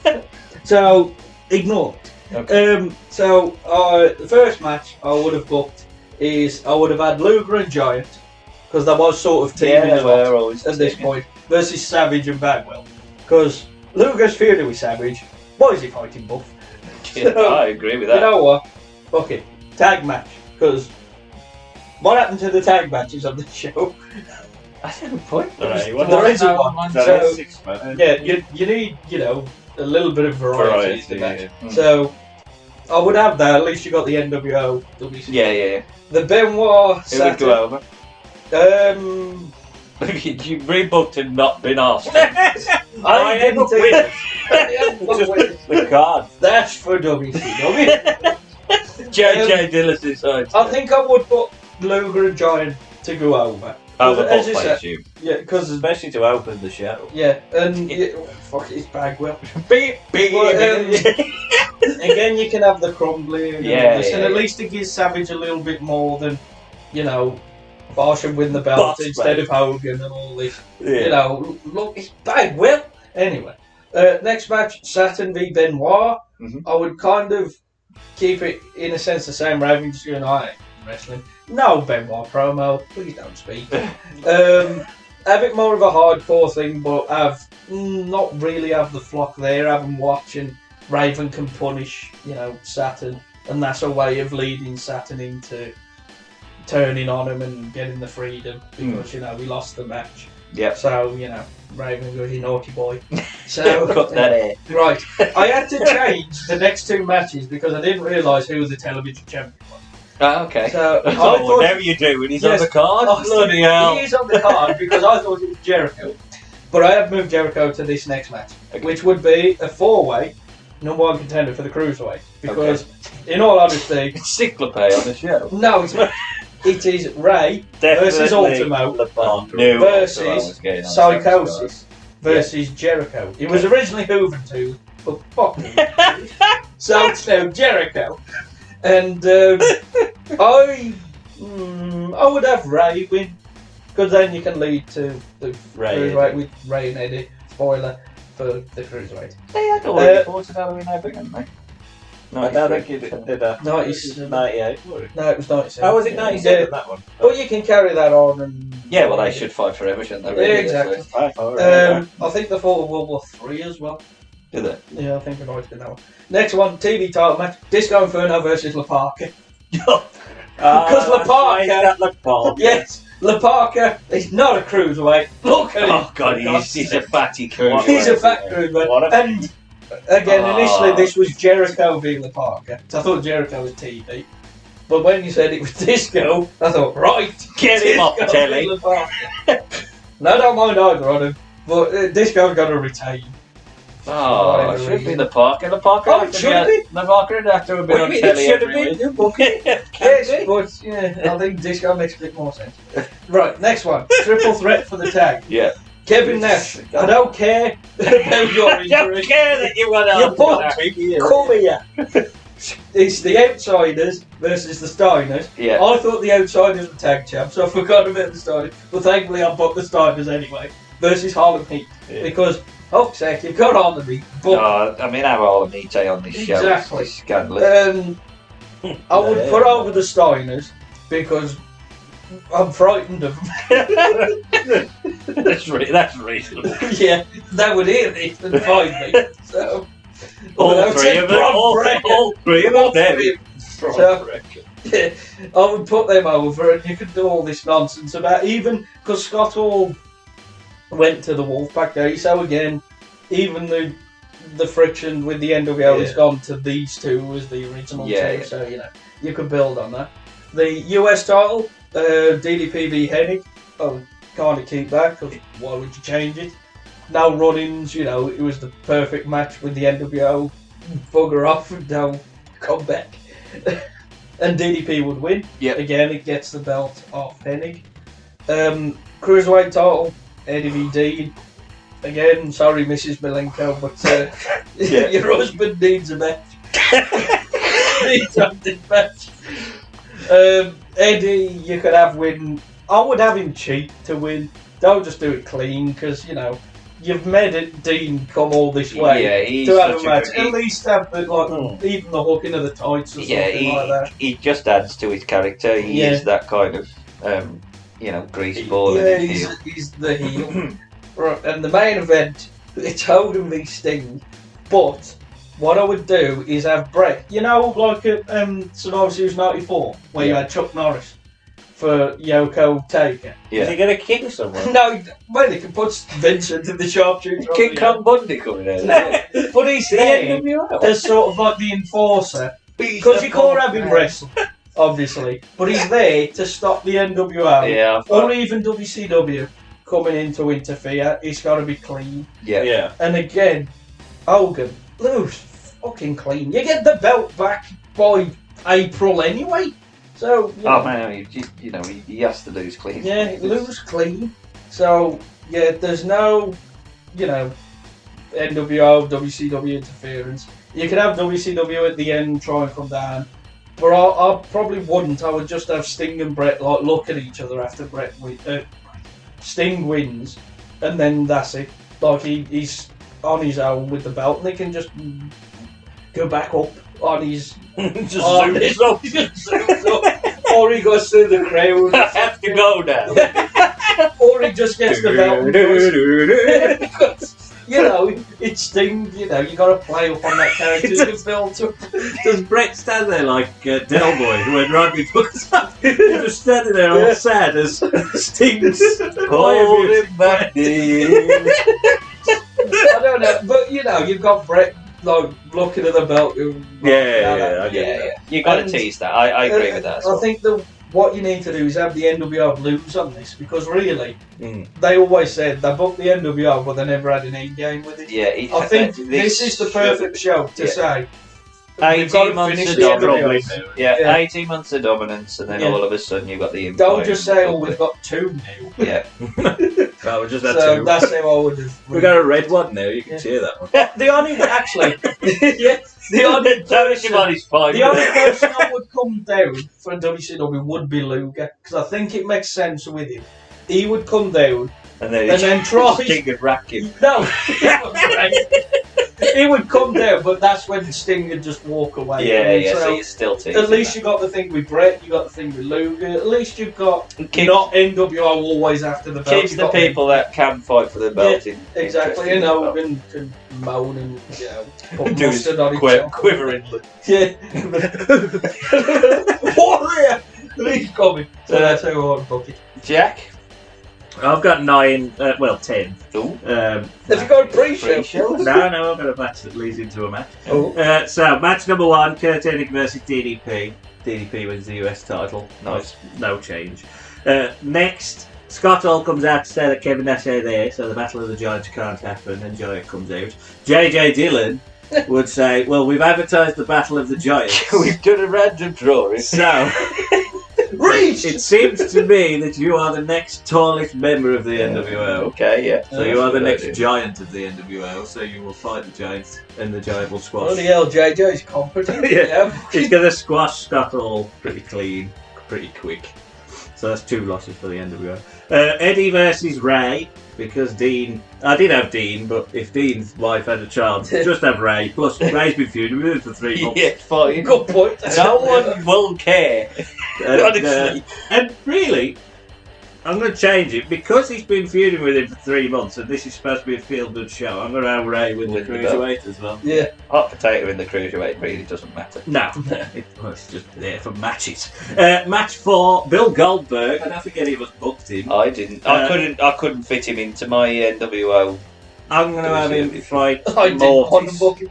am. So ignore it. Okay. The first match I would have booked is I would have had Luger and Giant, because there was sort of teaming they were always at this teaming. point, versus Savage and Bagwell. Because Luger's feuding with Savage. Why is he fighting Buff? Yeah, I agree with that. You know what? Fuck it. Tag match. Because what happened to the tag matches on the show? I had a point. Right, There isn't one. So So, 6 man. yeah, you need, a little bit of variety to the match. yeah. So, I would have that. At least you got the NWO, WCW. Yeah. The Benoit Who would go over? You rebooked and not been asked. I didn't take it. The card. That's for WCW. JJ Dillis' side. I think I would put Luger and Giant to go over. Over as both you I said- assume. Yeah, because Especially to open the show. fuck it's Bagwell. Beep, Well, again, you can have the crumbling and Yeah, all this, and yeah, at yeah. least it gives Savage a little bit more than, Bosch and win the belt Boss, instead mate. of Hogan and all this. Yeah. Look, it's Bagwell. Anyway, next match, Saturn v Benoit. Mhm. I would kind of keep it in a sense the same rather just going, I ain't wrestling. No Benoit promo, please don't speak. Have it more of a hardcore thing, but not really have the flock there. Have them watching. Raven can punish, Saturn, and that's a way of leading Saturn into turning on him and getting the freedom because we lost the match. Yep. So Raven goes, you naughty boy. So Cut that air. right, I had to change the next 2 matches because I didn't realise who was the television champion was. Oh, okay. So I Oh, thought now you do when he's Yes. on the card. Oh, Bloody hell. he is on the card because I thought it was Jericho. But I have moved Jericho to this next match, Okay. which would be a 4-way #1 contender for the Cruiserweight. Because, in all honesty, Cyclope on the show. no, it's not. It is Ray versus Ultimo Knew versus what was going on. Psychosis versus Jericho. It was originally Hooven 2, but fuck him. So it's now Jericho. And I would have Ray win, because then you can lead to the Ray Cruiserweight with Ray and Eddie. Spoiler for the Cruiserweight. They had already fought at Halloween Epic, hadn't they? I don't think you did that. 97. 98. No, it was 97. Oh, was it 97 Yeah. that one? But you can carry that on and... Yeah, well, they should fight forever, shouldn't they? Yeah, really? exactly. I think they fought World War III as well. Do they? Yeah, I think it might have been that one. Next one, TV title match. Disco Inferno versus La Parka. Because La Parka... Yes, La Parka is not a cruiserweight. Look at him. Oh, God, he's a fatty cruiserweight. He's a fat cruiserweight. And again, initially this was Jericho being La Parka. So I thought Jericho was TV. But when you said it was Disco, I thought, right, Get him off Disco telly. being La Parka. No, I don't mind either on him. But Disco's got to retain. Oh, it should be the Parker. The Parker. Oh, it should have been. The Parker would have to have been on It telly should have every been. week. Yes, but yeah, I think Disco makes a bit more sense. Right, next one. Triple threat for the tag. Yeah. Kevin Nash. I don't care about your I don't injury. care that you went You out. put, come here. It's the Outsiders versus the Steiners. Yeah. I thought the Outsiders were tag champs, so I forgot about the Steiners. But thankfully I bought the Steiners anyway. Versus Harlem Heat. Yeah. Because, oh, sake, you've got Harlem Heat. But Oh, I mean, have all of me on this show. Exactly. It's scandalous. I would put over the Steiners because I'm frightened of them. That's reasonable. Yeah, they would hear this and find me. So, All Well, three of them. Brock All Breaker. three of them. all There. three of them. So, I would put them over, and you could do all this nonsense about even because Scott Hall went to the Wolfpack days. So again, even the friction with the NWO has gone to these two as the original two. So you could build on that. The US title, DDP v Hennig. Oh, kind of keep that because why would you change it? No run-ins. It was the perfect match with the NWO. Bugger off and don't come back. And DDP would win. Yep. Again, it gets the belt off Hennig. Cruiserweight title, Eddie v Dean. Again, sorry, Mrs. Malenko, but your husband needs a match. Needs a match. Eddie, you could have win. I would have him cheat to win. Don't just do it clean, because, you've made it Dean come all this way to have a match. At least have the, even the hooking of the tights or something like that. He just adds to his character. He is that kind of, grease ball. Yeah, he's the heel. Right, and the main event, it's Hogan v Sting. But what I would do is have Brett. Like at Survivor Series 94, where you had Chuck Norris for Yoko Taker. Yeah. Is he going to kill someone? No, well, they can put Vincent in the sharpshooter. King Kong Bundy coming out. But he's there as sort of like the enforcer. Because you can't have him wrestle, obviously. But he's there to stop the NWO or even WCW coming in to interfere. He's got to be clean. Yeah. And again, Hogan, lose fucking clean. You get the belt back by April anyway. So, man, he has to lose clean. Yeah, lose clean. So, there's no, NWO, WCW interference. You can have WCW at the end try and come down. But I probably wouldn't. I would just have Sting and Brett look at each other after Sting wins, and then that's it. Like he's on his own with the belt, and they can just go back up on his. Just zooms up. Or he goes through the crowd. I have to go now. Or he just gets the belt. It's Sting. You got to play up on that character. Does Brett stand there like Del Boy when Rodney puts up? Just standing there all sad as Sting's holding back. I don't know, but you've got Brett looking at the belt. Yeah. You got to tease that. I agree with that. I think what you need to do is have the NWO lose on this, because really, they always said they booked the NWO, but they never had an end game with it. Yeah, I think this is the perfect show to say. 18 months of dominance. 18 months of dominance, and then all of a sudden you've got the Empire. Don't just say, we've got two now. Yeah. No, we just had so two. That's how I would have. We got a red one now, you can cheer that one. The only, actually, the only person I would come down for WCW would be Luger, because I think it makes sense with him. He would come down and then try. Sting and rack him. No, he would come down, but that's when Sting would just walk away. So you're still teasing. At least you got the thing with Brett, you got the thing with Luger. At least you've got not NWO always after the belt. Keeps the people that can fight for the belt in. Exactly, and Hogan can moan and put mustard on his quivering. Yeah. Warrior! He's coming. So that's how I want to book it. Jack? I've got 9, 10. Ooh. Have you got a pre-show? No, I've got a match that leads into a match. Oh. So, match number 1, Kurt Hennig versus DDP. DDP wins the US title. Nice. No change. Next, Scott Hall comes out to say that Kevin Nash ain't there, so the Battle of the Giants can't happen, and Giant comes out. JJ Dillon would say, well, we've advertised the Battle of the Giants. We've done a random drawing. So... It seems to me that you are the next tallest member of the NWO. Okay, yeah. So you are the next giant of the NWO, so you will fight the giant, and the giant will squash. Bloody hell, JJ's competent. He's going to squash Scott Hall pretty clean, pretty quick. So that's 2 losses for the NWO. Eddie versus Ray, because Dean... I did have Dean, but if Dean's wife had a child, just have Ray. Plus, Ray's been feuding with him for 3 months. Yeah, fine. Good point. No one will care. Honestly. And really, I'm going to change it because he's been feuding with him for 3 months, and this is supposed to be a feel-good show. I'm going to have Ray with the cruiserweight as well. Yeah. Hot potato in the cruiserweight really doesn't matter. No, it's just there for matches. Match 4, Bill Goldberg. I don't think any of us booked him. I didn't. I couldn't fit him into my NWO. I'm going to have him fight I didn't want to Mortis. book him.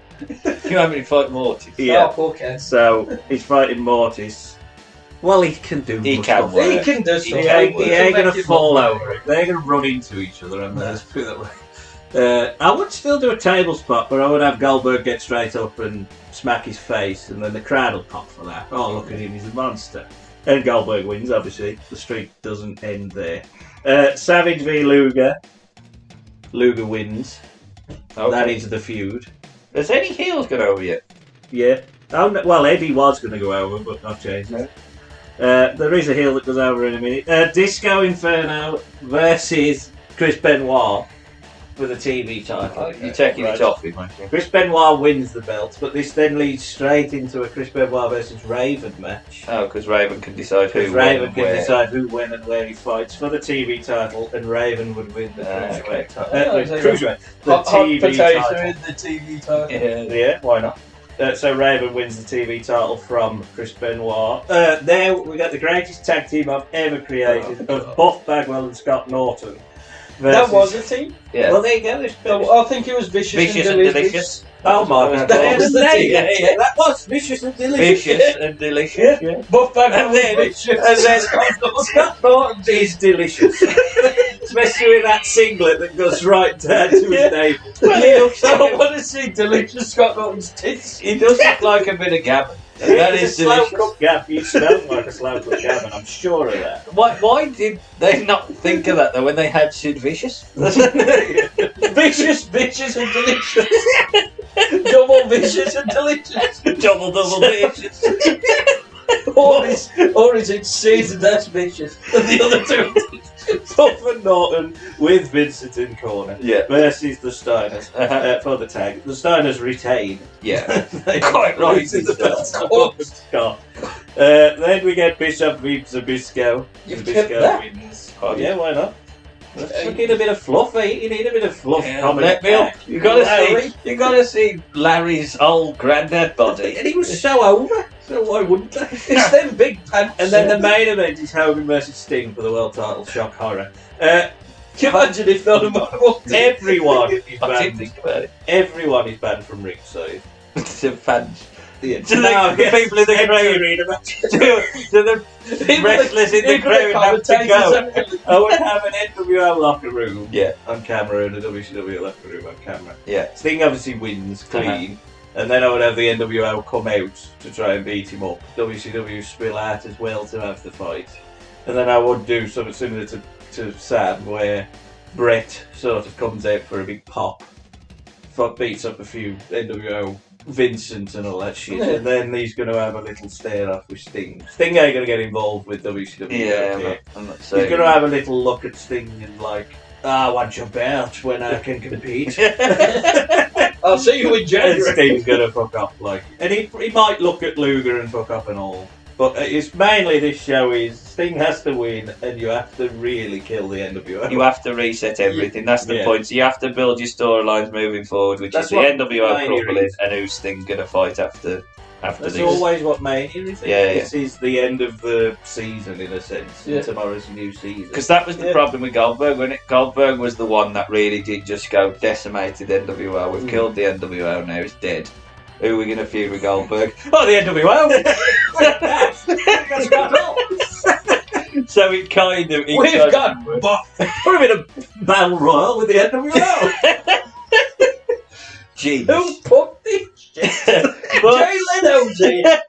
You have him fight Mortis. Yeah. Oh, okay. So he's fighting Mortis. Well, he can do. He much can of work. He can do He something. ain't going to fall over it. They're going to run into each other, and let's put it that way. I would still do a table spot, but I would have Goldberg get straight up and smack his face, and then the crowd will pop for that. Oh, look at him, he's a monster. And Goldberg wins, obviously. The streak doesn't end there. Savage v Luger. Luger wins. Okay. That is the feud. Has any heels gone over yet? Yeah. Oh, no, well, Eddie was going to go over, but I've changed it. There is a heel that goes over in a minute. Disco Inferno versus Chris Benoit for the TV title. You're taking it off him, aren't you? Chris Benoit wins the belt, but this then leads straight into a Chris Benoit versus Raven match. Oh, because Raven can decide who, Because when, Raven and can where. decide who, when, and where he fights for the TV title, and Raven would win the okay. cruiserweight title. Oh, Cruiserweight, the Hot TV potato title. in the TV title. Yeah, why not? So Raven wins the TV title from Chris Benoit. There we got the greatest tag team I've ever created of Buff Bagwell and Scott Norton. That was a team? Yeah. Well, there you go. I think it was Vicious and Delicious. Oh my god, That was the team. That was Vicious and Delicious. Vicious and delicious. Yeah. Buff Bagwell And then- was Vicious. And then Scott Norton is delicious. Especially with that singlet that goes right down to his navel. Well, he looks I like want to see Delicious Scott Norton's tits. he does look like a bit of gammon. And that It's is a slow delicious. cooked gap. You smell like a slow cooked gammon, I'm sure of that. Why did they not think of that though when they had Sid Vicious? Vicious, vicious and delicious. Double vicious and delicious. double vicious. Or is it Sid that's vicious and the other two? Buff and Norton with Vincent in corner Yeah. versus the Steiners for the tag. The Steiners retain. Yeah. They Quite right. lose the belt. Scott. Then we get Bishop v Zabisco. You've Zabisco kept that? wins. Oh, yeah, why not? Let's look in a bit of fluff, eh? You need a bit of fluff Yeah, coming let me up. back. You gotta Larry. see. You gotta see Larry's old granddad body. And he was so over, so why wouldn't they? It's them big pants. And then the main event is Hogan versus Sting for the world title. Shock horror. Can you imagine if none of them walked in? Everyone is I didn't banned. think about it. Everyone is banned from ringside. To fans. Yeah. To the people in the crowd. arena match. To the wrestlers in the crowd have to go. I would have an NWO locker room Yeah. on camera and a WCW locker room on camera. Yeah. Sting obviously wins clean, and then I would have the NWO come out to try and beat him up. WCW spill out as well to have the fight. And then I would do something similar to Sam, where Brett sort of comes out for a big pop, beats up a few NWO Vincent and all that shit, Yeah. and then he's going to have a little stare off with Sting. Sting ain't going to get involved with WCW. Yeah, okay? I'm not He's saying. going to have a little look at Sting and like, I want your belt when I can compete. I'll see you in And January. Sting's going to fuck up, like, and he might look at Luger and fuck up and all. But it's mainly this show is Sting has to win, and you have to really kill the NWO. You have to reset everything. That's the Yeah. point. So you have to build your storylines moving forward, which That's is the what NWO Mania crumbling is. and who Sting's going to fight after That's this. always what Mania is. Yeah, This is the end of the season in a sense. Yeah. Tomorrow's a new season. Because that was the Yeah. problem with Goldberg, when Goldberg was the one that really did just go decimated NWO. We've killed the NWO, now it's dead. Who are we going to feud with Goldberg? Oh, the NWO! That's got all. So it kind of... We've got Buff. Put him in a battle royal with the NWO. Jeez. Who put this shit? But- Jay Leno's here.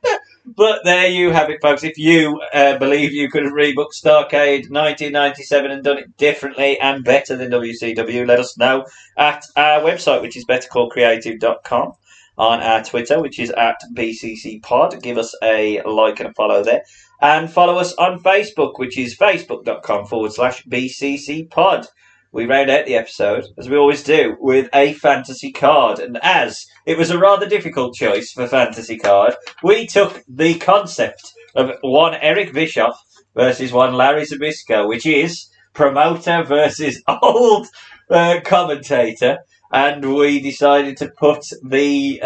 But there you have it, folks. If you believe you could have rebooked Starrcade 1997 and done it differently and better than WCW, let us know at our website, which is bettercallcreative.com, on our Twitter, which is at BCCPod. Give us a like and a follow there. And follow us on Facebook, which is facebook.com/BCCPod. We round out the episode, as we always do, with a fantasy card. And as it was a rather difficult choice for fantasy card, we took the concept of one Eric Bischoff versus one Larry Zbyszko, which is promoter versus old commentator, and we decided to put the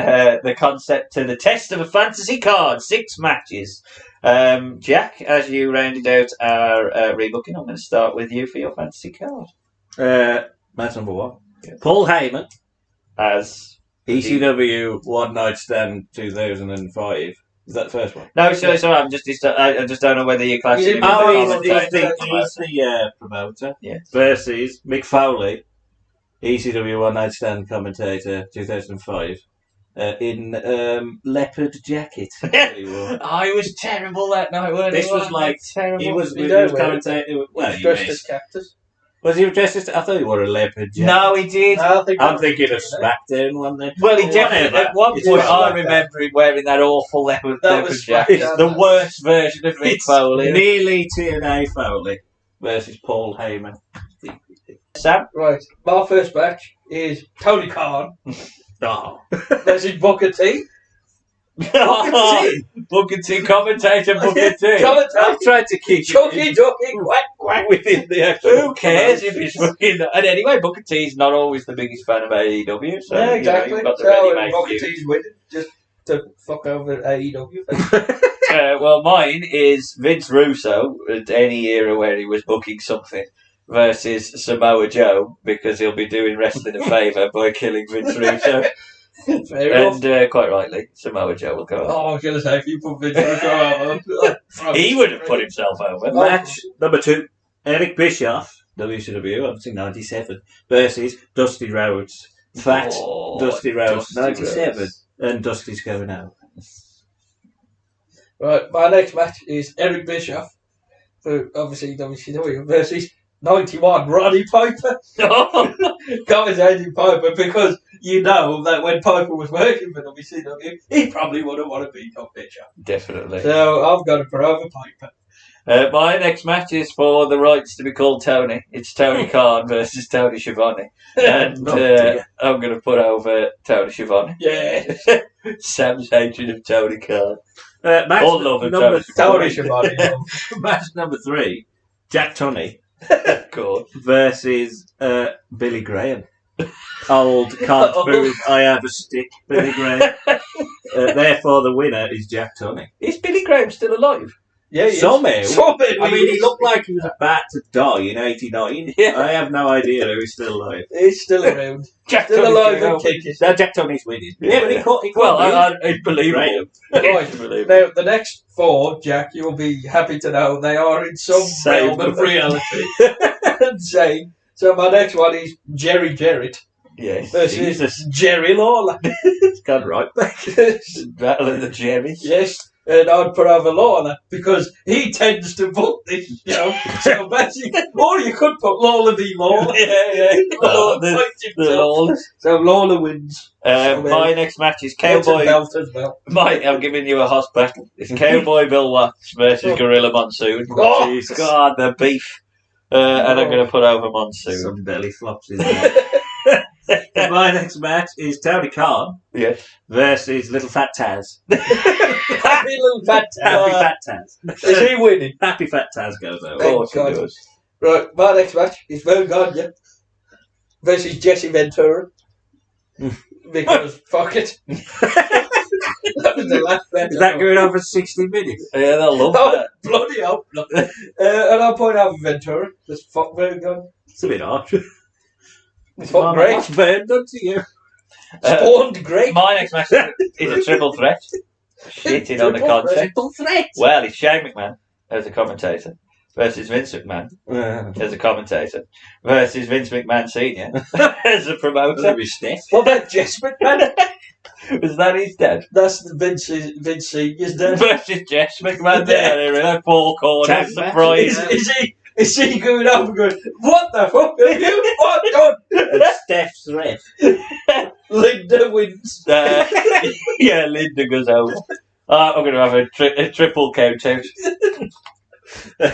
concept to the test of a fantasy card. 6 matches. Jack, as you rounded out our rebooking, I'm going to start with you for your fantasy card. Match number 1. Yeah. Paul Heyman As ECW One Night Stand 2005. Is that the first one? No, sorry, I just don't know whether you class it. He's the promoter. Yes. Versus Mick Foley, ECW One Night Stand commentator 2005. In leopard jacket. I was terrible that night, weren't This he? was like terrible. he was You know, commentating. Well, he dressed was. as cactus. Was he dressed as? I thought he wore a leopard jacket. No, he did. I think I'm thinking of SmackDown one then. Well, he definitely. At one It's point, just I like remember him wearing that awful leopard was jacket. SmackDown. The worst version of Mick It's Foley. nearly TNA Foley versus Paul Heyman. Sam? Right, my first match is Tony Khan Oh. versus Booker T. Booker T, commentator Booker T. I've tried to keep Chucky Ducky quack quack. within the actual. Who cares if it's fucking... And anyway, Booker T's not always the biggest fan of AEW, so... Yeah, exactly. You've got the So ready-made Booker feud. T's winning just to fuck over AEW. Well, mine is Vince Russo at any era where he was booking something versus Samoa Joe, because he'll be doing wrestling a favour by killing Vince Russo. Fair enough. And quite rightly, Samoa Joe will go on. Oh, I was going to say, if you put Vince Russo over... He would have put himself over. Match number 2: Eric Bischoff, WCW, obviously 97, versus Dusty Rhodes. Fat Oh, Dusty Rhodes, Dusty 97, Rhodes. and Dusty's going out. Right, my next match is Eric Bischoff, for obviously WCW, versus 91 Roddy Piper. Commentating Piper, because you know that when Piper was working for WCW, he probably would have wanted to beat up Bischoff. Definitely. So I've got to put over Piper. My next match is for the rights to be called Tony. It's Tony Khan versus Tony Schiavone. And dear. I'm going to put over Tony Schiavone. Yeah. Sam's hatred of Tony Khan. Match All love of number Tony 3. Schiavone. Match number 3: Jack Tunney Of course. versus Billy Graham. Old can't move, I have a stick, Billy Graham. Therefore, the winner is Jack Tunney. Is Billy Graham still alive? Yeah, he is. Somehow. Somehow I mean, he is. looked like he was about to die in '89. Yeah. I have no idea who he's still alive. He's still around. Jack Still Tunney's alive going and over. kicking. No, Jack Tunney's winning. Yeah, but he caught. Well, it's believable. Graham. Right. Unbelievable. Now, the next 4, Jack, you'll be happy to know they are in some Same. realm of reality. Same. So my next one is Jerry Jarrett Yes. versus Jesus. Jerry Lawler. It's gone right back. Battle of the Jerrys. Yes, and I'd put over Lawler because he tends to book this show. So basically, or you could put Lawler v Lawler. Yeah. Lawler The fights himself. Lawlers. So Lawler wins. My next match is Gets a Cowboy. belt as well. Mike, I'm giving you a hospital. It's Cowboy Bill Watts versus Gorilla Monsoon. Oh, Jesus. God, the beef. And I'm going to put over Monsoon. Some belly flops in there. My next match is Tony Khan Yes. versus Little Fat Taz. Happy little fat Happy Fat Taz. Is he winning? Happy Fat Taz goes over. Of course God. it does. Right, my next match is Vern Gagne versus Jesse Ventura. Because fuck it. That was the last match. Is that going over 60 minutes? Yeah, they'll love Oh, that. bloody hell. And I'll point out Ventura. Just fuck Vern Gagne. It's a bit odd. Fuck Greg. What's Vern done to you? Spawned Greg. My next match is a triple threat. Shitting on the Triple concept. Triple threat. Well, it's Shane McMahon as a commentator versus Vince McMahon as a commentator versus Vince McMahon Sr. as a promoter. That'd be stiff. What about Jess McMahon? Was that his dad? That's the Vince Senior's dad. Versus Jess McMahon. Yeah, four corners. Tag Surprise. Is he going up and going, what the fuck have you fucked on? And Steph's ref. Linda wins. Yeah, Linda goes over. I'm going to have a triple count out.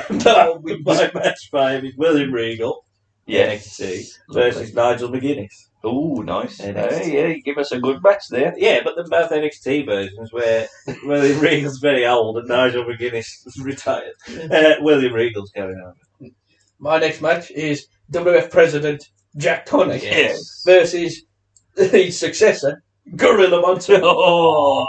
No, wins. My match 5 is William Regal, Yes. NXT, versus Nigel McGuinness. Ooh, nice. NXT. Yeah, you give us a good match there. Yeah, but they're both NXT versions where William Regal's very old and Nigel McGuinness is retired. William Regal's going over. My next match is WF President Jack Tunney Yes. versus his successor, Gorilla Monsoon. Oh,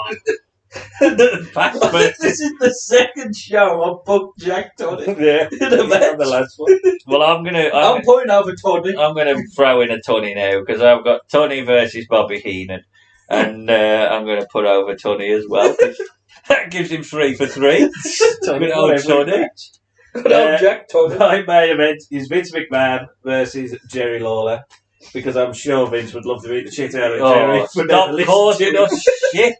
This is the second show I've booked Jack Tunney Yeah. in a match. The last one. well, I'm gonna pointing over Tunney. I'm gonna throw in a Tunney now because I've got Tunney versus Bobby Heenan, and I'm gonna put over Tunney as well. 'Cause that gives him 3 for 3. Good old Tunney. Good old Jack Tunney. My main event is Vince McMahon versus Jerry Lawler. Because I'm sure Vince would love to beat the shit out of Jerry. Oh, but stop never listen causing to us shit.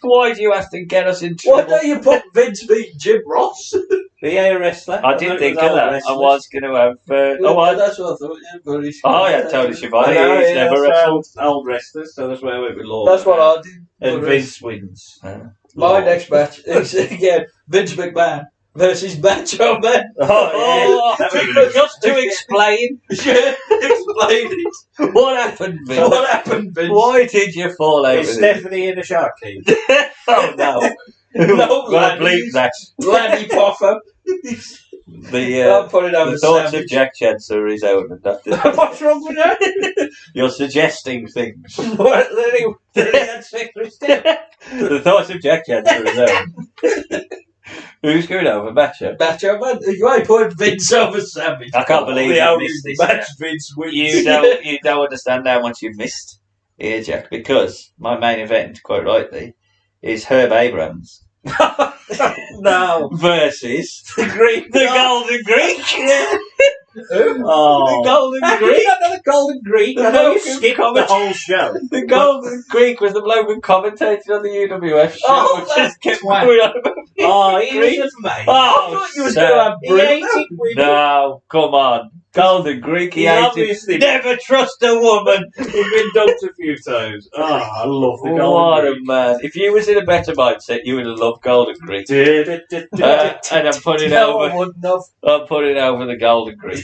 Why do you have to get us in Why trouble? don't you put Vince beat Jim Ross? Be a wrestler. I did think of that. I was going to have. That's what I thought. Yeah, but he's- Oh, yeah, Tony Schiavone. I know, He's yeah, never that's wrestled. old wrestlers, so that's where I went with Lawler. That's what I did. And But, Vince wins. My next match is again Vince McMahon versus Macho Man. Oh, just to explain. Yeah, explain it. What happened, Vince? What happened, Vince? Why did you fall out Is with it? Stephanie in the Shark Team? Oh, no. No, Well, bleep ladies. that. Laddie Poffer. The I'm putting over thoughts of Savage. Jack Chancellor is out of that. What's wrong with that? You're suggesting things. What? Then he had sex with Steph. The thoughts of Jack Chancellor is out. Who's going over Macho? Macho Man. You ain't putting Vince over Savage. I can't believe The you only missed this. match Vince wins. You don't understand how much you've missed here, Jack, because my main event, quite rightly, is Herb Abrams No. versus The Greek. the Golden Greek. The Oh, Golden How can Greek. you not know the Golden Greek? I know you skipped the whole show. the Golden Greek was the bloke who commentated on the UWF show. Oh, which that's just kept twat. going on about Oh, he Greek. was mate. Oh, I thought you was sir. going to have He Bruno. hated women. No, come on. Golden Greek, he He hated. obviously Never trust a woman. He's been dumped a few times. Oh, I love the What Golden a Greek. man. If you was in a better mindset, you would have loved Golden Greek. And I'm putting No, I over wouldn't have. I'm putting over the Golden Greek.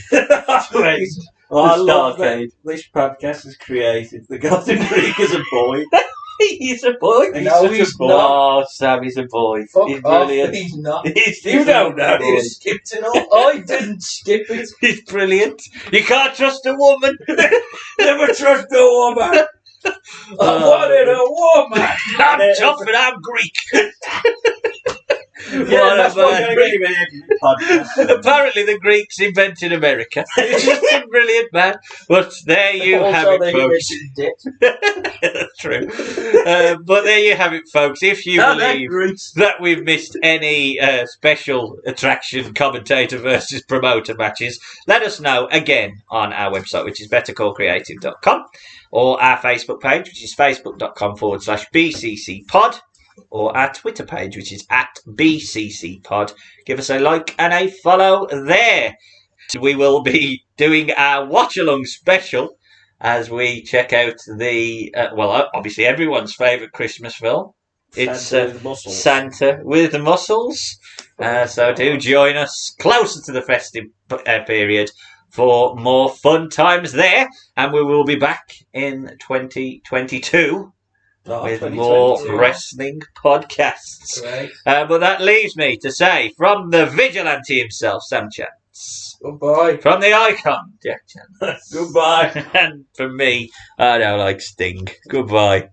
Oh, I love that Starrcade. this podcast has created the Golden Greek as a boy. He's a boy. He's No, such he's a boy. Oh, Sam, he's a boy. Fuck He's off. brilliant. He's not. He's You don't know. boy. You skipped it all. I didn't skip it. He's brilliant. You can't trust a woman. Never trust a woman. I wanted a woman. I'm tough and I'm Greek. Yeah, that's What a why man. I'm going to get him in every podcast. Apparently, the Greeks invented America. It's just a brilliant man. But there you have Also, it, they folks. invented dick. That's true. But there you have it, folks. If you believe that we've missed any special attraction commentator versus promoter matches, let us know again on our website, which is bettercallcreative.com, or our Facebook page, which is facebook.com/BCCPod, or our Twitter page, which is @BCCPod. Give us a like and a follow there. We will be doing our watch-along special as we check out the, obviously everyone's favourite Christmas film. It's Santa with muscles. Santa with muscles. So do join us closer to the festive period for more fun times there. And we will be back in 2022 with more 2022. wrestling podcasts. Right. But that leaves me to say, from the vigilante himself, Sam Chance, Goodbye. from the icon, Jack Chance, Goodbye. and from me, I don't like Sting. Goodbye.